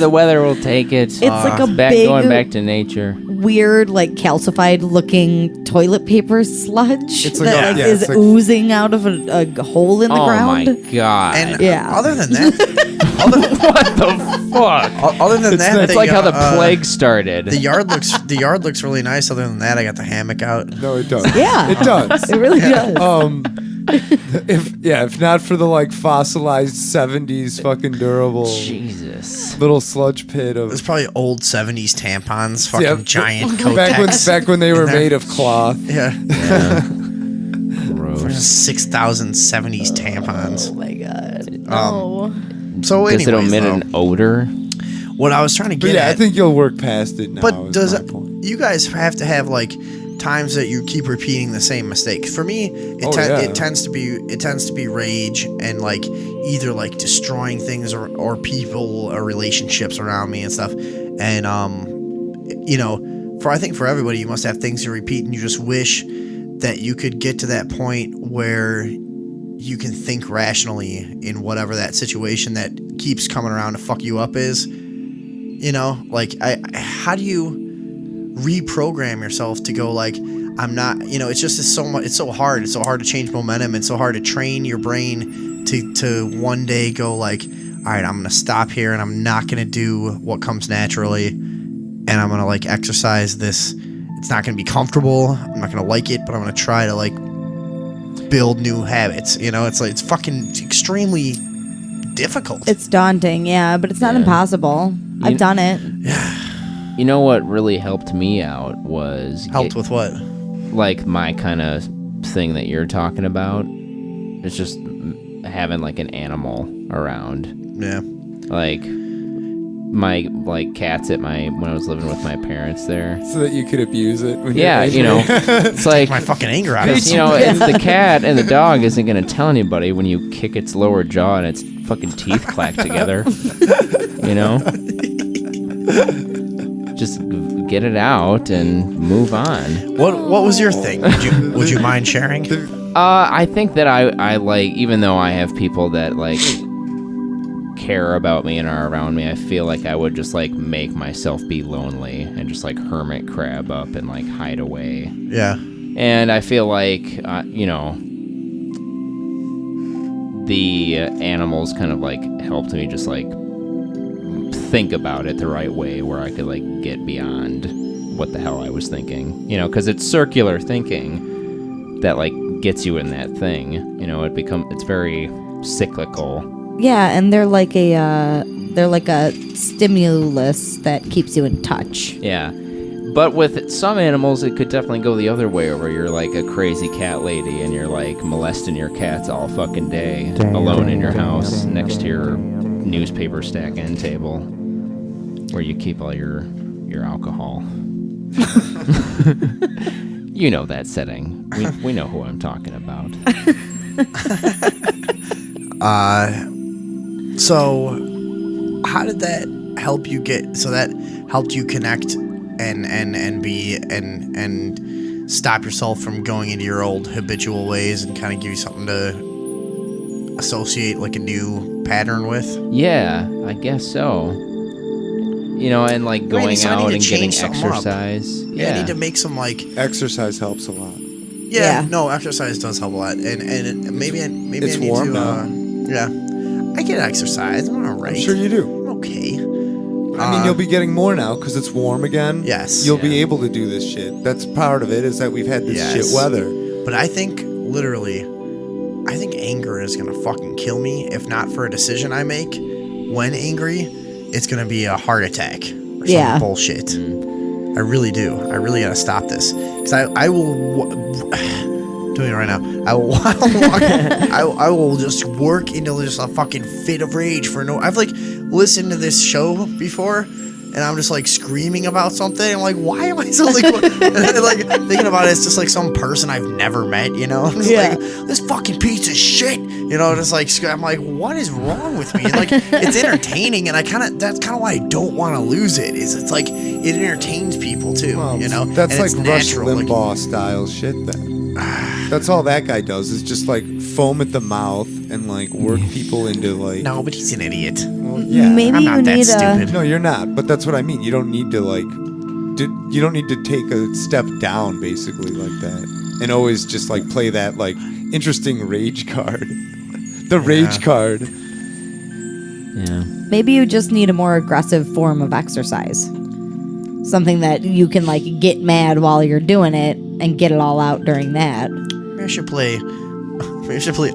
The weather will take it. It's like a big, going back to nature. weird, like calcified looking toilet paper sludge It's like that a- yeah, is it's like- oozing out of a hole in the Oh ground. my god! And Yeah. other than that, what the fuck? other than that, It's like how the plague started. The yard looks really nice. Other than that, I got the hammock out. No, it does. Yeah. It does. It really does. If not for the like fossilized 70s fucking durable Jesus. little sludge pit of It's probably old 70s tampons, fucking Yeah, giant back when they were in there. made of cloth. Yeah. Gross. 6,000 70s tampons. Oh my god. No. So Does it anyways, emit though, an odor? what I was trying to But get yeah, I at, think you'll work past it now. but is does my it, point. you guys have to have like times that you keep repeating the same mistake? For me, it tends to be rage and like either like destroying things or people or relationships around me and stuff. And I think for everybody, you must have things you repeat, and you just wish that you could get to that point where you can think rationally in whatever that situation that keeps coming around to fuck you up is. How do you reprogram yourself to go like, I'm not, it's so hard to change momentum and so hard to train your brain to one day go like, all right, I'm going to stop here and I'm not going to do what comes naturally. And I'm going to like exercise this. It's not going to be comfortable. I'm not going to like it, but I'm going to try to like build new habits. You know, it's like, it's fucking extremely difficult. It's daunting, yeah, but it's not impossible. I've done it. You know what really helped me out was... Helped with what? Like my kind of thing that you're talking about. It's just having like an animal around. Yeah. Like my cats at when I was living with my parents there. So that you could abuse it. When Yeah, you're you know, it's like my fucking anger out of it. You know, the cat and the dog isn't gonna tell anybody when you kick its lower jaw and its fucking teeth clack together. You know, just get it out and move on. What was your thing? Would you mind sharing? I think that I like, even though I have people that like care about me and are around me, I feel like I would just like make myself be lonely and just like hermit crab up and like hide away. Yeah. And I feel like, you know, the animals kind of like helped me just like think about it the right way where I could like get beyond what the hell I was thinking, you know, because it's circular thinking that like gets you in that thing, you know, it's very cyclical. Yeah, and they're like a stimulus that keeps you in touch. Yeah. But with some animals, it could definitely go the other way, where you're like a crazy cat lady and you're like molesting your cats all fucking day, alone in your house next to your newspaper stack end table, where you keep all your alcohol. You know that setting. We know who I'm talking about. So how did that help you that helped you connect and stop yourself from going into your old habitual ways and kind of give you something to associate like a new pattern with? Yeah, I guess so. You know, and like going out and getting exercise. Yeah, I need to make some like exercise helps a lot. Yeah, no, exercise does help a lot, and maybe it's I need warm to. now. Yeah, I get exercise. I'm all right. I'm sure you do. I'm okay. I mean, you'll be getting more now because it's warm again. Yes. You'll be able to do this shit. That's part of it, is that we've had this shit weather. But I think, literally, anger is going to fucking kill me. If not for a decision I make when angry, it's going to be a heart attack or some bullshit. I really do. I really got to stop this. Because I will... doing it right now. I will just work into just a fucking fit of rage for no... I've like listened to this show before, and I'm just like screaming about something. I'm like, why am I so like... and then, like thinking about it, it's just like some person I've never met, you know? It's like, this fucking piece of shit, you know? Just like, I'm like, what is wrong with me? And like, it's entertaining, and that's kind of why I don't want to lose it. It's like, it entertains people too, you know? That's and like Rush natural, Limbaugh style shit then. That's all that guy does, is just like foam at the mouth and like work people into like... No, but he's an idiot. Well, yeah. Maybe I'm not that stupid. No, you're not, but that's what I mean. You don't need to like... You don't need to take a step down, basically, like that. And always just like play that like interesting rage card. The rage card. Yeah. Maybe you just need a more aggressive form of exercise. Something that you can like get mad while you're doing it and get it all out during that. Maybe I should play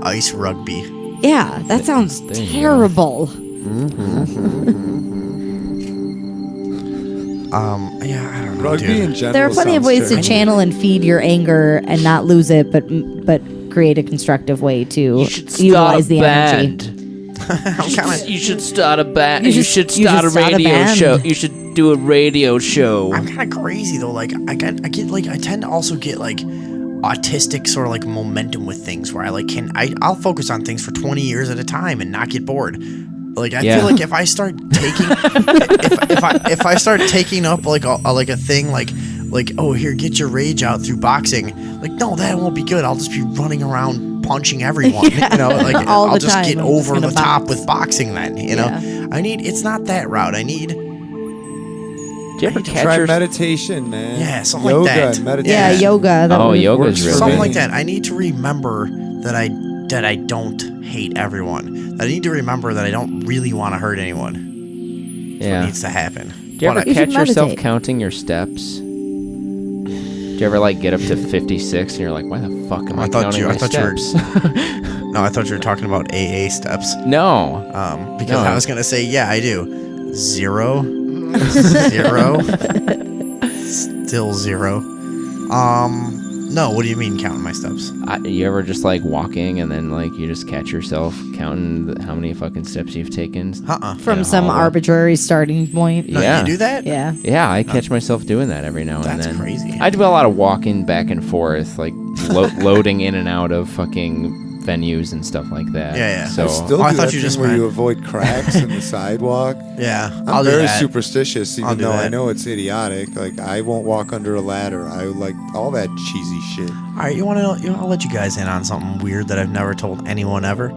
ice rugby. Yeah, that sounds terrible. Yeah, I don't know, Rugby dude. in general. There are plenty of ways to channel and feed your anger and not lose it, but create a constructive way to utilize the energy. You should start a band. You should start a radio band. show. You should do a radio show. I'm kind of crazy though. Like I tend to also get like autistic sort of like momentum with things where I'll focus on things for 20 years at a time and not get bored. Like I feel like if I start taking if I start taking up like a thing like oh here, get your rage out through boxing, like no, that won't be good. I'll just be running around punching everyone, you know, like I'll just get over the top with boxing then, you know. It's not that route. Do you ever try meditation, man? Yeah, something like that. Meditation. Yeah, yoga. Yoga's really something good. like that. I need to remember that that I don't hate everyone. I need to remember that I don't really want to hurt anyone. Yeah. What needs to happen. Do you ever But catch yourself meditate. counting your steps? Do you ever like get up to 56 and you're like, why the fuck am I counting my steps? No, I thought you were talking about AA steps. No. Because I was gonna say, yeah, I do. 0, 0, still 0. No, what do you mean counting my steps? You ever just like walking and then like you just catch yourself counting how many fucking steps you've taken? From some arbitrary starting point. No, Yeah. you do that? Yeah. Yeah, I catch myself doing that every now and That's then. crazy. I do a lot of walking back and forth, like loading in and out of fucking venues and stuff like that. Yeah, yeah. So I still I do thought that you thing just where meant- you avoid cracks in the sidewalk. Yeah, I'm I'll do very that. superstitious, I'll even do though I that. know it's idiotic. Like, I won't walk under a ladder. I like all that cheesy shit. All right, you want to know? I'll let you guys in on something weird that I've never told anyone ever.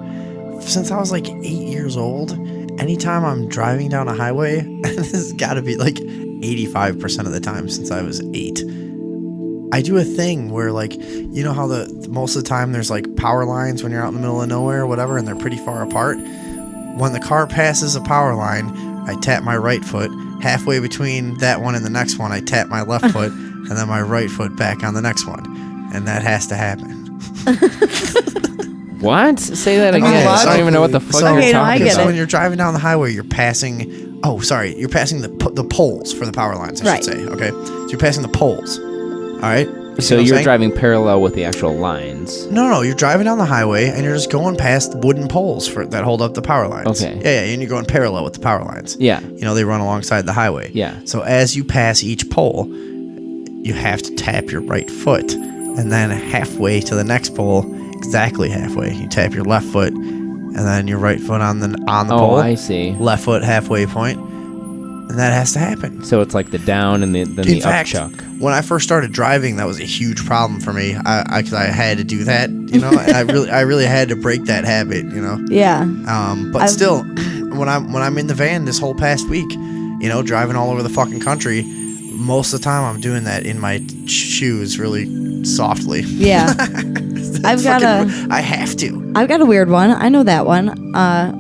Since I was like 8 years old, anytime I'm driving down a highway, and this has got to be like 85% of the time since I was 8, I do a thing where, like, you know how most of the time there's like power lines when you're out in the middle of nowhere or whatever, and they're pretty far apart. When the car passes a power line, I tap my right foot. Halfway between that one and the next one, I tap my left foot, and then my right foot back on the next one. And that has to happen. What? Say that again. I don't even know what the fuck So- you're Okay, no, I talking get So about. when you're driving down the highway, you're passing. Oh, sorry, you're passing the poles for the power lines. I Right. should say. Okay, so you're passing the poles. All right. You see So what I'm you're saying? driving parallel with the actual lines. No, you're driving down the highway and you're just going past wooden poles that hold up the power lines. Okay. Yeah, and you're going parallel with the power lines. Yeah. You know, they run alongside the highway. Yeah. So as you pass each pole, you have to tap your right foot, and then halfway to the next pole, exactly halfway, you tap your left foot, and then your right foot on the Oh, pole. I see. Left foot halfway point, and that has to happen. So it's like the down and then In the fact, upchuck. when I first started driving, that was a huge problem for me. Because I had to do that, you know, and I really had to break that habit, you know. Yeah. But still, when I'm in the van this whole past week, you know, driving all over the fucking country, most of the time I'm doing that in my shoes, really softly. Yeah. I've got I have to. I've got a weird one. I know that one.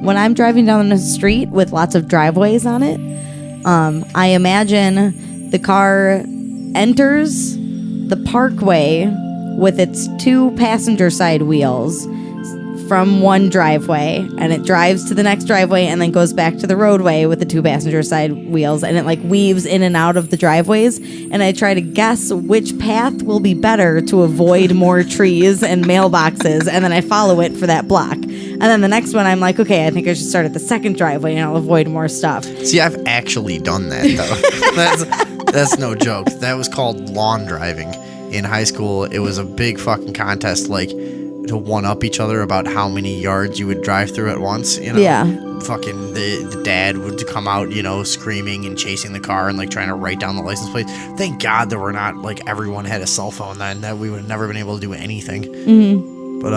When I'm driving down the street with lots of driveways on it, I imagine the car enters the parkway with its 2 passenger side wheels from one driveway, and it drives to the next driveway and then goes back to the roadway with the 2 passenger side wheels, and it like weaves in and out of the driveways, and I try to guess which path will be better to avoid more trees and mailboxes, and then I follow it for that block. And then the next one, I'm like, okay, I think I should start at the second driveway and I'll avoid more stuff. See, I've actually done that though. That's no joke. That was called lawn driving in high school. It was a big fucking contest, like to one up each other about how many yards you would drive through at once. You know, Yeah. Fucking the dad would come out, you know, screaming and chasing the car and like trying to write down the license plate. Thank God there were not like everyone had a cell phone then. That we would have never been able to do anything. Mm-hmm. But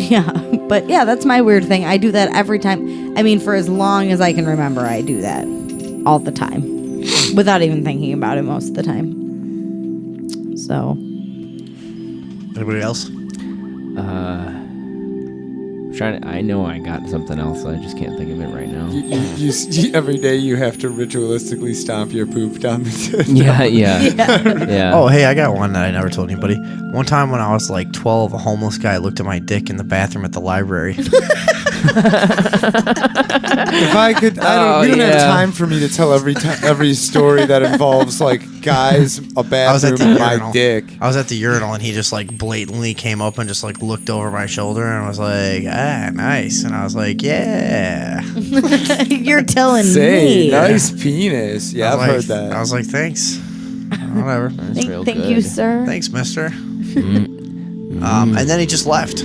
Yeah, but yeah, that's my weird thing. I do that every time. I mean, for as long as I can remember, I do that all the time without even thinking about it most of the time. So, anybody else? I know I got something else. I just can't think of it right now. You every day you have to ritualistically stomp your poop down the Yeah. Oh, hey, I got one that I never told anybody. One time when I was like 12, a homeless guy looked at my dick in the bathroom at the library. If I could, we don't have time for me to tell every story that involves like guys, a I was at bathroom, the my urinal. dick. I was at the urinal and he just like blatantly came up and just like looked over my shoulder and was like, "Ah, nice." And I was like, "Yeah." you're telling Say, me. nice penis. Yeah, I've I was heard like, that. I was like, "Thanks." Whatever. Thank you, sir. Thanks, mister. And then he just left.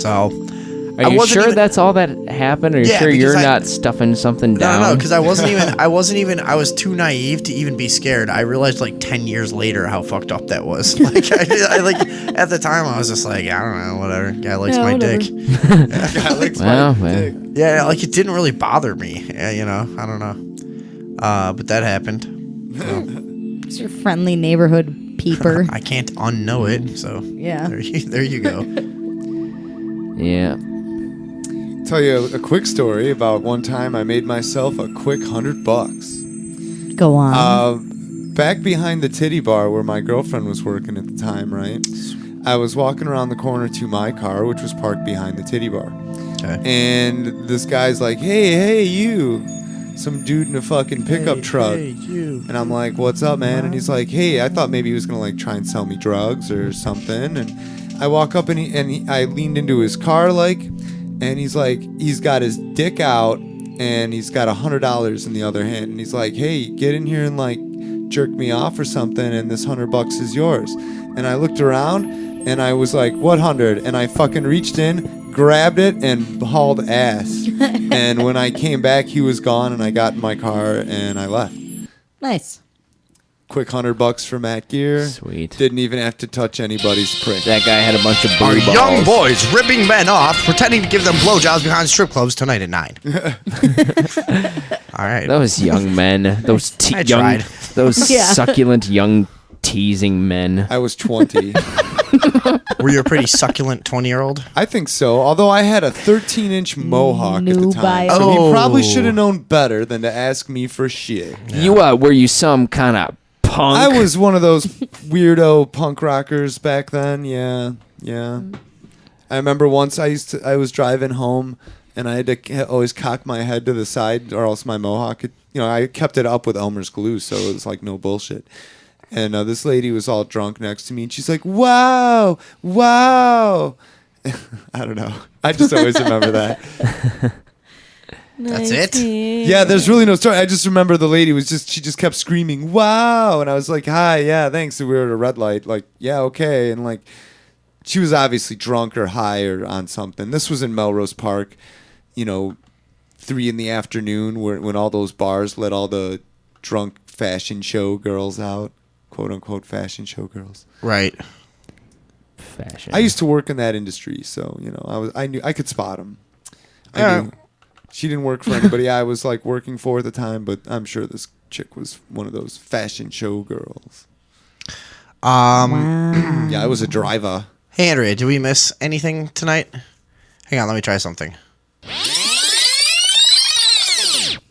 So, Are you sure that's all that happened? Are you Yeah, sure you're because not stuffing something down? No, because I was too naive to even be scared. I realized like 10 years later how fucked up that was. Like, I like at the time I was just like, I don't know, whatever. Guy likes my whatever. dick. Guy likes my dick. Yeah, like it didn't really bother me. Yeah, you know, I don't know. But that happened. It's your friendly neighborhood Peeper. I can't unknow it. So Yeah. there you go. Yeah. Tell you a quick story about one time I made myself a quick $100. Go on. Back behind the titty bar where my girlfriend was working at the time, right? I was walking around the corner to my car, which was parked behind the titty bar. Okay. And this guy's like, hey, you. Some dude in a fucking pickup truck. Hey, you. And I'm like, what's up, man? And he's like, hey, I thought maybe he was going to like try and sell me drugs or something. And I walk up and I leaned into his car like, and he's like, he's got his dick out and he's got $100 in the other hand. And he's like, hey, get in here and like jerk me off or something. And this $100 is yours. And I looked around and I was like, what 100? And I fucking reached in, grabbed it and hauled ass. And when I came back, he was gone and I got in my car and I left. Nice. Quick $100 for Matt Gear. Sweet. Didn't even have to touch anybody's prick. That guy had a bunch of Our blue balls. young boys ripping men off, pretending to give them blowjobs behind strip clubs tonight at 9. All right. Those young men. Those I tried. Those Yeah. succulent young teasing men. I was 20. Were you a pretty succulent 20-year-old? I think so. Although I had a 13-inch mohawk at the New time. bio. So he probably Oh. should have known better than to ask me for shit. You were you some kind of punk? I was one of those weirdo punk rockers back then. Yeah. I remember once I was driving home and I had to always cock my head to the side or else my mohawk, I kept it up with Elmer's glue, so it was like no bullshit. And this lady was all drunk next to me, and she's like, wow. I don't know. I just always remember that. That's it? Yeah, there's really no story. I just remember the lady she just kept screaming, wow. And I was like, hi, yeah, thanks. And we were at a red light, like, yeah, okay. And like, she was obviously drunk or high or on something. This was in Melrose Park, 3 p.m, when all those bars let all the drunk fashion show girls out. Quote unquote fashion show girls. Right. Fashion. I used to work in that industry, so I knew I could spot them. I knew she didn't work for anybody I was like working for at the time, but I'm sure this chick was one of those fashion show girls. Yeah, I was a driver. Hey, Andrea, did we miss anything tonight? Hang on, let me try something.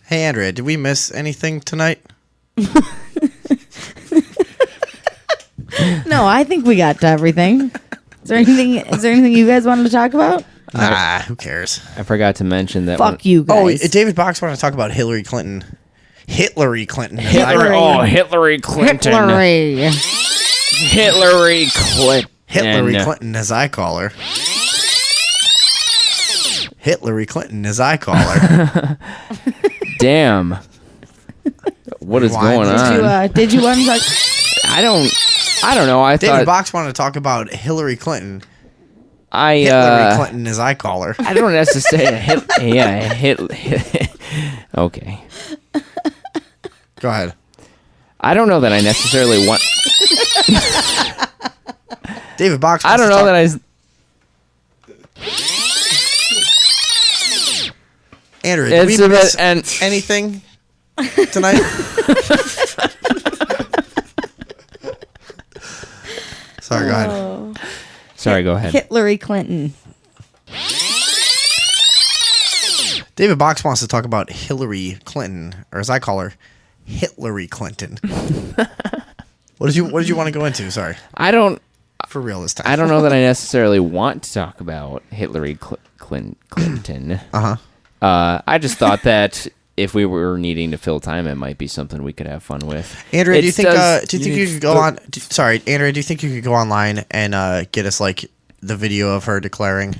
Hey, Andrea, did we miss anything tonight? No, I think we got to everything. Is there anything you guys wanted to talk about? Who cares? I forgot to mention that. Fuck you guys. Oh, David Box wanted to talk about Hillary Clinton. Hillary Clinton. Hillary Clinton. Hillary Clinton. Hillary Clinton, as I call her. Hillary Clinton, as I call her. Damn. What is Why? going on? Did you want to talk? I don't know. David Box wanted to talk about Hillary Clinton. Hillary Hillary Clinton, as I call her. I don't necessarily. Okay. Go ahead. I don't know that I necessarily want. David Box. I don't know that I. Andrew, did we miss and anything tonight? Sorry, go ahead. Sorry, go ahead. Hillary Clinton. David Box wants to talk about Hillary Clinton, or as I call her, Hillary Clinton. What did you want to go into? Sorry. I don't. For real this time. I don't know that I necessarily want to talk about Hillary Clinton. I just thought that if we were needing to fill time, it might be something we could have fun with. Andrew, do you think you could go on? Sorry, Andrew, do you think you could go online and get us like the video of her declaring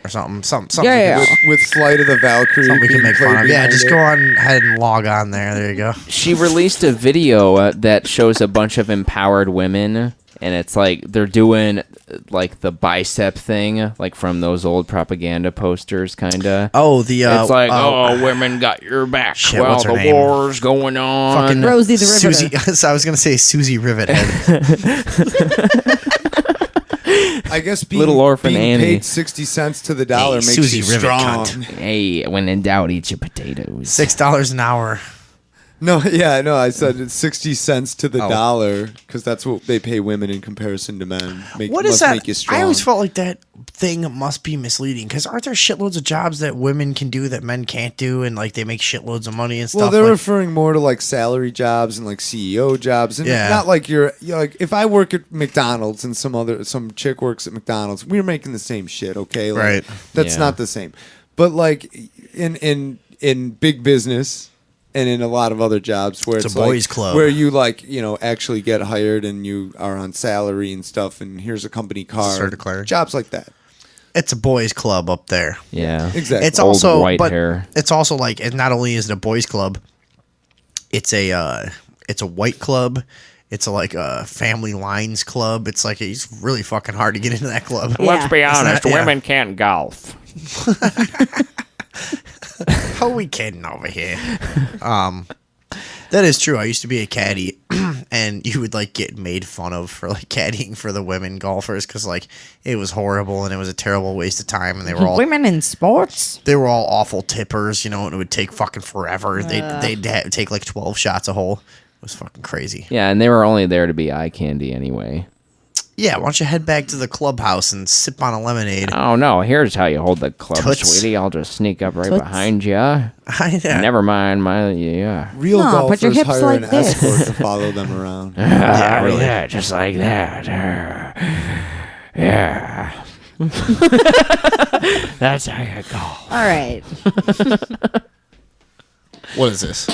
or something? Something. Yeah. With Flight of the Valkyrie. Something we can being make fun played of. Yeah, behind just it. go on ahead and log on there. There you go. She released a video that shows a bunch of empowered women, and it's like they're doing like the bicep thing, like from those old propaganda posters, kind of. Oh, the it's like, women got your back shit, while what's her the name? war's going on. Fucking Rosie the Riveter. Susie. I was gonna say Susie Rivethead. I guess being, Little Orphan being Annie. paid 60 cents to the dollar makes Susie you Rivet strong. cunt. Hey, when in doubt, eat your potatoes. $6 an hour. No, yeah, no. I said it's 60 cents to the dollar because that's what they pay women in comparison to men. What is that? Make you strong. I always felt like that thing must be misleading because aren't there shitloads of jobs that women can do that men can't do, and like they make shitloads of money and stuff? Well, they're like, referring more to like salary jobs and like CEO jobs, and Yeah. not like you're like if I work at McDonald's and some chick works at McDonald's, we're making the same shit, okay? Like, Right. That's Yeah. not the same. But like in big business. And in a lot of other jobs where It's it's a boys' like, club. where you like, actually get hired and you are on salary and stuff, and here's a company car. Certicler. Jobs like that. it's a boys' club up there. Yeah. Exactly. It's Old also white but hair. it's also like it not only is it a boys' club, it's a white club. It's a family lines club. It's like it's really fucking hard to get into that club. Let's be It's honest, not- yeah. women can't golf. How we kidding over here? That is true. I used to be a caddy, and you would like get made fun of for like caddying for the women golfers because like it was horrible and it was a terrible waste of time, and they were all Women in sports. they were all awful tippers, and it would take fucking forever. They'd take like 12 shots a hole. It was fucking crazy. Yeah, and they were only there to be eye candy anyway. Yeah, why don't you head back to the clubhouse and sip on a lemonade? Oh no, here's how you hold the club, Toots. sweetie. I'll just sneak up right Toots. behind you. Yeah. Never mind my Real No, golfers put your hips hire like an this. escort to follow them around. Yeah, really. yeah, just like that. Yeah. That's how you go. All right. What is this?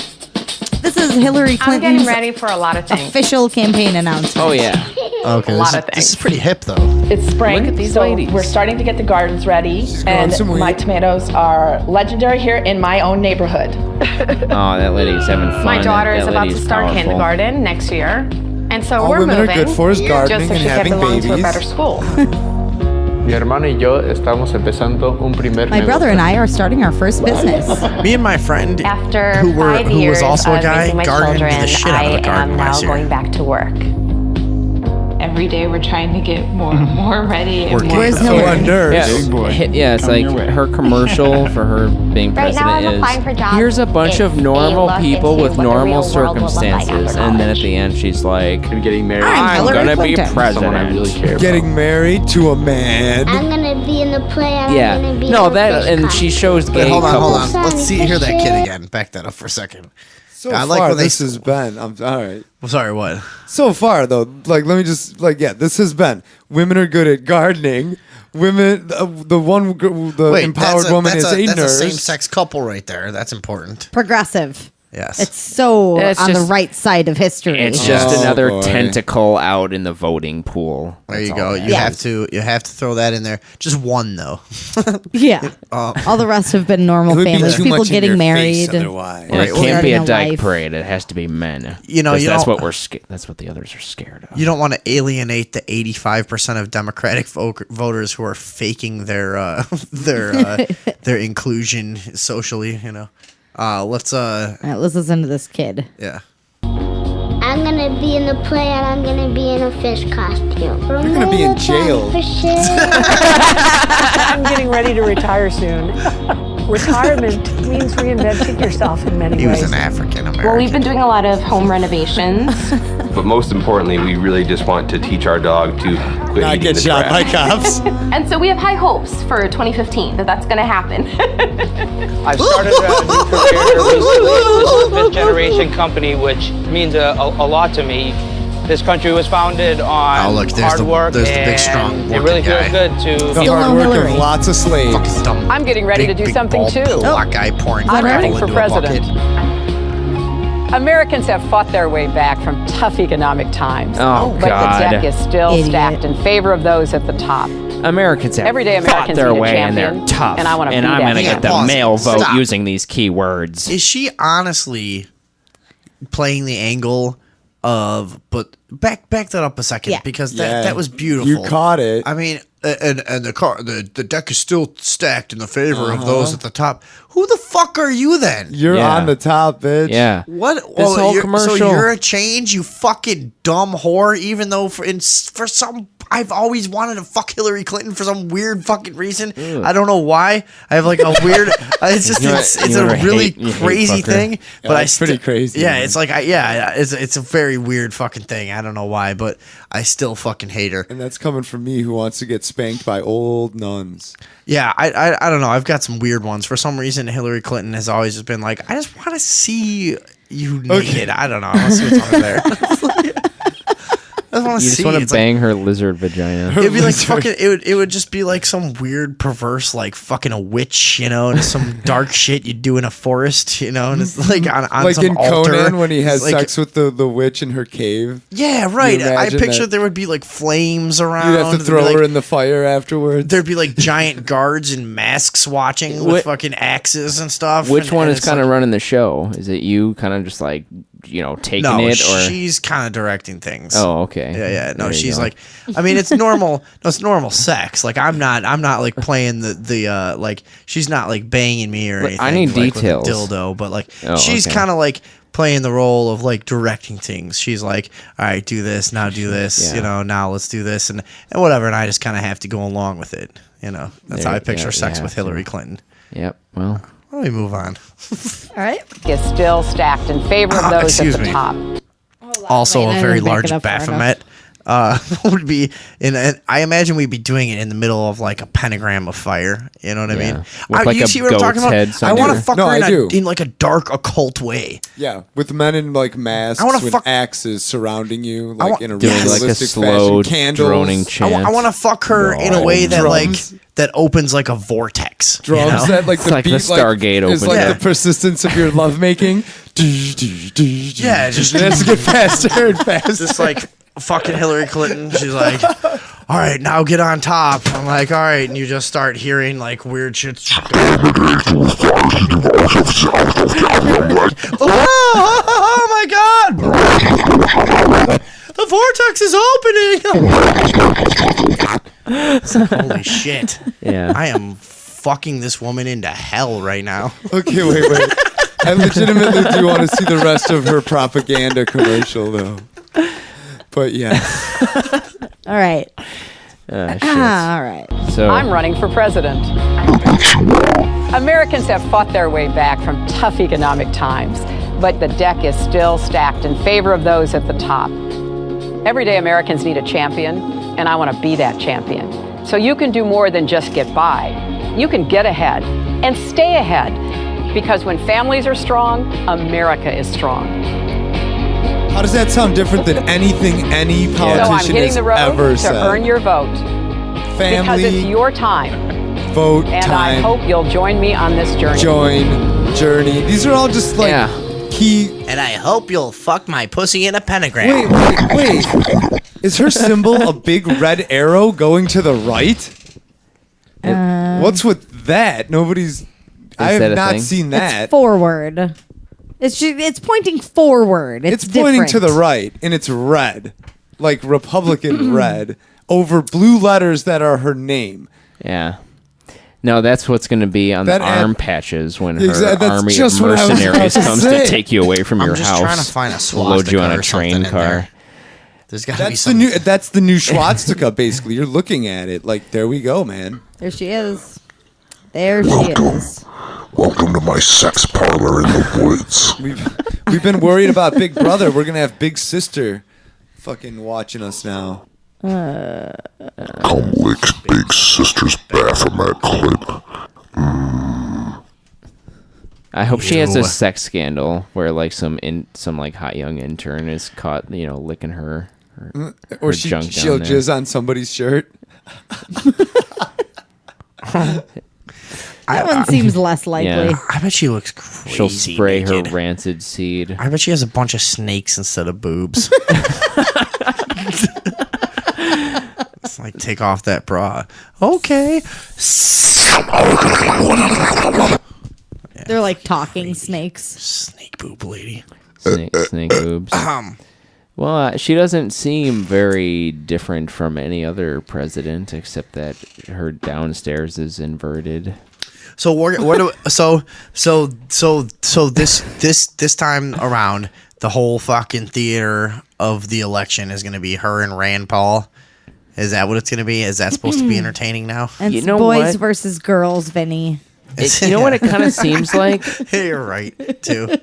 This is Hillary I'm Clinton's getting ready for a lot of things. official campaign announcement. Oh yeah. Okay, A lot of this things. is pretty hip though. It's spring, Look at these so ladies. we're starting to get the gardens ready, growing some and my weed. tomatoes are legendary here in my own neighborhood. Oh, that lady's having fun. My daughter is That about to lady's start powerful. kindergarten next year, and so All we're women are moving good for is gardening just so and she can having belong to a babies. better school. Mi hermano y yo estamos empezando un primer My brother and I are starting our first business. Me and my friend, After who 5 was years also a of guy, raising my gardened children, the shit out of I the garden am now last year. going back to work. Every day we're trying to get more ready and more. Where's So Hillary? a nurse. Yeah, it's like her commercial for her being Right now president I'm applying is for jobs. here's a bunch of It's a normal look people into with what the normal real world will look like after circumstances, and then at college. the end she's like, and getting married. I'm Hillary gonna be Clinton. Someone I really president. care Getting married to a man. I'm gonna be in the play. And I'm Yeah, gonna be no, in a that fish and she shows Wait, gay hold on, hold couples. on. Let's hear that kid again. Back that up for a second. So I far, like when they this has been. I'm all right. Well, sorry, what? So far, though, like let me just this has been. Women are good at gardening. Women, the empowered woman is a that's nurse. a same-sex couple right there. That's important. Progressive. Yes. It's so It's on the just- right side of history. It's just Oh, another boy. tentacle out in the voting pool. There That's you all go. that You is. have to throw that in there. Just one though. yeah. All the rest have been normal It would be families. too People much in getting your married. face otherwise. And Right, it well, can't be a starting a dyke life. parade. It has to be men. You know, 'Cause you that's don't- what we're scared. That's what the others are scared of. You don't want to alienate the 85% of Democratic voters who are faking their their inclusion socially. Let's All right, let's listen to this kid. yeah. I'm gonna be in the play and I'm gonna be in a fish costume. You're gonna be in jail. I'm getting ready to retire soon. Retirement means reinventing yourself in many He ways. was an African American. Well, we've been doing a lot of home renovations. But most importantly, we really just want to teach our dog to quit Not eating get the shot by trash. cops. And so we have high hopes for 2015 that that's going to happen. I've started a new career recently. This is a fifth generation company, which means a lot to me. This country was founded on Oh, look, there's hard the- work, there's the big, and strong it working really guy. feels good to The be hard work of lots of slaves. Fucking dumb, I'm getting ready big, to do big, something bald, too. black guy pouring I'm gravel running for into a bucket. president. Americans have fought their way back from tough economic times. Oh, but God. the deck is still Idiot. stacked in favor of those at the top. Americans have Every day fought Americans their need a way and champion, they're tough. and I wanna and be I'm that going to champion. get the Pause. male vote Stop. using these keywords. Is she honestly playing the angle of? But back that up a second Yeah. because Yeah. that was beautiful. You caught it. I mean, and the deck is still stacked in the favor of those at the top. Who the fuck are you then? You're Yeah. on the top, bitch. Yeah. What? This whole So commercial. you're a change, you fucking dumb whore. Even though for some I've always wanted to fuck Hillary Clinton for some weird fucking reason. I don't know why. I have like a weird. It's just it's a really crazy thing. But it's pretty crazy. Yeah, man. it's like it's a very weird fucking thing. I don't know why, but I still fucking hate her. And that's coming from me, who wants to get spanked by old nuns. Yeah, I don't know. I've got some weird ones. For some reason, Hillary Clinton has always just been like, I just want to see you naked. I don't know. I want to see what's under there. I just want to You see. just want to It's bang her lizard vagina. It'd be like fucking. It would just be like some weird, perverse, like fucking a witch, and some dark shit you do in a forest, and it's like on like some in altar. Conan when he has It's like- sex with the witch in her cave. Yeah, right. You I imagine pictured that there would be like flames around. You'd have to There'd throw be, her like, in the fire afterwards. There'd be like giant guards in masks watching with fucking axes and stuff. Which one is it's kind of like- running the show? Is it you kind of just like, taking No, it? Or she's kind of directing things. Oh, okay. Yeah. No, There you she's go. like, I mean, it's normal. No, it's normal sex. Like I'm not like playing the like she's not like banging me or But anything. I need like, with a details. dildo, but like Oh, she's okay. kind of like playing the role of like directing things. She's like, all right, do this now, do this. Yeah. Now let's do this and whatever. And I just kind of have to go along with it. That's There- how I picture yeah, sex you with have to. Hillary Clinton. Yep. Well, let me move on. All right. Is still stacked in favor of those Excuse at the me. top. Also, Wait, I a very didn't back large it up far Baphomet would be I imagine we'd be doing it in the middle of like a pentagram of fire. You know what I Yeah. mean? With, like, you a see what I'm talking goat's about? head I want to somewhere. fuck No, her I do. in like a dark occult way. Yeah, with men in like masks I wanna with fuck- axes surrounding you, like in a doing like a realistic slow fashion. Candles, droning chant. I want to fuck her in a way that Drums. like that opens like a vortex. you drums know? that like It's the like the beat Stargate is opens like up. the persistence of your lovemaking. Yeah, just it has to get faster and faster. just like fucking Hillary Clinton. She's like, all right, now get on top. I'm like, all right, and you just start hearing like weird shit. Oh my god! The vortex is opening. Holy shit! Yeah. I am fucking this woman into hell right now. Okay, wait. I legitimately do want to see the rest of her propaganda commercial, though. But yeah, All right. Shit. All right. So I'm running for president. Americans have fought their way back from tough economic times, but the deck is still stacked in favor of those at the top. Everyday Americans need a champion, and I want to be that champion. So you can do more than just get by. You can get ahead and stay ahead, because when families are strong, America is strong. how does that sound different than anything any So I'm politician hitting has the road ever to said? earn your vote, because it's Family, your time, vote, and I time, hope you'll join me on this journey. join, journey. These are all just like key. And I hope you'll fuck my pussy in a pentagram. Wait. Is her symbol a big red arrow going to the right? What's with that? I that have a not thing? seen that. It's forward. It's pointing forward. It's pointing to the different. right, and it's red, like Republican red, over blue letters that are her name. yeah. No, that's what's going to be on That the ad- arm patches when her Exactly, that's army of just what I was about mercenaries to comes say. to take you away from I'm your just house. trying to find a load you on swastika a or train something in car. there. There's got to be That's some. the new swastika. Basically, you're looking at it like, there we go, man. There she is. There she is. Welcome to my sex parlor in the woods. We've been worried about Big Brother. We're gonna have Big Sister, fucking watching us now. Come lick Big Sister's Baphomet clip. I hope she has Ew. a sex scandal where like some like hot young intern is caught, licking her Or her junk down she'll there. jizz on somebody's shirt. That one seems less likely. Yeah. I bet she looks crazy. She'll spray naked. her rancid seed. I bet she has a bunch of snakes instead of boobs. It's like take off that bra. Okay. They're like talking snakes. Snake boob lady. Snake boobs. Well, she doesn't seem very different from any other president, except that her downstairs is inverted. So this time around, the whole fucking theater of the election is going to be her and Rand Paul. Is that what it's going to be? Is that supposed to be entertaining now? It's You know boys what? versus girls, Vinny. You know what it kind of seems like? Hey, you're right, too.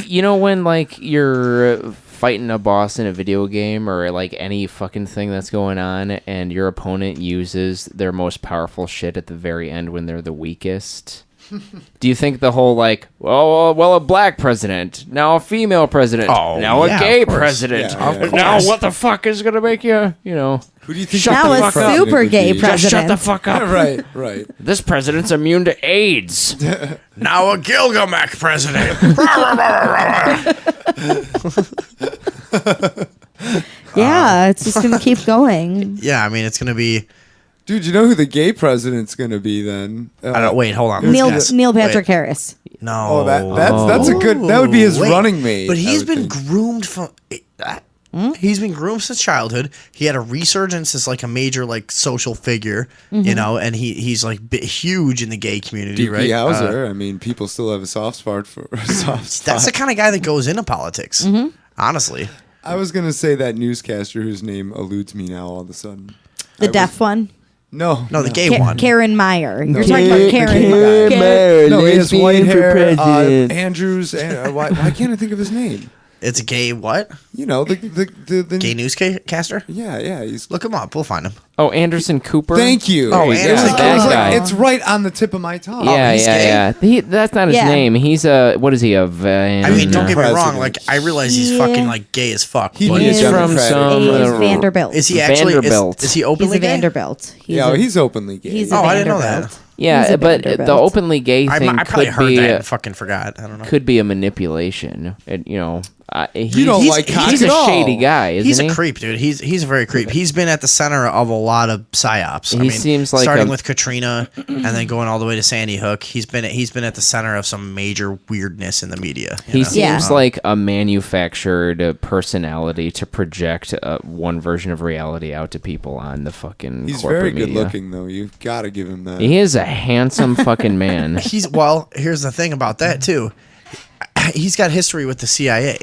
You know when like you're fighting a boss in a video game or like any fucking thing that's going on and your opponent uses their most powerful shit at the very end when they're the weakest? Do you think the whole like, well, a black president, now a female president, now a gay president, now what the fuck is gonna make you, Who do you think? Now a super gay president. Just shut the fuck up. Right. This president's immune to AIDS. Now a Gilgamesh president. Yeah, it's just gonna keep going. Yeah, I mean, it's going to be... Dude, you know who the gay president's gonna be then? I don't. Wait, hold on. Neil Patrick Harris. No. Oh, that's a good. That would be his running mate. But he's I would been think. groomed from. He's been groomed since childhood. He had a resurgence as like a major like social figure, and he's like huge in the gay community, DP right? Hauser. I mean, people still have a soft spot for a soft spot. That's the kind of guy that goes into politics. Honestly, I was gonna say that newscaster whose name eludes me now all of a sudden. The deaf one. No, the gay one. Karen Meyer. No. You're talking about Karen Meyer. No, he has white hair. Andrews. Why can't I think of his name? It's a gay what? You know, the gay newscaster? Yeah. Look him up. We'll find him. Oh, Anderson Cooper. Thank you. Oh, Anderson that Cooper. guy. It's right on the tip of my tongue. Yeah. That's not his Yeah. name. He's what is he? A van? I mean, don't get me wrong. President. Like, I realize he's fucking like gay as fuck. He'd but be a He's from Democrat. some. He's Vanderbilt. is he actually? Vanderbilt. Is he He's openly a gay? Vanderbilt. He's openly gay. He's a Oh, I didn't know Vanderbilt. that. Yeah, He's a but the Vanderbilt. openly gay thing I probably could heard be that and fucking forgot. I don't know. could be a manipulation. You don't like cock he's at a all. shady guy, isn't He's he? a creep, dude. He's a very creep. He's been at the center of a lot of psyops. I He mean, seems like starting a- with Katrina and then going all the way to Sandy Hook. He's been at the center of some major weirdness in the media. He know? seems like a manufactured personality to project one version of reality out to people on the fucking He's corporate very good media. looking, though. You've got to give him that. He is a handsome fucking man. Here's the thing about that too. He's got history with the CIA,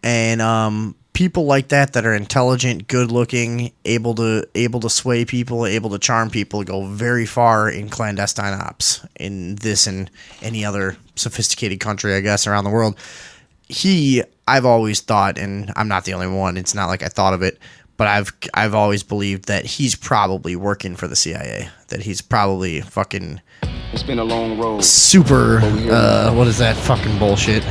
and people like that are intelligent, good looking, able to sway people, able to charm people, go very far in clandestine ops in this and any other sophisticated country, I guess, around the world. I've always thought, and I'm not the only one. It's not like I thought of it, but I've always believed that he's probably working for the CIA. That he's probably fucking. It's been a long road. Super. What is that fucking bullshit?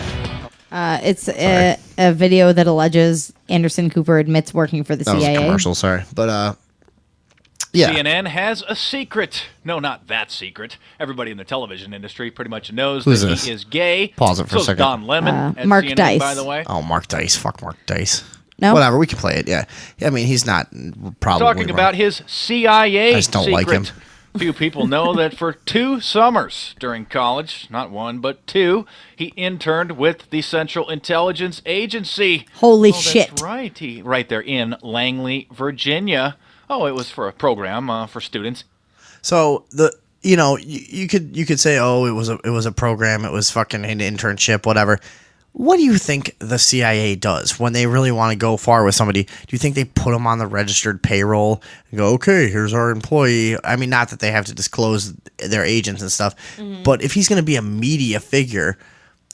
It's a video that alleges Anderson Cooper admits working for the That was CIA. a commercial. Sorry, but yeah. CNN has a secret. No, not that secret. Everybody in the television industry pretty much knows Who's that this? he is gay. Pause it for a So is second. Don Lemon at Mark CNN, Dice. by the way. Oh, Mark Dice. Fuck Mark Dice. No? Whatever. We can play it. Yeah. I mean, he's not probably Talking wrong. about his CIA I just don't secret. like him. Few people know that for 2 summers during college, not 1 but 2, he interned with the Central Intelligence Agency. Holy That's shit. right. Right there in Langley, Virginia. Oh, it was for a program for students. So you could say, oh, it was a program, it was fucking an internship, whatever. What do you think the CIA does when they really want to go far with somebody? Do you think they put them on the registered payroll and go, okay, here's our employee? I mean, not that they have to disclose their agents and stuff, but if he's going to be a media figure,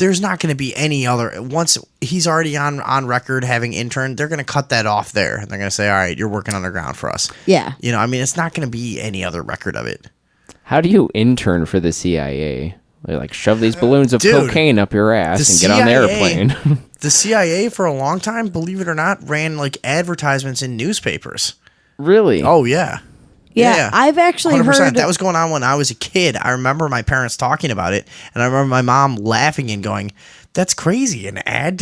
there's not going to be any other. Once he's already on record having interned, they're going to cut that off there. And they're going to say, all right, you're working underground for us. Yeah. I mean, it's not going to be any other record of it. How do you intern for the CIA? They like shove these balloons of Dude, cocaine up your ass and get on the airplane. The CIA for a long time, believe it or not, ran like advertisements in newspapers. Really? Oh yeah. Yeah, I've actually 100%. heard That was going on when I was a kid. I remember my parents talking about it, and I remember my mom laughing and going, "That's crazy! An ad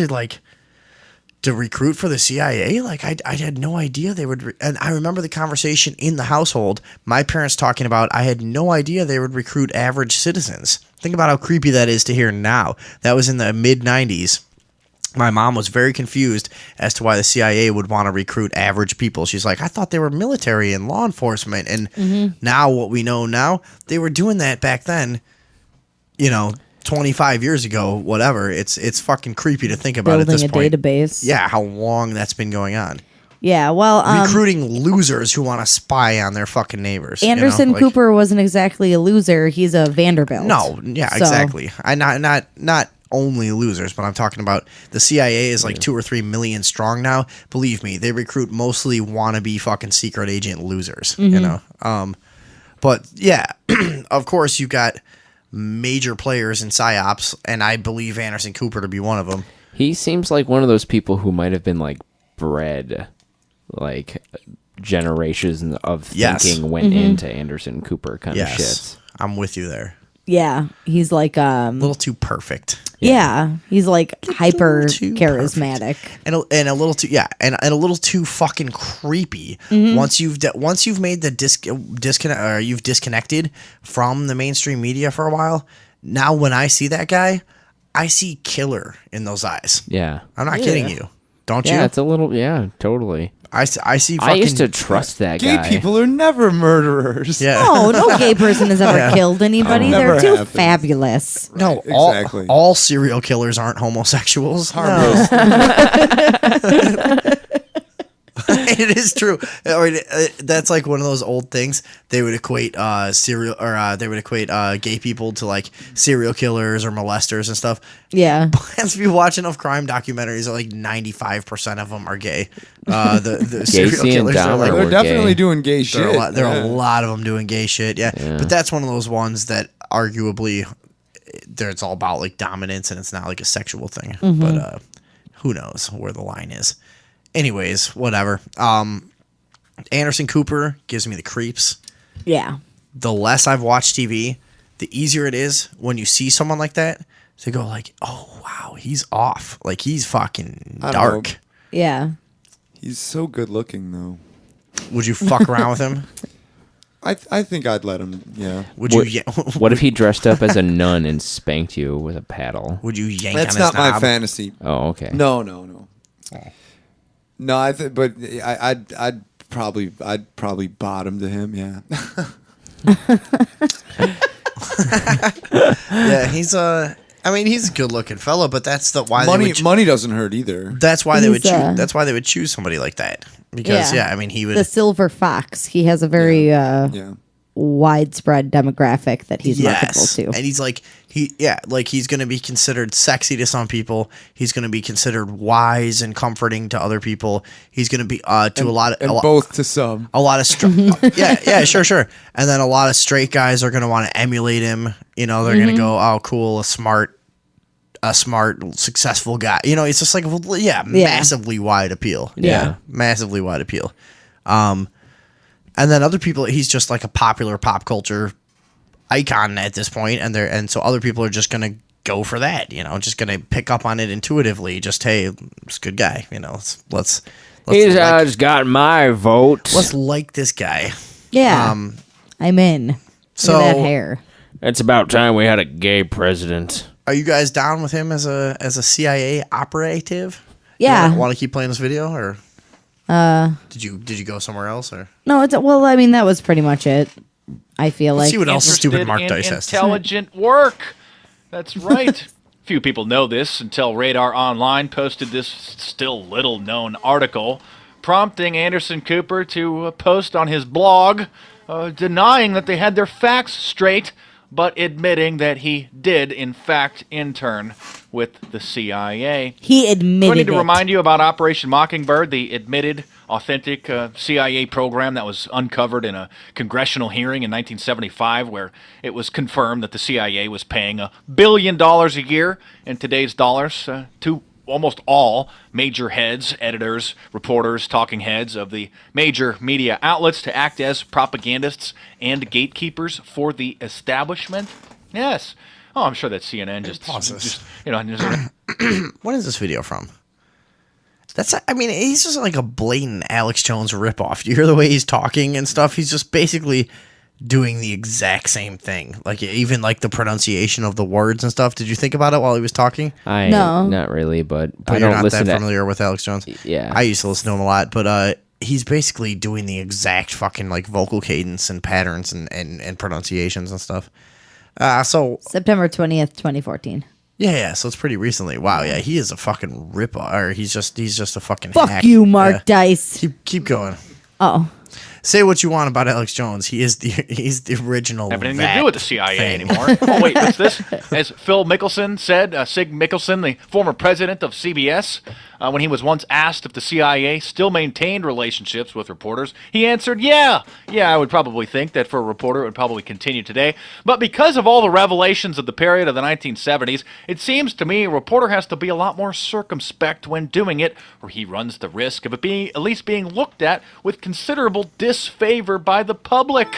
to recruit for the CIA? Like I had no idea they would." And I remember the conversation in the household. My parents talking about, I had no idea they would recruit average citizens. Think about how creepy that is to hear now. That was in the mid 90s. My mom was very confused as to why the CIA would want to recruit average people. She's like, I thought they were military and law enforcement. And now what we know now, they were doing that back then, 25 years ago, whatever. It's fucking creepy to think about at building this a point. database. Yeah, how long that's been going on. Yeah, well, recruiting losers who want to spy on their fucking neighbors. Anderson Cooper wasn't exactly a loser. He's a Vanderbilt. No, yeah, So- exactly. I not only losers, but I'm talking about the CIA is like 2 or 3 million strong now. Believe me, they recruit mostly wannabe fucking secret agent losers. You know, but yeah, of course you got major players in psyops, and I believe Anderson Cooper to be one of them. He seems like one of those people who might have been like bred, like generations of thinking went into Anderson Cooper kind of shits. I'm with you there. Yeah, he's like A little too perfect. yeah, he's like hyper charismatic. And a little too and a little too fucking creepy. Once you've made the disconnect, or you've disconnected from the mainstream media for a while. Now when I see that guy, I see killer in those eyes. Yeah, I'm not kidding you. Don't you? Yeah, it's a little. Yeah, totally. I see. I used to trust that Gay guy. people are never murderers. Yeah. No gay person has ever killed anybody. They're Never too happened. fabulous. No, exactly. all serial killers aren't homosexuals. Harmless. It is true. That's like one of those old things. They would equate gay people to like serial killers or molesters and stuff. Yeah. But as we watch enough crime documentaries, like 95% of them are gay. The serial Gacy and killers are like Dahmer They're were definitely gay. doing gay shit. there are a lot of them doing gay shit. Yeah. But that's one of those ones that arguably it's all about like dominance and it's not like a sexual thing. But who knows where the line is. Anyways, whatever. Anderson Cooper gives me the creeps. Yeah. The less I've watched TV, the easier it is when you see someone like that to go like, oh, wow, he's off. Like, he's fucking I don't dark. know. Yeah. He's so good looking, though. Would you fuck around with him? I think I'd let him, yeah. Would you? What if he dressed up as a nun and spanked you with a paddle? Would you yank That's on his not my knob? fantasy. Oh, okay. No. No, but I'd probably bottom to him, yeah. Yeah, he's he's a good looking fellow, but that's why money doesn't hurt either. That's why they would He's, choose. That's why they would choose somebody like that. Because he would. The silver fox. He has a very widespread demographic that he's marketable to. And he's like he's going to be considered sexy to some people. He's going to be considered wise and comforting to other people. He's going to be both to some. A lot of sure. And then a lot of straight guys are going to want to emulate him. You know, they're going to go, oh, cool, a smart, successful guy. You know, it's just like, massively wide appeal. Yeah. Massively wide appeal. And then other people, he's just like a popular pop culture icon at this point, and so other people are just gonna go for that. You know, just gonna pick up on it intuitively. Just hey, it's a good guy. You know, let's He's got my vote. Let's like this guy. Yeah, I'm in. Look So at that hair. It's about time we had a gay president. Are you guys down with him as a CIA operative? Yeah. Want to keep playing this video, or did you go somewhere else, or No, that was pretty much it. I feel Let's like see what else stupid Mark in Dice has. intelligent work. That's right. Few people know this until Radar Online posted this still little known article prompting Anderson Cooper to post on his blog denying that they had their facts straight, but admitting that he did in fact intern with the CIA. He admitted Do I need to it. remind you about Operation Mockingbird, the admitted, authentic CIA program that was uncovered in a congressional hearing in 1975, where it was confirmed that the CIA was paying $1 billion a year in today's dollars to almost all major heads, editors, reporters, talking heads of the major media outlets to act as propagandists and gatekeepers for the establishment. Yes. Oh, I'm sure that CNN just What is this video from? He's just like a blatant Alex Jones ripoff. Do you hear the way he's talking and stuff? He's just basically doing the exact same thing. Like even like the pronunciation of the words and stuff. Did you think about it while he was talking? No. Not really, but I you're don't not listen that to familiar with Alex Jones. Yeah. I used to listen to him a lot, but he's basically doing the exact fucking like vocal cadence and patterns and pronunciations and stuff. So September 20th, 2014. Yeah. So it's pretty recently. Wow. Yeah, he is a fucking rip. Or he's just a fucking. Fuck hack. you, Mark Yeah. Dice. Keep going. Oh. Say what you want about Alex Jones. He's the original. Have anything to vat do with the CIA thing. anymore. Oh, wait, what's this? As Phil Mickelson said, Sig Mickelson, the former president of CBS, when he was once asked if the CIA still maintained relationships with reporters, he answered, yeah, I would probably think that for a reporter it would probably continue today. But because of all the revelations of the period of the 1970s, it seems to me a reporter has to be a lot more circumspect when doing it, or he runs the risk of it being at least being looked at with considerable disfavor by the public.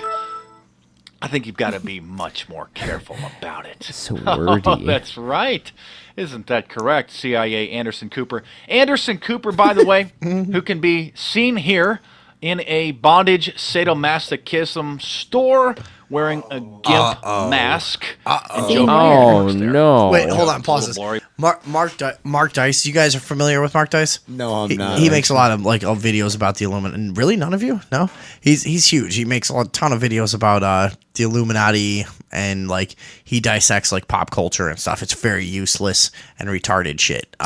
I think you've got to be much more careful about it. So wordy. Oh, that's right. Isn't that correct, CIA Anderson Cooper? Anderson Cooper, by the way, who can be seen here in a bondage sadomasochism store wearing a gimp mask. And joking Oh, no. Wait, hold on. Pause Little this. Mark Dice. You guys are familiar with Mark Dice? No, I'm not. He makes a lot of videos about the Illuminati. Really, none of you? No. He's huge. He makes a ton of videos about the Illuminati, and he dissects pop culture and stuff. It's very useless and retarded shit.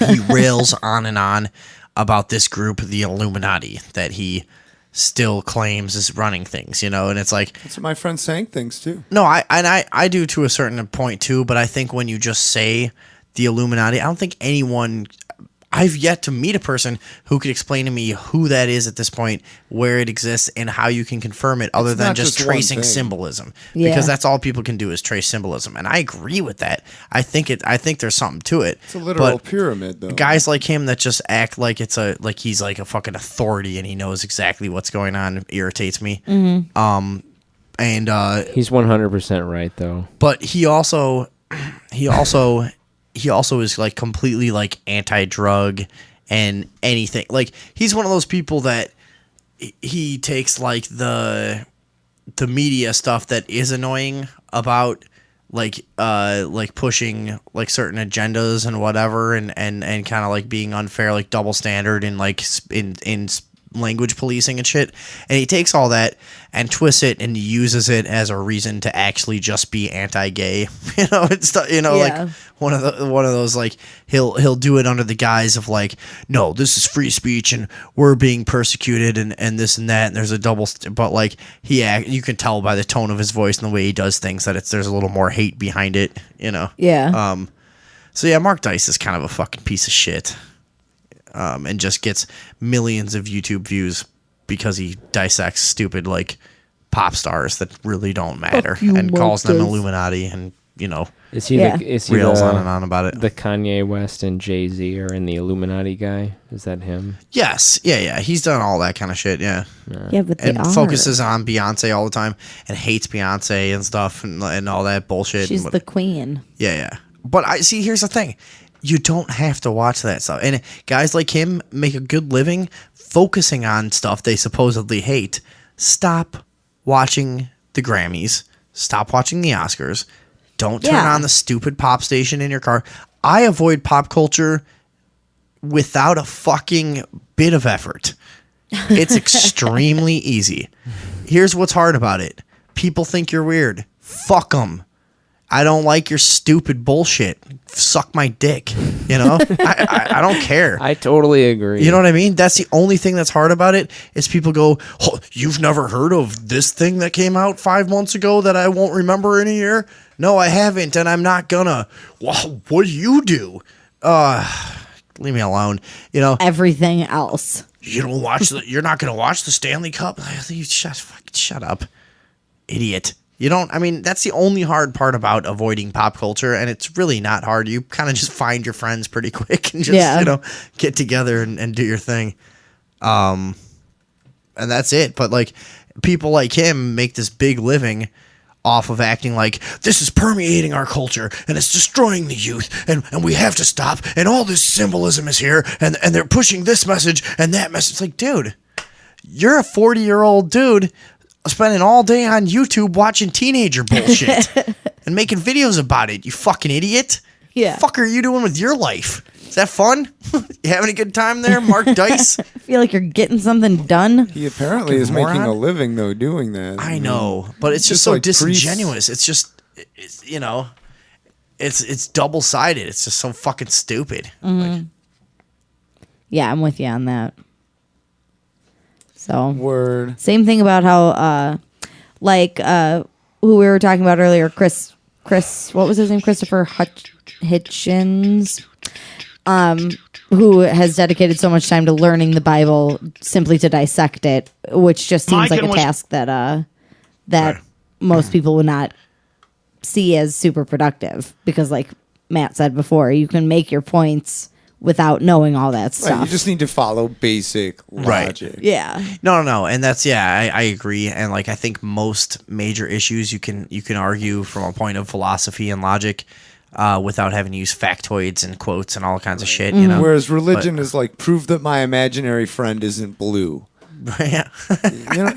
He rails on and on about this group, the Illuminati, that he still claims is running things, and it's like That's what my friend saying things too. no, I do to a certain point too, but I think when you just say the Illuminati, I don't think I've yet to meet a person who could explain to me who that is at this point, where it exists, and how you can confirm it other It's than not just just one tracing thing. symbolism. Yeah. Because that's all people can do is trace symbolism. And I agree with that. I think there's something to it. It's a literal But pyramid, though. guys like him that just act like he's like a fucking authority and he knows exactly what's going on irritates me. Mm-hmm. And He's 100% right, though. but he also is completely anti-drug and anything. He's one of those people that he takes the media stuff that is annoying about pushing certain agendas and whatever, and kind of being unfair, double standard and in language policing and shit, and he takes all that and twists it and uses it as a reason to actually just be anti-gay. It's Yeah. one of those he'll do it under the guise of no, this is free speech and we're being persecuted and this and that, and there's a double but you can tell by the tone of his voice and the way he does things that there's a little more hate behind it. Yeah. So yeah, Mark Dice is kind of a fucking piece of shit. And just gets millions of YouTube views because he dissects stupid pop stars that really don't matter and calls them Illuminati and Is he rails on and on about it. The Kanye West and Jay-Z are in the Illuminati guy? Is that him? Yes, yeah, he's done all that kind of shit, yeah. Yeah, but they And are. focuses on Beyonce all the time and hates Beyonce and stuff and all that bullshit. She's and the queen. Yeah. But here's the thing. You don't have to watch that stuff. And guys like him make a good living focusing on stuff they supposedly hate. Stop watching the Grammys. Stop watching the Oscars. Don't turn on the stupid pop station in your car. I avoid pop culture without a fucking bit of effort. It's extremely easy. Here's what's hard about it. People think you're weird. Fuck them. I don't like your stupid bullshit. Suck my dick. I don't care. I totally agree. You know what I mean? That's the only thing that's hard about it is people go, oh, you've never heard of this thing that came out 5 months ago that I won't remember in a year? No, I haven't, and I'm not gonna. Well, what do you do? Leave me alone. Everything else. You don't watch you're not gonna watch the Stanley Cup? Shut up, idiot. That's the only hard part about avoiding pop culture, and it's really not hard. You kind of just find your friends pretty quick and just, get together and do your thing. And that's it. But, people like him make this big living off of acting like this is permeating our culture and it's destroying the youth and we have to stop and all this symbolism is here and they're pushing this message and that message. It's like, dude, you're a 40-year-old dude spending all day on YouTube watching teenager bullshit and making videos about it, you fucking idiot. Yeah. The fuck are you doing with your life? Is that fun? You having a good time there, Mark Dice? I feel like you're getting something done. He apparently is moron. making a living, though, doing that. I know, but it's just so like priests. disingenuous. It's just, it's double sided. It's just so fucking stupid. Mhm. Yeah, I'm with you on that. So word. Same thing about how who we were talking about earlier, Chris, what was his name? Christopher Hitchens, who has dedicated so much time to learning the Bible simply to dissect it, which just seems like a task that most people would not see as super productive, because like Matt said before, you can make your points without knowing all that stuff. Right, you just need to follow basic logic. Yeah. No, and that's I agree, and like I think most major issues you can argue from a point of philosophy and logic, without having to use factoids and quotes and all kinds of shit. You know, Whereas religion is like, prove that my imaginary friend isn't blue. Yeah.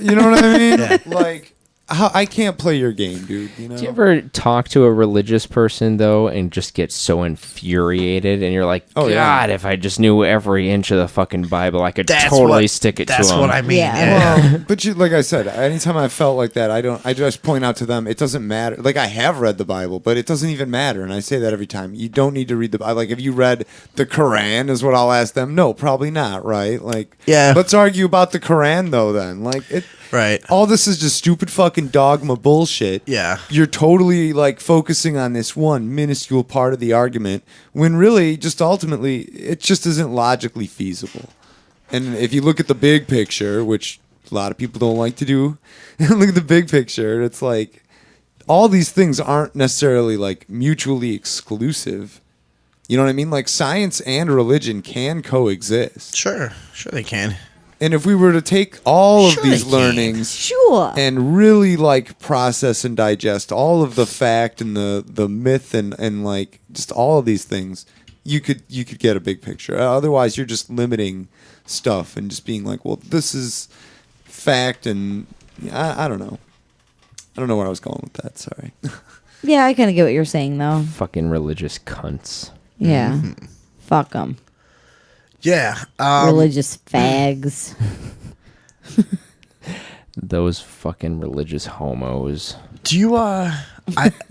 you know what I mean? Yeah. Like, I can't play your game, dude. You know? Do you ever talk to a religious person though and just get so infuriated, and you're like, Oh, God, yeah. if I just knew every inch of the fucking Bible, I could totally stick it to them. That's what I mean. Well, but like I said, anytime I felt like that, I just point out to them, it doesn't matter. Like, I have read the Bible, but it doesn't even matter. And I say that every time. You don't need to read the Bible. Like, if you read the Quran is what I'll ask them. No, probably not, right? Like, yeah. Let's argue about the Quran though then. Like, right. All this is just stupid fucking dogma bullshit. Yeah. You're totally like focusing on this one minuscule part of the argument when really just ultimately it just isn't logically feasible. And if you look at the big picture, which a lot of people don't like to do, look at the big picture, it's like all these things aren't necessarily like mutually exclusive. You know what I mean? Like science and religion can coexist. Sure they can. And if we were to take all of these learnings and really like process and digest all of the fact and the myth and like just all of these things, you could get a big picture. Otherwise, you're just limiting stuff and just being like, well, this is fact, and I don't know. I don't know where I was going with that. Sorry. Yeah, I kind of get what you're saying though. Fucking religious cunts. Yeah. Fuck them. Yeah. Religious fags. Those fucking religious homos. Do you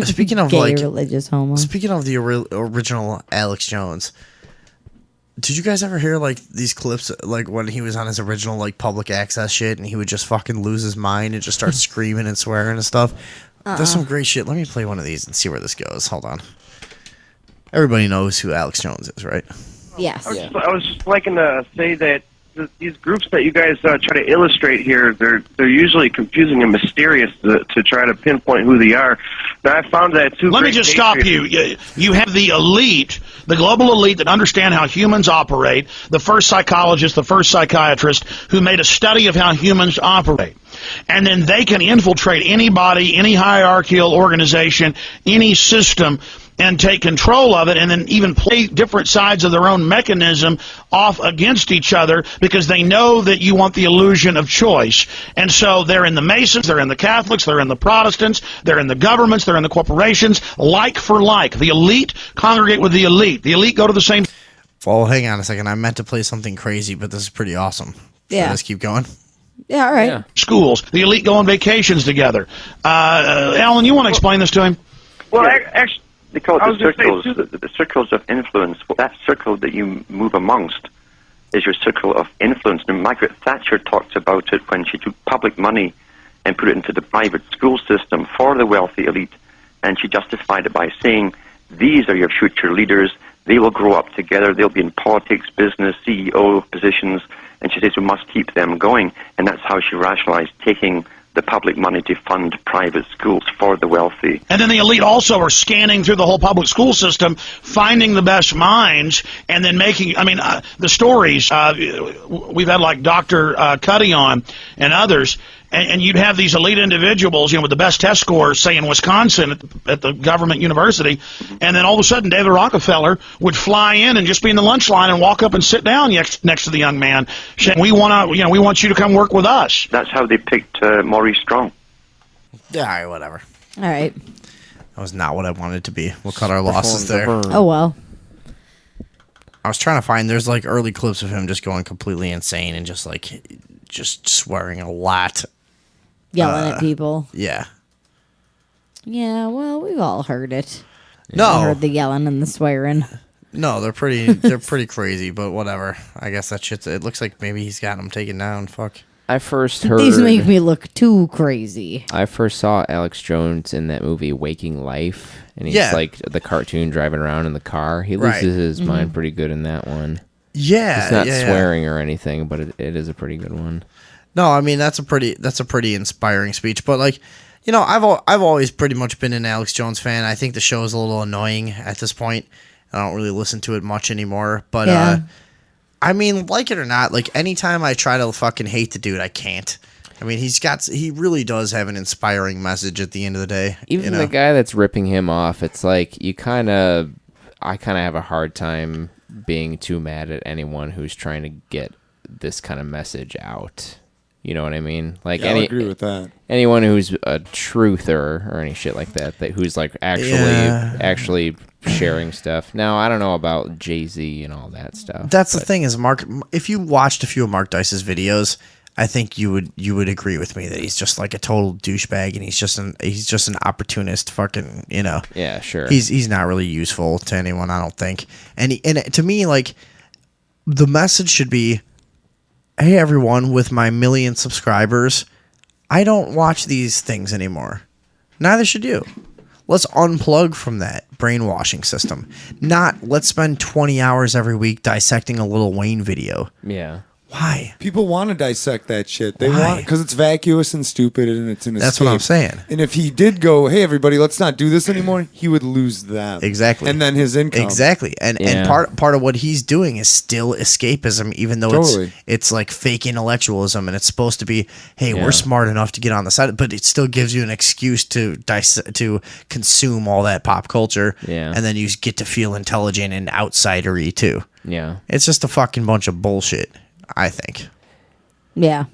speaking of Gay like religious homo. Speaking of the original Alex Jones, did you guys ever hear like these clips like when he was on his original like public access shit and he would just fucking lose his mind and just start screaming and swearing and stuff? There's some great shit. Let me play one of these and see where this goes. Hold on. Everybody knows who Alex Jones is, right? Yes. I was just liking to say that these groups that you guys try to illustrate here, they're usually confusing and mysterious to try to pinpoint who they are. Now, I found that too. Let me just stop you. You have the elite, the global elite that understand how humans operate, the first psychologist, the first psychiatrist who made a study of how humans operate. And then they can infiltrate anybody, any hierarchical organization, any system, and take control of it, and then even play different sides of their own mechanism off against each other because they know that you want the illusion of choice. And so they're in the Masons, they're in the Catholics, they're in the Protestants, they're in the governments, they're in the corporations, like for like. The elite congregate with the elite. The elite go to the same... Well, hang on a second. I meant to play something crazy, but this is pretty awesome. Yeah. Let's keep going. Yeah, all right. schools. The elite go on vacations together. Alan, you want to explain this to him? Well, actually... They call it the circles of influence. Well, that circle that you move amongst is your circle of influence. And Margaret Thatcher talked about it when she took public money and put it into the private school system for the wealthy elite. And she justified it by saying, these are your future leaders. They will grow up together. They'll be in politics, business, CEO positions. And she says we must keep them going. And that's how she rationalized taking the public money to fund private schools for the wealthy. And then the elite also are scanning through the whole public school system, finding the best minds, and then making, the stories, we've had like Dr. Cuddy on and others, and you'd have these elite individuals, with the best test scores, say in Wisconsin at the government university, and then all of a sudden David Rockefeller would fly in and just be in the lunch line and walk up and sit down next to the young man, saying, we want you to come work with us. That's how they picked Maurice Strong. Yeah, all right, whatever. All right. That was not what I wanted it to be. We'll cut our losses there. Oh, well. I was trying to find, there's like early clips of him just going completely insane and just swearing a lot. Yelling at people. Yeah. Yeah, well, we've all heard it. No. I heard the yelling and the swearing. No, they're pretty crazy, but whatever. I guess that shit's. It looks like maybe he's got them taken down. Fuck. I first heard These make me look too crazy. I first saw Alex Jones in that movie Waking Life, and he's like the cartoon driving around in the car. He loses his mind pretty good in that one. Yeah, it's not swearing or anything, but it is a pretty good one. No, I mean that's a pretty inspiring speech. But like, you know, I've always pretty much been an Alex Jones fan. I think the show is a little annoying at this point. I don't really listen to it much anymore. But I mean, like it or not, like anytime I try to fucking hate the dude, I can't. I mean, he really does have an inspiring message at the end of the day. Even the guy that's ripping him off, it's like I kind of have a hard time being too mad at anyone who's trying to get this kind of message out. You know what I mean? Like I agree with that. Anyone who's a truther or any shit like that who's like actually sharing stuff. Now I don't know about Jay-Z and all that stuff. That's the thing is Mark. If you watched a few of Mark Dice's videos, I think you would agree with me that he's just like a total douchebag and he's just an opportunist. Fucking Yeah, sure. He's not really useful to anyone. I don't think. And to me, like the message should be, hey everyone, with my 1 million subscribers, I don't watch these things anymore. Neither should you. Let's unplug from that brainwashing system. Not let's spend 20 hours every week dissecting a Lil Wayne video. Yeah. Why? People want to dissect that shit. They want because it's vacuous and stupid and it's an escape. That's what I'm saying. And if he did go, hey everybody, let's not do this anymore, he would lose them. Exactly. And then his income. Exactly. And part of what he's doing is still escapism, even though it's like fake intellectualism and it's supposed to be, hey, we're smart enough to get on the side, but it still gives you an excuse to consume all that pop culture. Yeah. And then you get to feel intelligent and outsidery too. Yeah. It's just a fucking bunch of bullshit, I think. Yeah.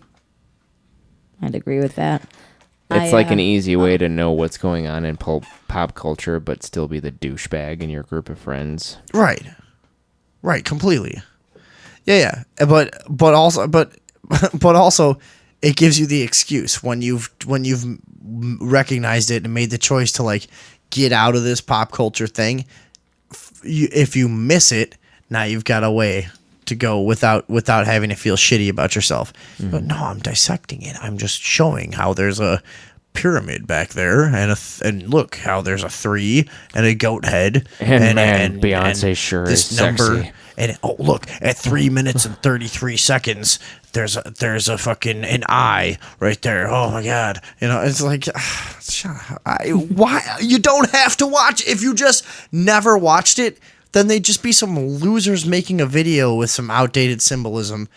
I'd agree with that. It's like an easy way to know what's going on in pop culture, but still be the douchebag in your group of friends. Right. Right. Completely. Yeah. But also, it gives you the excuse when you've recognized it and made the choice to like get out of this pop culture thing. If you miss it, now you've got a way to go without having to feel shitty about yourself. But no, I'm dissecting it. I'm just showing how there's a pyramid back there and look how there's a 3 and a goat head and Beyonce sure this is number sexy. and look at 3 minutes and 33 seconds there's a fucking an eye right there. Oh my god. It's like shut up. Why you don't have to watch. If you just never watched it, then they'd just be some losers making a video with some outdated symbolism.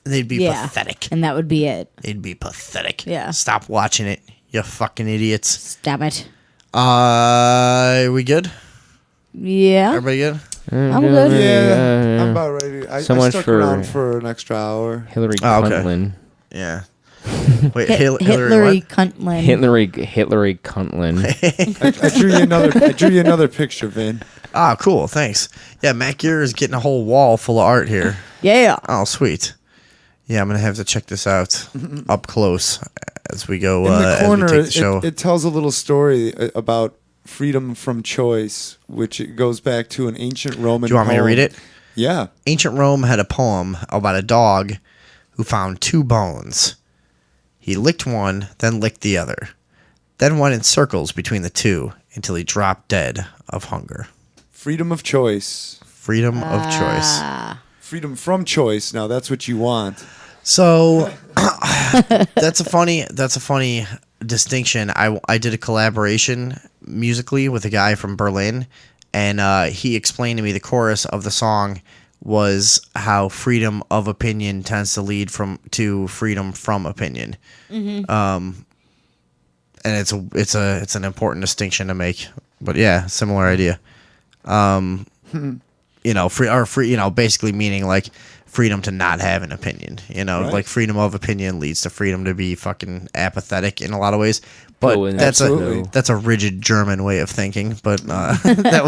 They'd be pathetic. And that would be it. They'd be pathetic. Yeah. Stop watching it, you fucking idiots. Stop it. Are we good? Yeah. Everybody good? I'm good. Yeah, I'm about ready. I stuck around for an extra hour. Hillary Clinton. Yeah. Wait, Hillary Cuntlin. Hillary Cuntlin. I drew you another picture, Vin. Ah, cool. Thanks. Yeah, Matt Gear is getting a whole wall full of art here. Yeah. Oh, sweet. Yeah, I'm gonna have to check this out up close as we go. In the corner, as we take the show. It tells a little story about freedom from choice, which it goes back to an ancient Roman. Do you want me to read it? Yeah. Ancient Rome had a poem about a dog who found 2 bones. He licked one, then licked the other, then went in circles between the 2 until he dropped dead of hunger. Freedom of choice. Freedom of choice. Freedom from choice. Now that's what you want. So that's a funny distinction. I did a collaboration musically with a guy from Berlin, and he explained to me the chorus of the song was how freedom of opinion tends to lead to freedom from opinion. And it's an important distinction to make. But yeah, similar idea. Free, basically meaning like freedom to not have an opinion. Right. Like freedom of opinion leads to freedom to be fucking apathetic in a lot of ways. But that's a rigid German way of thinking. But that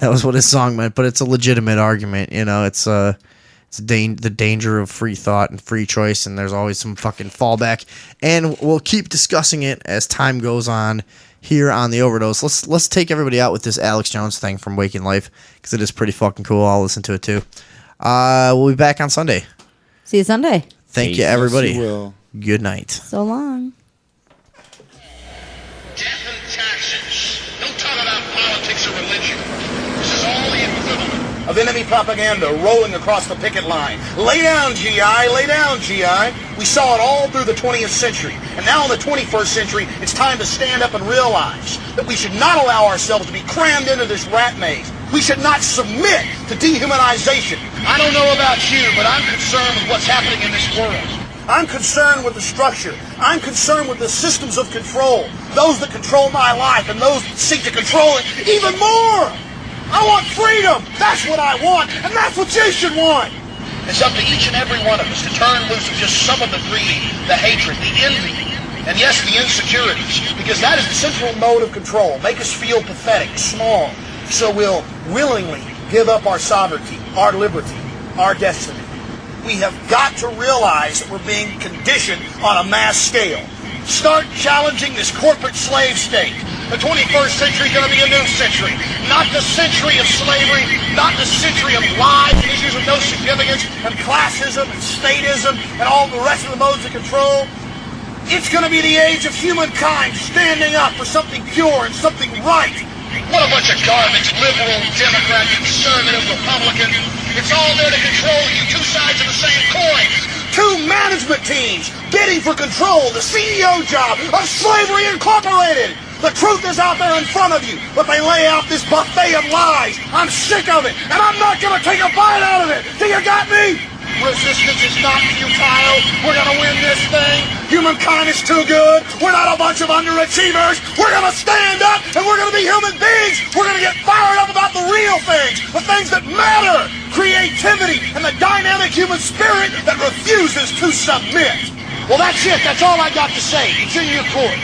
was what his song meant. But it's a legitimate argument. It's the danger of free thought and free choice, and there's always some fucking fallback. And we'll keep discussing it as time goes on here on the Overdose. Let's take everybody out with this Alex Jones thing from Waking Life because it is pretty fucking cool. I'll listen to it too. We'll be back on Sunday. See you Sunday. Thank you, everybody. Yes, you will. Good night. So long. Death and taxes. Don't talk about politics or religion. This is all the equivalent of enemy propaganda rolling across the picket line. Lay down, GI. Lay down, GI. We saw it all through the 20th century. And now in the 21st century, it's time to stand up and realize that we should not allow ourselves to be crammed into this rat maze. We should not submit to dehumanization. I don't know about you, but I'm concerned with what's happening in this world. I'm concerned with the structure. I'm concerned with the systems of control. Those that control my life and those that seek to control it even more. I want freedom. That's what I want. And that's what you should want. It's up to each and every one of us to turn loose of just some of the greed, the hatred, the envy, and yes, the insecurities. Because that is the central mode of control. Make us feel pathetic, small. So we'll willingly give up our sovereignty, our liberty, our destiny. We have got to realize that we're being conditioned on a mass scale. Start challenging this corporate slave state. The 21st century is going to be a new century. Not the century of slavery, not the century of lies and issues of no significance, and classism and statism and all the rest of the modes of control. It's going to be the age of humankind standing up for something pure and something right. What a bunch of garbage, liberal, Democrat, conservative, Republican. It's all there to control you, two sides of the same coin. Two management teams bidding for control, the CEO job of Slavery Incorporated. The truth is out there in front of you, but they lay out this buffet of lies. I'm sick of it, and I'm not going to take a bite out of it. Do you got me? Resistance is not futile. We're going to win this thing. Humankind is too good. We're not a bunch of underachievers. We're going to stand up, and we're going to be human beings. We're going to get fired up about the real things, the things that matter. Creativity and the dynamic human spirit that refuses to submit. Well, that's it. That's all I got to say. It's in your court.